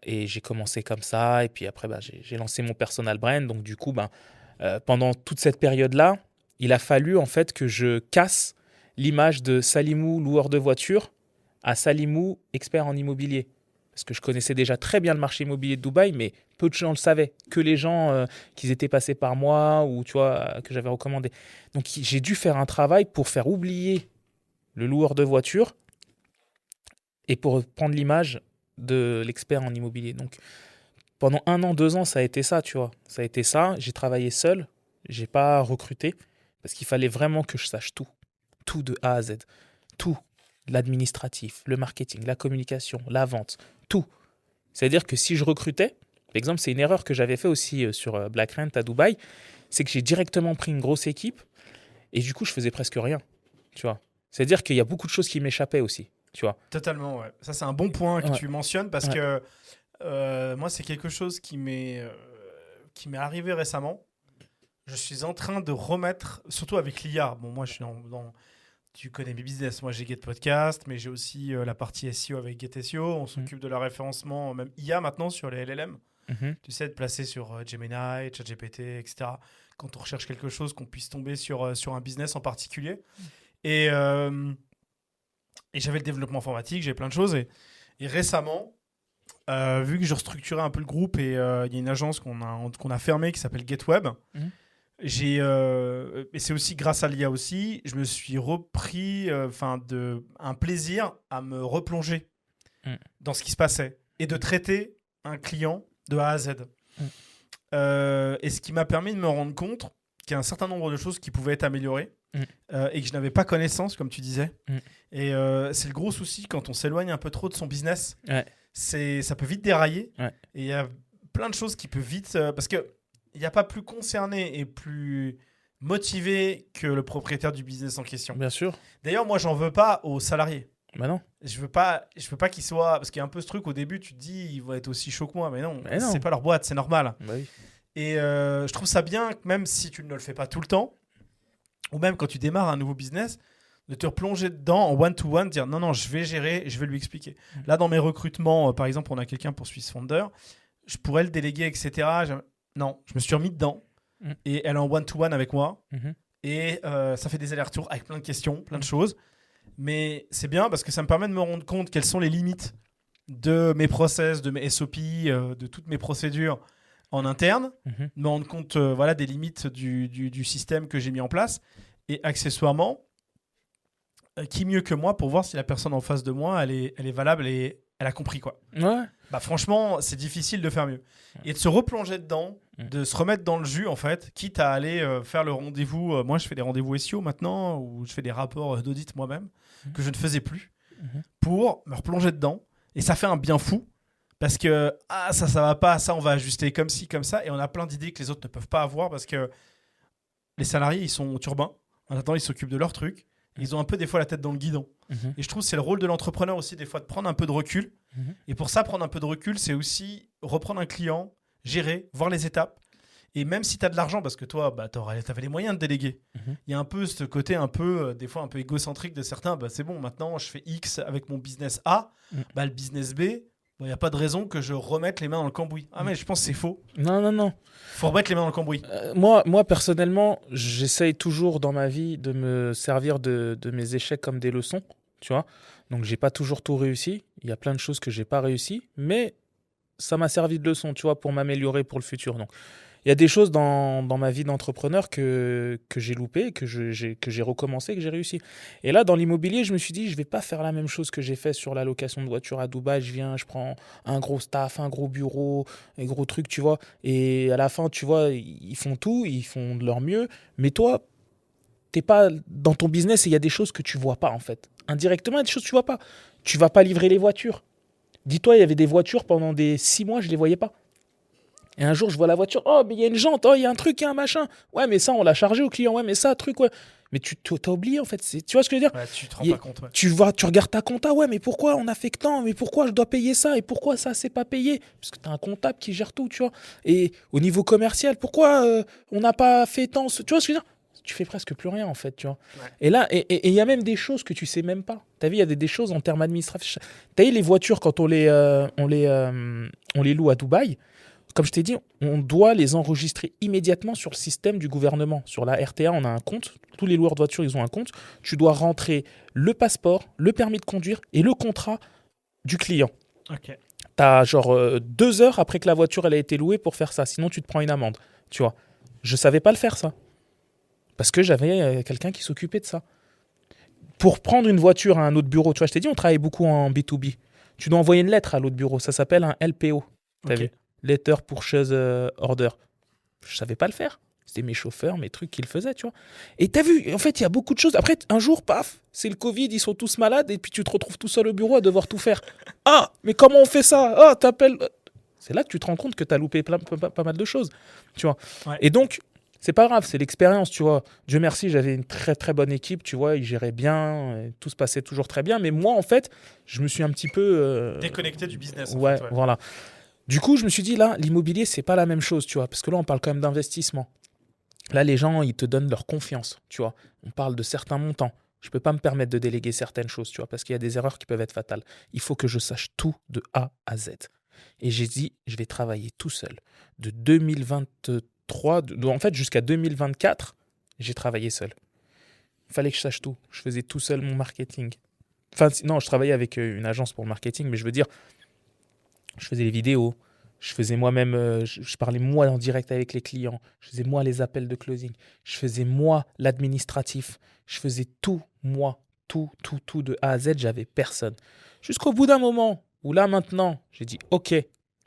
Et j'ai commencé comme ça, et puis après, j'ai lancé mon personal brand. Donc du coup, pendant toute cette période-là, il a fallu en fait que je casse l'image de Salimou, loueur de voitures, à Salimou, expert en immobilier. Parce que je connaissais déjà très bien le marché immobilier de Dubaï, mais peu de gens le savaient. Que les gens qui étaient passés par moi ou tu vois, que j'avais recommandé. Donc j'ai dû faire un travail pour faire oublier le loueur de voiture et pour prendre l'image de l'expert en immobilier. Donc pendant 1 an, 2 ans, ça a été ça, tu vois. Ça a été ça. J'ai travaillé seul. J'ai pas recruté parce qu'il fallait vraiment que je sache tout. Tout de A à Z. Tout. L'administratif, le marketing, la communication, la vente, tout. C'est-à-dire que si je recrutais, par exemple, c'est une erreur que j'avais fait aussi sur Black Rent à Dubaï, c'est que j'ai directement pris une grosse équipe et du coup, je faisais presque rien, tu vois. C'est-à-dire qu'il y a beaucoup de choses qui m'échappaient aussi, tu vois. Totalement, ouais. Ça, c'est un bon point que tu mentionnes parce que moi, c'est quelque chose qui m'est arrivé récemment. Je suis en train de remettre, surtout avec l'IA. Bon, moi, je suis tu connais mes business. Moi, j'ai Get Podcast, mais j'ai aussi la partie SEO avec Get SEO. On s'occupe de la référencement, même IA maintenant, sur les LLM. Tu sais, de placer sur Gemini, ChatGPT, etc. Quand on recherche quelque chose, qu'on puisse tomber sur un business en particulier. Et j'avais le développement informatique, j'avais plein de choses. Et récemment, vu que je restructurais un peu le groupe et il y a une agence qu'on a fermée qui s'appelle GetWeb, et c'est aussi grâce à l'IA aussi, je me suis repris un plaisir à me replonger dans ce qui se passait et de traiter un client de A à Z. Et ce qui m'a permis de me rendre compte qu'il y a un certain nombre de choses qui pouvaient être améliorées et que je n'avais pas connaissance, comme tu disais. Et c'est le gros souci quand on s'éloigne un peu trop de son business. ça peut vite dérailler. Ouais. Et il y a plein de choses qui peuvent vite... parce qu'il n'y a pas plus concerné et plus motivé que le propriétaire du business en question. Bien sûr. D'ailleurs, moi, j'en veux pas aux salariés. Bah non. Je veux pas qu'ils soient... Parce qu'il y a un peu ce truc, au début, tu te dis, ils vont être aussi chauds que moi. Mais non. C'est pas leur boîte, c'est normal. Bah oui. Et je trouve ça bien, même si tu ne le fais pas tout le temps, ou même quand tu démarres un nouveau business, de te replonger dedans en one-to-one, dire non, je vais gérer et je vais lui expliquer. Là, dans mes recrutements, par exemple, on a quelqu'un pour Swiss Founder, je pourrais le déléguer, etc. Non, je me suis remis dedans et elle est en one-to-one avec moi. Et ça fait des allers-retours avec plein de questions, plein de choses. Mais c'est bien parce que ça me permet de me rendre compte quelles sont les limites de mes process, de mes SOP, de toutes mes procédures en interne, me rendre compte des limites du système que j'ai mis en place. Et accessoirement, qui mieux que moi pour voir si la personne en face de moi, elle est valable et elle a compris quoi. Ouais. Bah franchement, c'est difficile de faire mieux. Et de se replonger dedans, de se remettre dans le jus en fait, quitte à aller faire le rendez-vous. Moi, je fais des rendez-vous SEO maintenant, où je fais des rapports d'audit moi-même, que je ne faisais plus, pour me replonger dedans. Et ça fait un bien fou. Parce que ça va pas, ça on va ajuster comme ci, comme ça. Et on a plein d'idées que les autres ne peuvent pas avoir parce que les salariés, ils sont turbins. En attendant, ils s'occupent de leur truc. Ils ont un peu des fois la tête dans le guidon. Et je trouve que c'est le rôle de l'entrepreneur aussi des fois de prendre un peu de recul. Et pour ça, prendre un peu de recul, c'est aussi reprendre un client, gérer, voir les étapes. Et même si tu as de l'argent, parce que toi, tu avais les moyens de déléguer. Il y a un peu ce côté un peu, des fois un peu égocentrique de certains. C'est bon, maintenant je fais X avec mon business A. Le business B, il n'y a pas de raison que je remette les mains dans le cambouis. Ah mais je pense que c'est faux. Non. Faut remettre les mains dans le cambouis. Moi, personnellement, j'essaye toujours dans ma vie de me servir de mes échecs comme des leçons, tu vois. Donc, j'ai pas toujours tout réussi. Il y a plein de choses que j'ai pas réussi, mais ça m'a servi de leçon, tu vois, pour m'améliorer pour le futur. Donc, il y a des choses dans ma vie d'entrepreneur que j'ai loupé, que j'ai recommencé, que j'ai réussi. Et là, dans l'immobilier, je me suis dit, je vais pas faire la même chose que j'ai fait sur la location de voiture à Dubaï. Je viens, je prends un gros staff, un gros bureau, un gros truc, tu vois. Et à la fin, tu vois, ils font tout, ils font de leur mieux. Mais toi, t'es pas dans ton business et il y a des choses que tu vois pas, en fait. Indirectement, il y a des choses que tu vois pas. Tu vas pas livrer les voitures. Dis-toi, il y avait des voitures pendant des 6 mois, je les voyais pas. Et un jour, je vois la voiture. Oh, mais il y a une jante. Oh, il y a un truc, il y a un machin. Ouais, mais ça, on l'a chargé au client. Ouais, mais ça, truc, ouais. Mais tu t'as oublié, en fait. Tu vois ce que je veux dire? Ouais, tu te rends pas compte. Ouais. Tu regardes ta compta. Ouais, mais pourquoi on a fait que tant? Mais pourquoi je dois payer ça? Et pourquoi ça, c'est pas payé? Parce que tu as un comptable qui gère tout, tu vois. Et au niveau commercial, pourquoi on n'a pas fait tant? Tu vois ce que je veux dire? Tu fais presque plus rien, en fait, tu vois. Ouais. Et là, il y a même des choses que tu sais même pas. T'as vu, il y a des choses en termes administratifs. T'as vu les voitures, quand on les loue à Dubaï, comme je t'ai dit, on doit les enregistrer immédiatement sur le système du gouvernement. Sur la RTA, on a un compte. Tous les loueurs de voitures, ils ont un compte. Tu dois rentrer le passeport, le permis de conduire et le contrat du client. Ok. Tu as genre 2 heures après que la voiture elle a été louée pour faire ça. Sinon, tu te prends une amende. Tu vois. Je ne savais pas le faire, ça. Parce que j'avais quelqu'un qui s'occupait de ça. Pour prendre une voiture à un autre bureau, tu vois, je t'ai dit, on travaille beaucoup en B2B. Tu dois envoyer une lettre à l'autre bureau. Ça s'appelle un LPO. T'as vu ? Letter Purchase Order. Je savais pas le faire. C'était mes chauffeurs, mes trucs qui le faisaient, tu vois. Et t'as vu, en fait, il y a beaucoup de choses. Après, un jour, paf, c'est le Covid, ils sont tous malades, et puis tu te retrouves tout seul au bureau à devoir tout faire. Ah, mais comment on fait ça? Ah, t'appelles. C'est là que tu te rends compte que t'as loupé pas mal de choses, tu vois. Ouais. Et donc, c'est pas grave, c'est l'expérience, tu vois. Dieu merci, j'avais une très très bonne équipe, tu vois, ils géraient bien, tout se passait toujours très bien. Mais moi, en fait, je me suis un petit peu déconnecté du business. Ouais, voilà. Du coup, je me suis dit, là, l'immobilier, c'est pas la même chose, tu vois, parce que là, on parle quand même d'investissement. Là, les gens, ils te donnent leur confiance, tu vois. On parle de certains montants. Je peux pas me permettre de déléguer certaines choses, tu vois, parce qu'il y a des erreurs qui peuvent être fatales. Il faut que je sache tout de A à Z. Et j'ai dit, je vais travailler tout seul. De 2023, en fait, jusqu'à 2024, j'ai travaillé seul. Il fallait que je sache tout. Je faisais tout seul mon marketing. Enfin, non, je travaillais avec une agence pour le marketing, mais je veux dire, je faisais les vidéos, je faisais moi-même, je parlais moi en direct avec les clients, je faisais moi les appels de closing, je faisais moi l'administratif, je faisais tout moi, tout de A à Z, j'avais personne. Jusqu'au bout d'un moment où là maintenant, j'ai dit ok,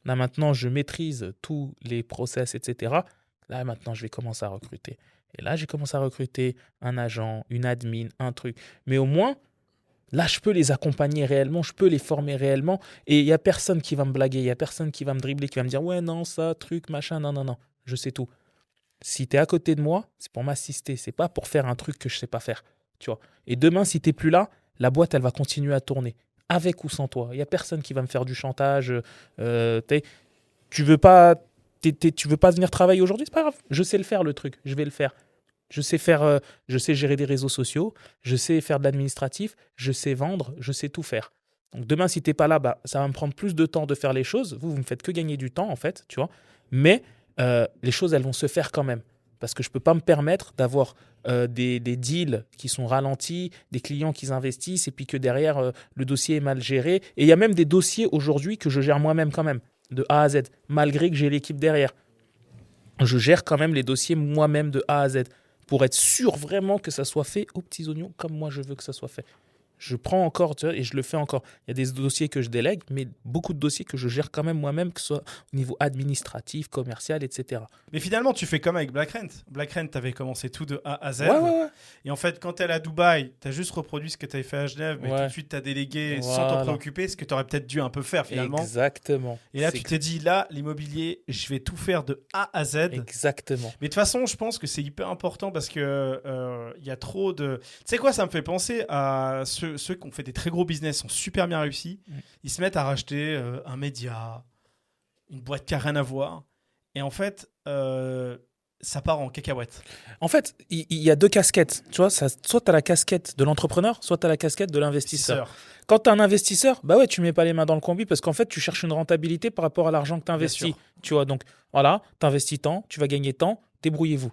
là maintenant je maîtrise tous les process, etc. Là maintenant je vais commencer à recruter. Et là j'ai commencé à recruter un agent, une admin, un truc. Mais au moins, Là, je peux les accompagner réellement, je peux les former réellement. Et il n'y a personne qui va me blaguer, il n'y a personne qui va me dribbler, qui va me dire ouais, non, ça, truc, machin. Non, non, non. Je sais tout. Si tu es à côté de moi, c'est pour m'assister. C'est pas pour faire un truc que je sais pas faire. Tu vois. Et demain, si tu n'es plus là, la boîte, elle va continuer à tourner. Avec ou sans toi. Il n'y a personne qui va me faire du chantage. Tu veux pas, tu veux pas venir travailler aujourd'hui, c'est pas grave. Je sais le faire, le truc. Je vais le faire. Je sais gérer des réseaux sociaux, je sais faire de l'administratif, je sais vendre, je sais tout faire. Donc demain, si t'es pas là, bah, ça va me prendre plus de temps de faire les choses. Vous me faites que gagner du temps, en fait, tu vois. Mais les choses, elles vont se faire quand même. Parce que je peux pas me permettre d'avoir des deals qui sont ralentis, des clients qui investissent, et puis que derrière, le dossier est mal géré. Et il y a même des dossiers aujourd'hui que je gère moi-même quand même, de A à Z, malgré que j'ai l'équipe derrière. Je gère quand même les dossiers moi-même de A à Z pour être sûr vraiment que ça soit fait aux petits oignons comme moi je veux que ça soit fait. Je prends encore, tu vois, et je le fais encore. Il y a des dossiers que je délègue, mais beaucoup de dossiers que je gère quand même moi-même, que ce soit au niveau administratif, commercial, etc. Mais finalement, tu fais comme avec Black Rent. Black Rent, tu avais commencé tout de A à Z. Ouais, ouais, Et en fait, quand tu es à Dubaï, tu as juste reproduit ce que tu avais fait à Genève, mais tout de suite, tu as délégué sans t'en Voilà. préoccuper, ce que tu aurais peut-être dû un peu faire finalement. Exactement. Et là, tu t'es dit, là, l'immobilier, je vais tout faire de A à Z. Exactement. Mais de toute façon, je pense que c'est hyper important parce que il y a trop de. Tu sais quoi, ça me fait penser à ceux qui ont fait des très gros business, sont super bien réussis. Ils se mettent à racheter un média, une boîte qui n'a rien à voir. Et en fait, ça part en cacahuète. En fait, il y a deux casquettes. Tu vois, soit tu as la casquette de l'entrepreneur, soit tu as la casquette de l'investisseur. Quand tu es un investisseur, bah ouais, tu mets pas les mains dans le combi parce qu'en fait, tu cherches une rentabilité par rapport à l'argent que tu investis. Tu vois, donc voilà, tu investis tant, tu vas gagner tant, débrouillez-vous.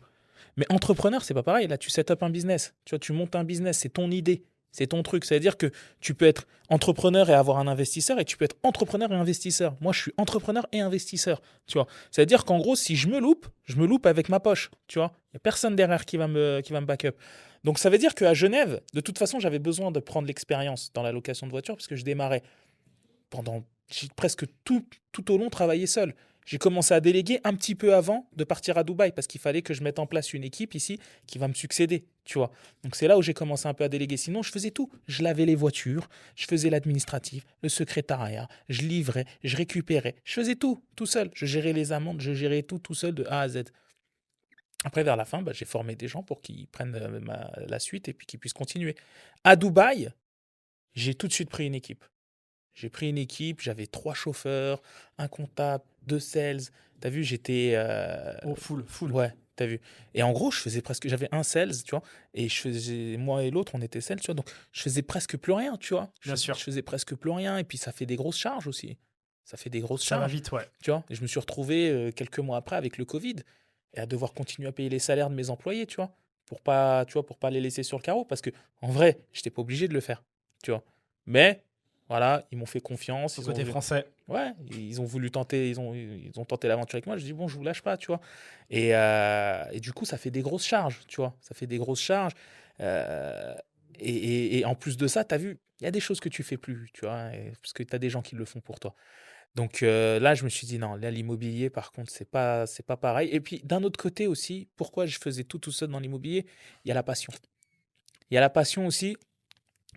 Mais entrepreneur, c'est pas pareil. Là, tu set up un business. Tu vois, tu montes un business, c'est ton idée. C'est ton truc. C'est-à-dire que tu peux être entrepreneur et avoir un investisseur et tu peux être entrepreneur et investisseur. Moi, je suis entrepreneur et investisseur. Tu vois. C'est-à-dire qu'en gros, si je me loupe avec ma poche. Tu vois. Il n'y a personne derrière qui va me back up. Donc, ça veut dire qu'à Genève, de toute façon, j'avais besoin de prendre l'expérience dans la location de voiture parce que je démarrais j'ai presque tout au long travaillé seul. J'ai commencé à déléguer un petit peu avant de partir à Dubaï parce qu'il fallait que je mette en place une équipe ici qui va me succéder, tu vois. Donc c'est là où j'ai commencé un peu à déléguer. Sinon, je faisais tout. Je lavais les voitures, je faisais l'administratif, le secrétariat, je livrais, je récupérais. Je faisais tout seul. Je gérais les amendes, je gérais tout seul de A à Z. Après, vers la fin, bah, j'ai formé des gens pour qu'ils prennent la suite et puis qu'ils puissent continuer. À Dubaï, j'ai tout de suite pris une équipe. J'ai pris une équipe, j'avais 3 chauffeurs, un comptable, 2 sales. T'as vu, j'étais. Full. Ouais, t'as vu. Et en gros, j'avais un sales, tu vois, et moi et l'autre, on était sales, tu vois, donc je faisais presque plus rien, tu vois. Bien sûr. Je faisais presque plus rien, et puis ça fait des grosses charges aussi. Ça fait des grosses Ça va charges. vite, ouais. Tu vois, et je me suis retrouvé quelques mois après avec le Covid, et à devoir continuer à payer les salaires de mes employés, tu vois, pour pas les laisser sur le carreau, parce que en vrai, j'étais pas obligé de le faire, tu vois. Mais voilà, ils m'ont fait confiance. Au côté français. Ouais, ils ont voulu tenter, ils ont tenté l'aventure avec moi. Je dis bon, je vous lâche pas, tu vois. Et du coup, ça fait des grosses charges, tu vois. Ça fait des grosses charges. Euh, et en plus de ça, tu as vu, il y a des choses que tu fais plus, tu vois, parce que tu as des gens qui le font pour toi. Donc là, je me suis dit non, là, l'immobilier, par contre, c'est pas pareil. Et puis d'un autre côté aussi, pourquoi je faisais tout seul dans l'immobilier? Il y a la passion. Il y a la passion aussi,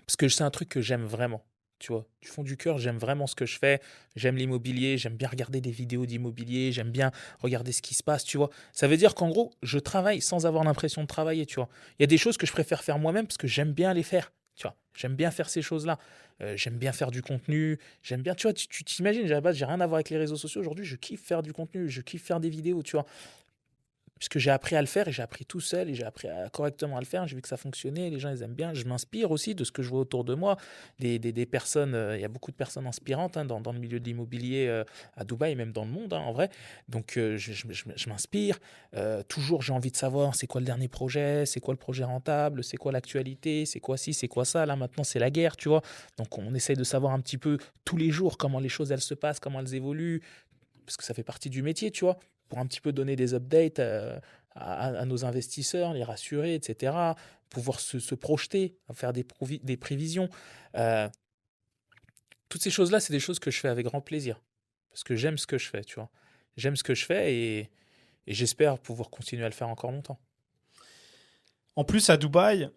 parce que c'est un truc que j'aime vraiment. Tu vois, du fond du cœur, j'aime vraiment ce que je fais. J'aime l'immobilier, j'aime bien regarder des vidéos d'immobilier, j'aime bien regarder ce qui se passe, tu vois. Ça veut dire qu'en gros, je travaille sans avoir l'impression de travailler, tu vois. Il y a des choses que je préfère faire moi-même parce que j'aime bien les faire, tu vois. J'aime bien faire ces choses-là. J'aime bien faire du contenu, j'aime bien, tu vois, tu t'imagines, à la base, j'ai rien à voir avec les réseaux sociaux. Aujourd'hui, je kiffe faire du contenu, je kiffe faire des vidéos, tu vois. Puisque j'ai appris à le faire et j'ai appris tout seul et j'ai appris correctement à le faire. J'ai vu que ça fonctionnait, les gens ils aiment bien. Je m'inspire aussi de ce que je vois autour de moi, des personnes, il y a beaucoup de personnes inspirantes dans le milieu de l'immobilier à Dubaï et même dans le monde en vrai. Donc je m'inspire. Toujours j'ai envie de savoir c'est quoi le dernier projet, c'est quoi le projet rentable, c'est quoi l'actualité, c'est quoi ci, c'est quoi ça. Là maintenant c'est la guerre, tu vois. Donc on essaye de savoir un petit peu tous les jours comment les choses elles se passent, comment elles évoluent, parce que ça fait partie du métier, tu vois, pour un petit peu donner des updates à nos investisseurs, les rassurer, etc., pouvoir se projeter, faire des prévisions. Euh, Toutes ces choses-là, c'est des choses que je fais avec grand plaisir, parce que j'aime ce que je fais, tu vois. J'aime ce que je fais et j'espère pouvoir continuer à le faire encore longtemps. En plus, à Dubaï,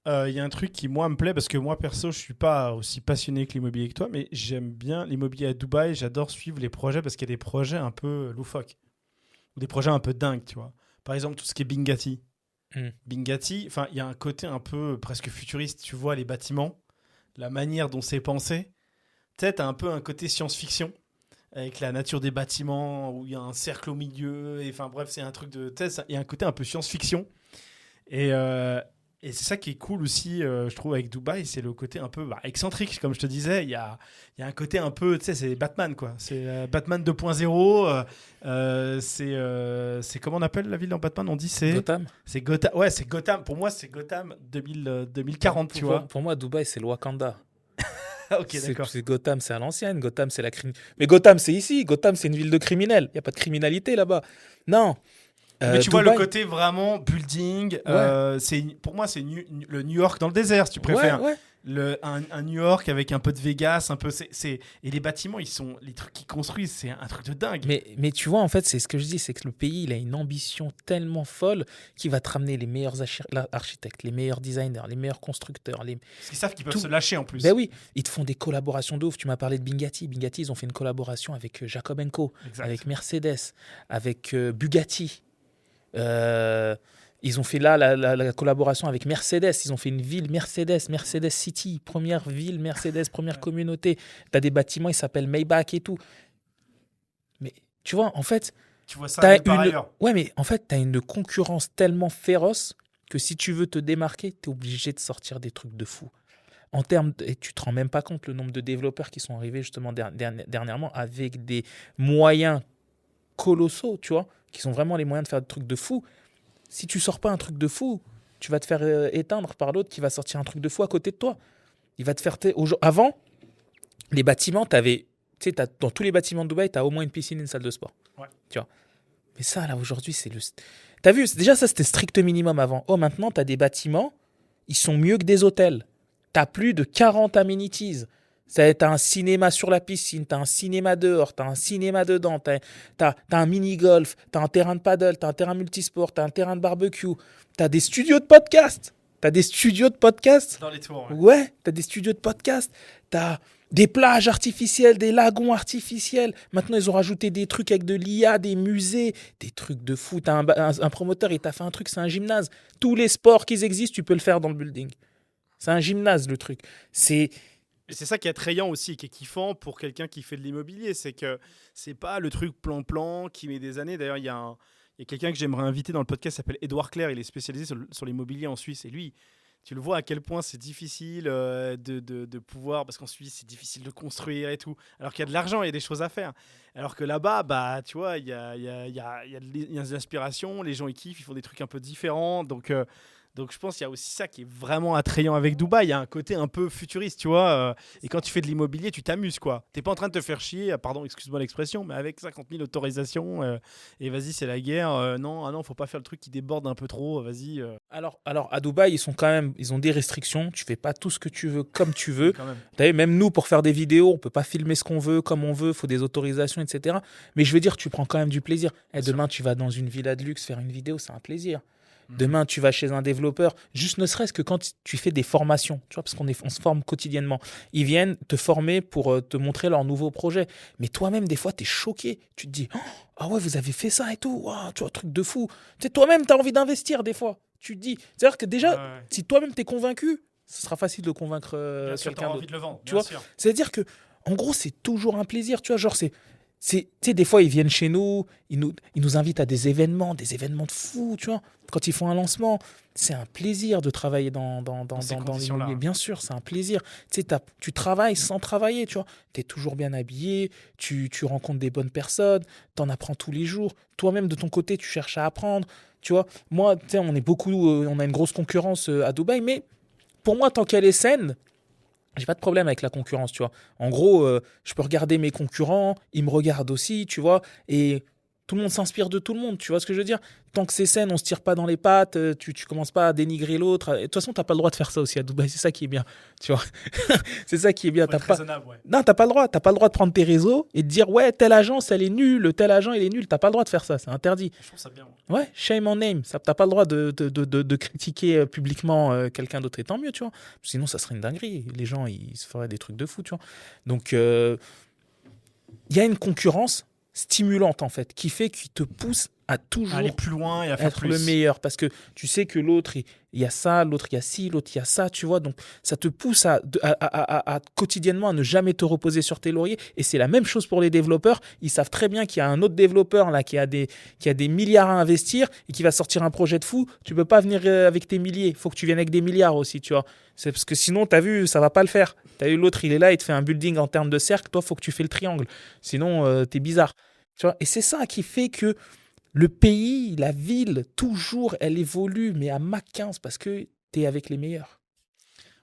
Il y a un truc qui, moi, me plaît, parce que moi, perso, je suis pas aussi passionné que l'immobilier que toi, mais j'aime bien l'immobilier à Dubaï. J'adore suivre les projets parce qu'il y a des projets un peu loufoques ou des projets un peu dingues, tu vois. Par exemple, tout ce qui est Bingati. Hmm. Bingati, enfin, il y a un côté un peu presque futuriste. Tu vois les bâtiments, la manière dont c'est pensé. Tu sais, t'as un peu un côté science-fiction avec la nature des bâtiments où il y a un cercle au milieu. Et enfin, bref, c'est un truc de. Tu sais, il y a un côté un peu science-fiction. Et, euh, et c'est ça qui est cool aussi, je trouve, avec Dubaï, c'est le côté un peu excentrique, comme je te disais. Il y a un côté un peu, tu sais, c'est Batman, quoi. C'est Batman 2.0. C'est comment on appelle la ville dans Batman? On dit Gotham. c'est Gotham. Ouais, c'est Gotham. Pour moi, c'est Gotham 2040, tu vois. Pour moi, Dubaï, c'est le Wakanda. Ok, d'accord. C'est Gotham, c'est à l'ancienne. Gotham, c'est la Mais Gotham, c'est ici. Gotham, c'est une ville de criminels. Il n'y a pas de criminalité là-bas. Non. Mais tu vois le Dubaï, côté vraiment building. ouais. Pour moi, c'est le New York dans le désert, si tu Ouais, préfères. ouais. Un New York avec un peu de Vegas, un peu. Et les bâtiments, les trucs qu'ils construisent, c'est un truc de dingue. Mais tu vois, en fait, c'est ce que je dis, c'est que le pays, il a une ambition tellement folle qu'il va te ramener les meilleurs architectes, les meilleurs designers, les meilleurs constructeurs. Parce qu'ils savent qu'ils peuvent Tout. se lâcher en plus. Ben oui, ils te font des collaborations de ouf. Tu m'as parlé de Bingati. Bingati, ils ont fait une collaboration avec Jacob Co, Exact. avec Mercedes, avec Bugatti. Ils ont fait là la collaboration avec Mercedes. Ils ont fait une ville Mercedes, Mercedes City, première ville Mercedes, première communauté. Tu as des bâtiments, ils s'appellent Maybach et tout. Mais tu vois, en fait, Tu vois ça t'as nulle part ailleurs. ouais, mais en fait, tu as une concurrence tellement féroce que si tu veux te démarquer, tu es obligé de sortir des trucs de fou. Et tu te rends même pas compte le nombre de développeurs qui sont arrivés justement dernièrement avec des moyens colossaux, tu vois, qui sont vraiment les moyens de faire des trucs de fou. Si tu sors pas un truc de fou, tu vas te faire éteindre par l'autre qui va sortir un truc de fou à côté de toi. Il va te faire. Avant, les bâtiments, dans tous les bâtiments de Dubaï, tu as au moins une piscine et une salle de sport. Ouais. Tu vois. Mais ça, là, aujourd'hui, c'est le. T'as vu, déjà, ça, c'était strict minimum avant. Oh, maintenant, tu as des bâtiments, ils sont mieux que des hôtels. Tu as plus de 40 amenities. T'as un cinéma sur la piscine, t'as un cinéma dehors, t'as un cinéma dedans, t'as un mini-golf, t'as un terrain de paddle, t'as un terrain multisport, t'as un terrain de barbecue, t'as des studios de podcast. T'as des studios de podcast. Dans les tours. Ouais, t'as des studios de podcast. T'as des plages artificielles, des lagons artificiels. Maintenant, ils ont rajouté des trucs avec de l'IA, des musées, des trucs de fou. T'as un promoteur, il t'a fait un truc, c'est un gymnase. Tous les sports qui existent, tu peux le faire dans le building. C'est un gymnase, le truc. Et c'est ça qui est attrayant aussi, qui est kiffant pour quelqu'un qui fait de l'immobilier. C'est que c'est pas le truc plan-plan qui met des années. D'ailleurs, il y a quelqu'un que j'aimerais inviter dans le podcast qui s'appelle Édouard Claire. Il est spécialisé sur l'immobilier en Suisse. Et lui, tu le vois à quel point c'est difficile de pouvoir, parce qu'en Suisse, c'est difficile de construire et tout. Alors qu'il y a de l'argent, il y a des choses à faire. Alors que là-bas, bah, tu vois, il y a des inspirations, les gens ils kiffent, ils font des trucs un peu différents. Donc je pense qu'il y a aussi ça qui est vraiment attrayant avec Dubaï. Il y a un côté un peu futuriste, tu vois. Et quand tu fais de l'immobilier, tu t'amuses, quoi. T'es pas en train de te faire chier, pardon, excuse-moi l'expression, mais avec 50 000 autorisations, et vas-y, c'est la guerre. Non, faut pas faire le truc qui déborde un peu trop, vas-y. Alors, à Dubaï, ils ont des restrictions. Tu fais pas tout ce que tu veux comme tu veux. Quand même. T'as vu, même nous, pour faire des vidéos, on peut pas filmer ce qu'on veut, comme on veut. Faut des autorisations, etc. Mais je veux dire, tu prends quand même du plaisir. Demain, tu vas dans une villa de luxe faire une vidéo, c'est un plaisir. Demain, tu vas chez un développeur, juste ne serait-ce que quand tu fais des formations, tu vois, parce on se forme quotidiennement. Ils viennent te former pour te montrer leur nouveau projet. Mais toi-même, des fois, tu es choqué. Tu te dis, oh, ah ouais, vous avez fait ça et tout. Wow, tu vois, truc de fou. Tu sais, toi-même, tu as envie d'investir des fois. Tu te dis, c'est-à-dire que déjà, si toi-même, tu es convaincu, ce sera facile de convaincre quelqu'un d'autre. Envie de le vendre, Tu bien vois, sûr. c'est-à-dire que, en gros, c'est toujours un plaisir. Tu vois, genre, tu sais, des fois, ils viennent chez nous, ils nous invitent à des événements de fou, tu vois. Quand ils font un lancement, c'est un plaisir de travailler dans l'immobilier. Bien sûr, c'est un plaisir. Tu sais, tu travailles sans travailler, tu vois. Tu es toujours bien habillé, tu rencontres des bonnes personnes, tu en apprends tous les jours. Toi-même, de ton côté, tu cherches à apprendre, tu vois. Moi, tu sais, on a une grosse concurrence à Dubaï, mais pour moi, tant qu'elle est saine, j'ai pas de problème avec la concurrence, tu vois. En gros, je peux regarder mes concurrents, ils me regardent aussi, tu vois. Et Tout le monde s'inspire de tout le monde, tu vois ce que je veux dire? Tant que c'est sain, on se tire pas dans les pattes, tu commences pas à dénigrer l'autre. Et de toute façon, t'as pas le droit de faire ça aussi à Dubaï, c'est ça qui est bien, tu vois? C'est ça qui est bien. Faut être raisonnable, ouais. Non, t'as pas le droit. T'as pas le droit de prendre tes réseaux et de dire ouais, telle agence, elle est nulle, tel agent, il est nul. T'as pas le droit de faire ça, c'est interdit. Je trouve ça bien. Ouais. Ouais, shame on name. Ça, t'as pas le droit de critiquer publiquement quelqu'un d'autre, et tant mieux, tu vois. Sinon, ça serait une dinguerie. Les gens, ils se feraient des trucs de fou, tu vois. Donc, il y a une concurrence stimulante, en fait, qui fait qu'il te pousse à toujours Aller plus loin et à faire être plus. le meilleur. Parce que tu sais que l'autre, il y a ça, l'autre, il y a ci, l'autre, il y a ça, tu vois. Donc, ça te pousse à quotidiennement à ne jamais te reposer sur tes lauriers. Et c'est la même chose pour les développeurs. Ils savent très bien qu'il y a un autre développeur là qui a des milliards à investir et qui va sortir un projet de fou. Tu peux pas venir avec tes milliers. Il faut que tu viennes avec des milliards aussi, tu vois. C'est parce que sinon, tu as vu, ça va pas le faire. Tu as eu l'autre, il est là, il te fait un building en termes de cercle. Toi, il faut que tu fais le triangle. Sinon, tu es bizarre. Tu vois. Et c'est ça qui fait que le pays, la ville, toujours, elle évolue, mais à Mach 15 parce que tu es avec les meilleurs.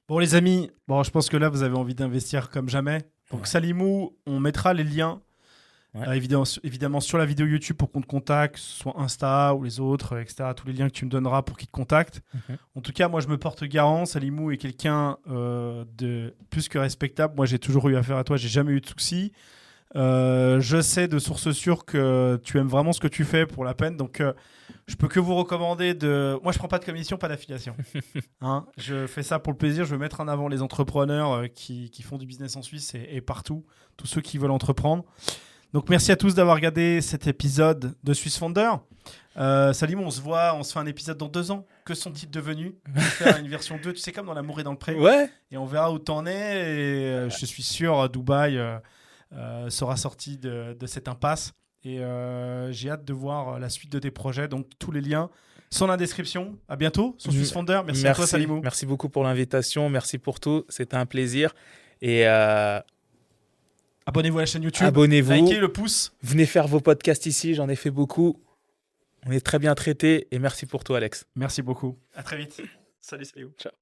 Bon, les amis, je pense que là, vous avez envie d'investir comme jamais. Donc, Salimou, on mettra les liens, évidemment, sur la vidéo YouTube pour qu'on te contacte, que ce soit Insta ou les autres, etc. Tous les liens que tu me donneras pour qu'ils te contactent. En tout cas, moi, je me porte garant. Salimou est quelqu'un de plus que respectable. Moi, j'ai toujours eu affaire à toi. J'ai jamais eu de soucis. Je sais de sources sûres que tu aimes vraiment ce que tu fais pour la peine, donc je peux que vous recommander moi je prends pas de commission, pas d'affiliation, hein, je fais ça pour le plaisir. Je veux mettre en avant les entrepreneurs qui font du business en Suisse et partout, tous ceux qui veulent entreprendre. Donc merci à tous d'avoir regardé cet épisode de Swiss Founder. Salim, on se fait un épisode dans 2 ans. Que sont-ils devenus? On va faire une version 2, tu sais, comme dans L'amour est dans le pré. Ouais. Et on verra où t'en es. Et je suis sûr, Dubaï sera sorti de cette impasse. Et j'ai hâte de voir la suite de tes projets. Donc tous les liens sont dans la description. À bientôt sur Swiss Founder. Merci à toi, Salimou. Merci beaucoup pour l'invitation. Merci pour tout. C'était un plaisir. Et abonnez-vous à la chaîne YouTube. Abonnez-vous. Likez le pouce. Venez faire vos podcasts ici. J'en ai fait beaucoup. On est très bien traités. Et merci pour tout, Alex. Merci beaucoup. À très vite. Salut, Salimou. Ciao.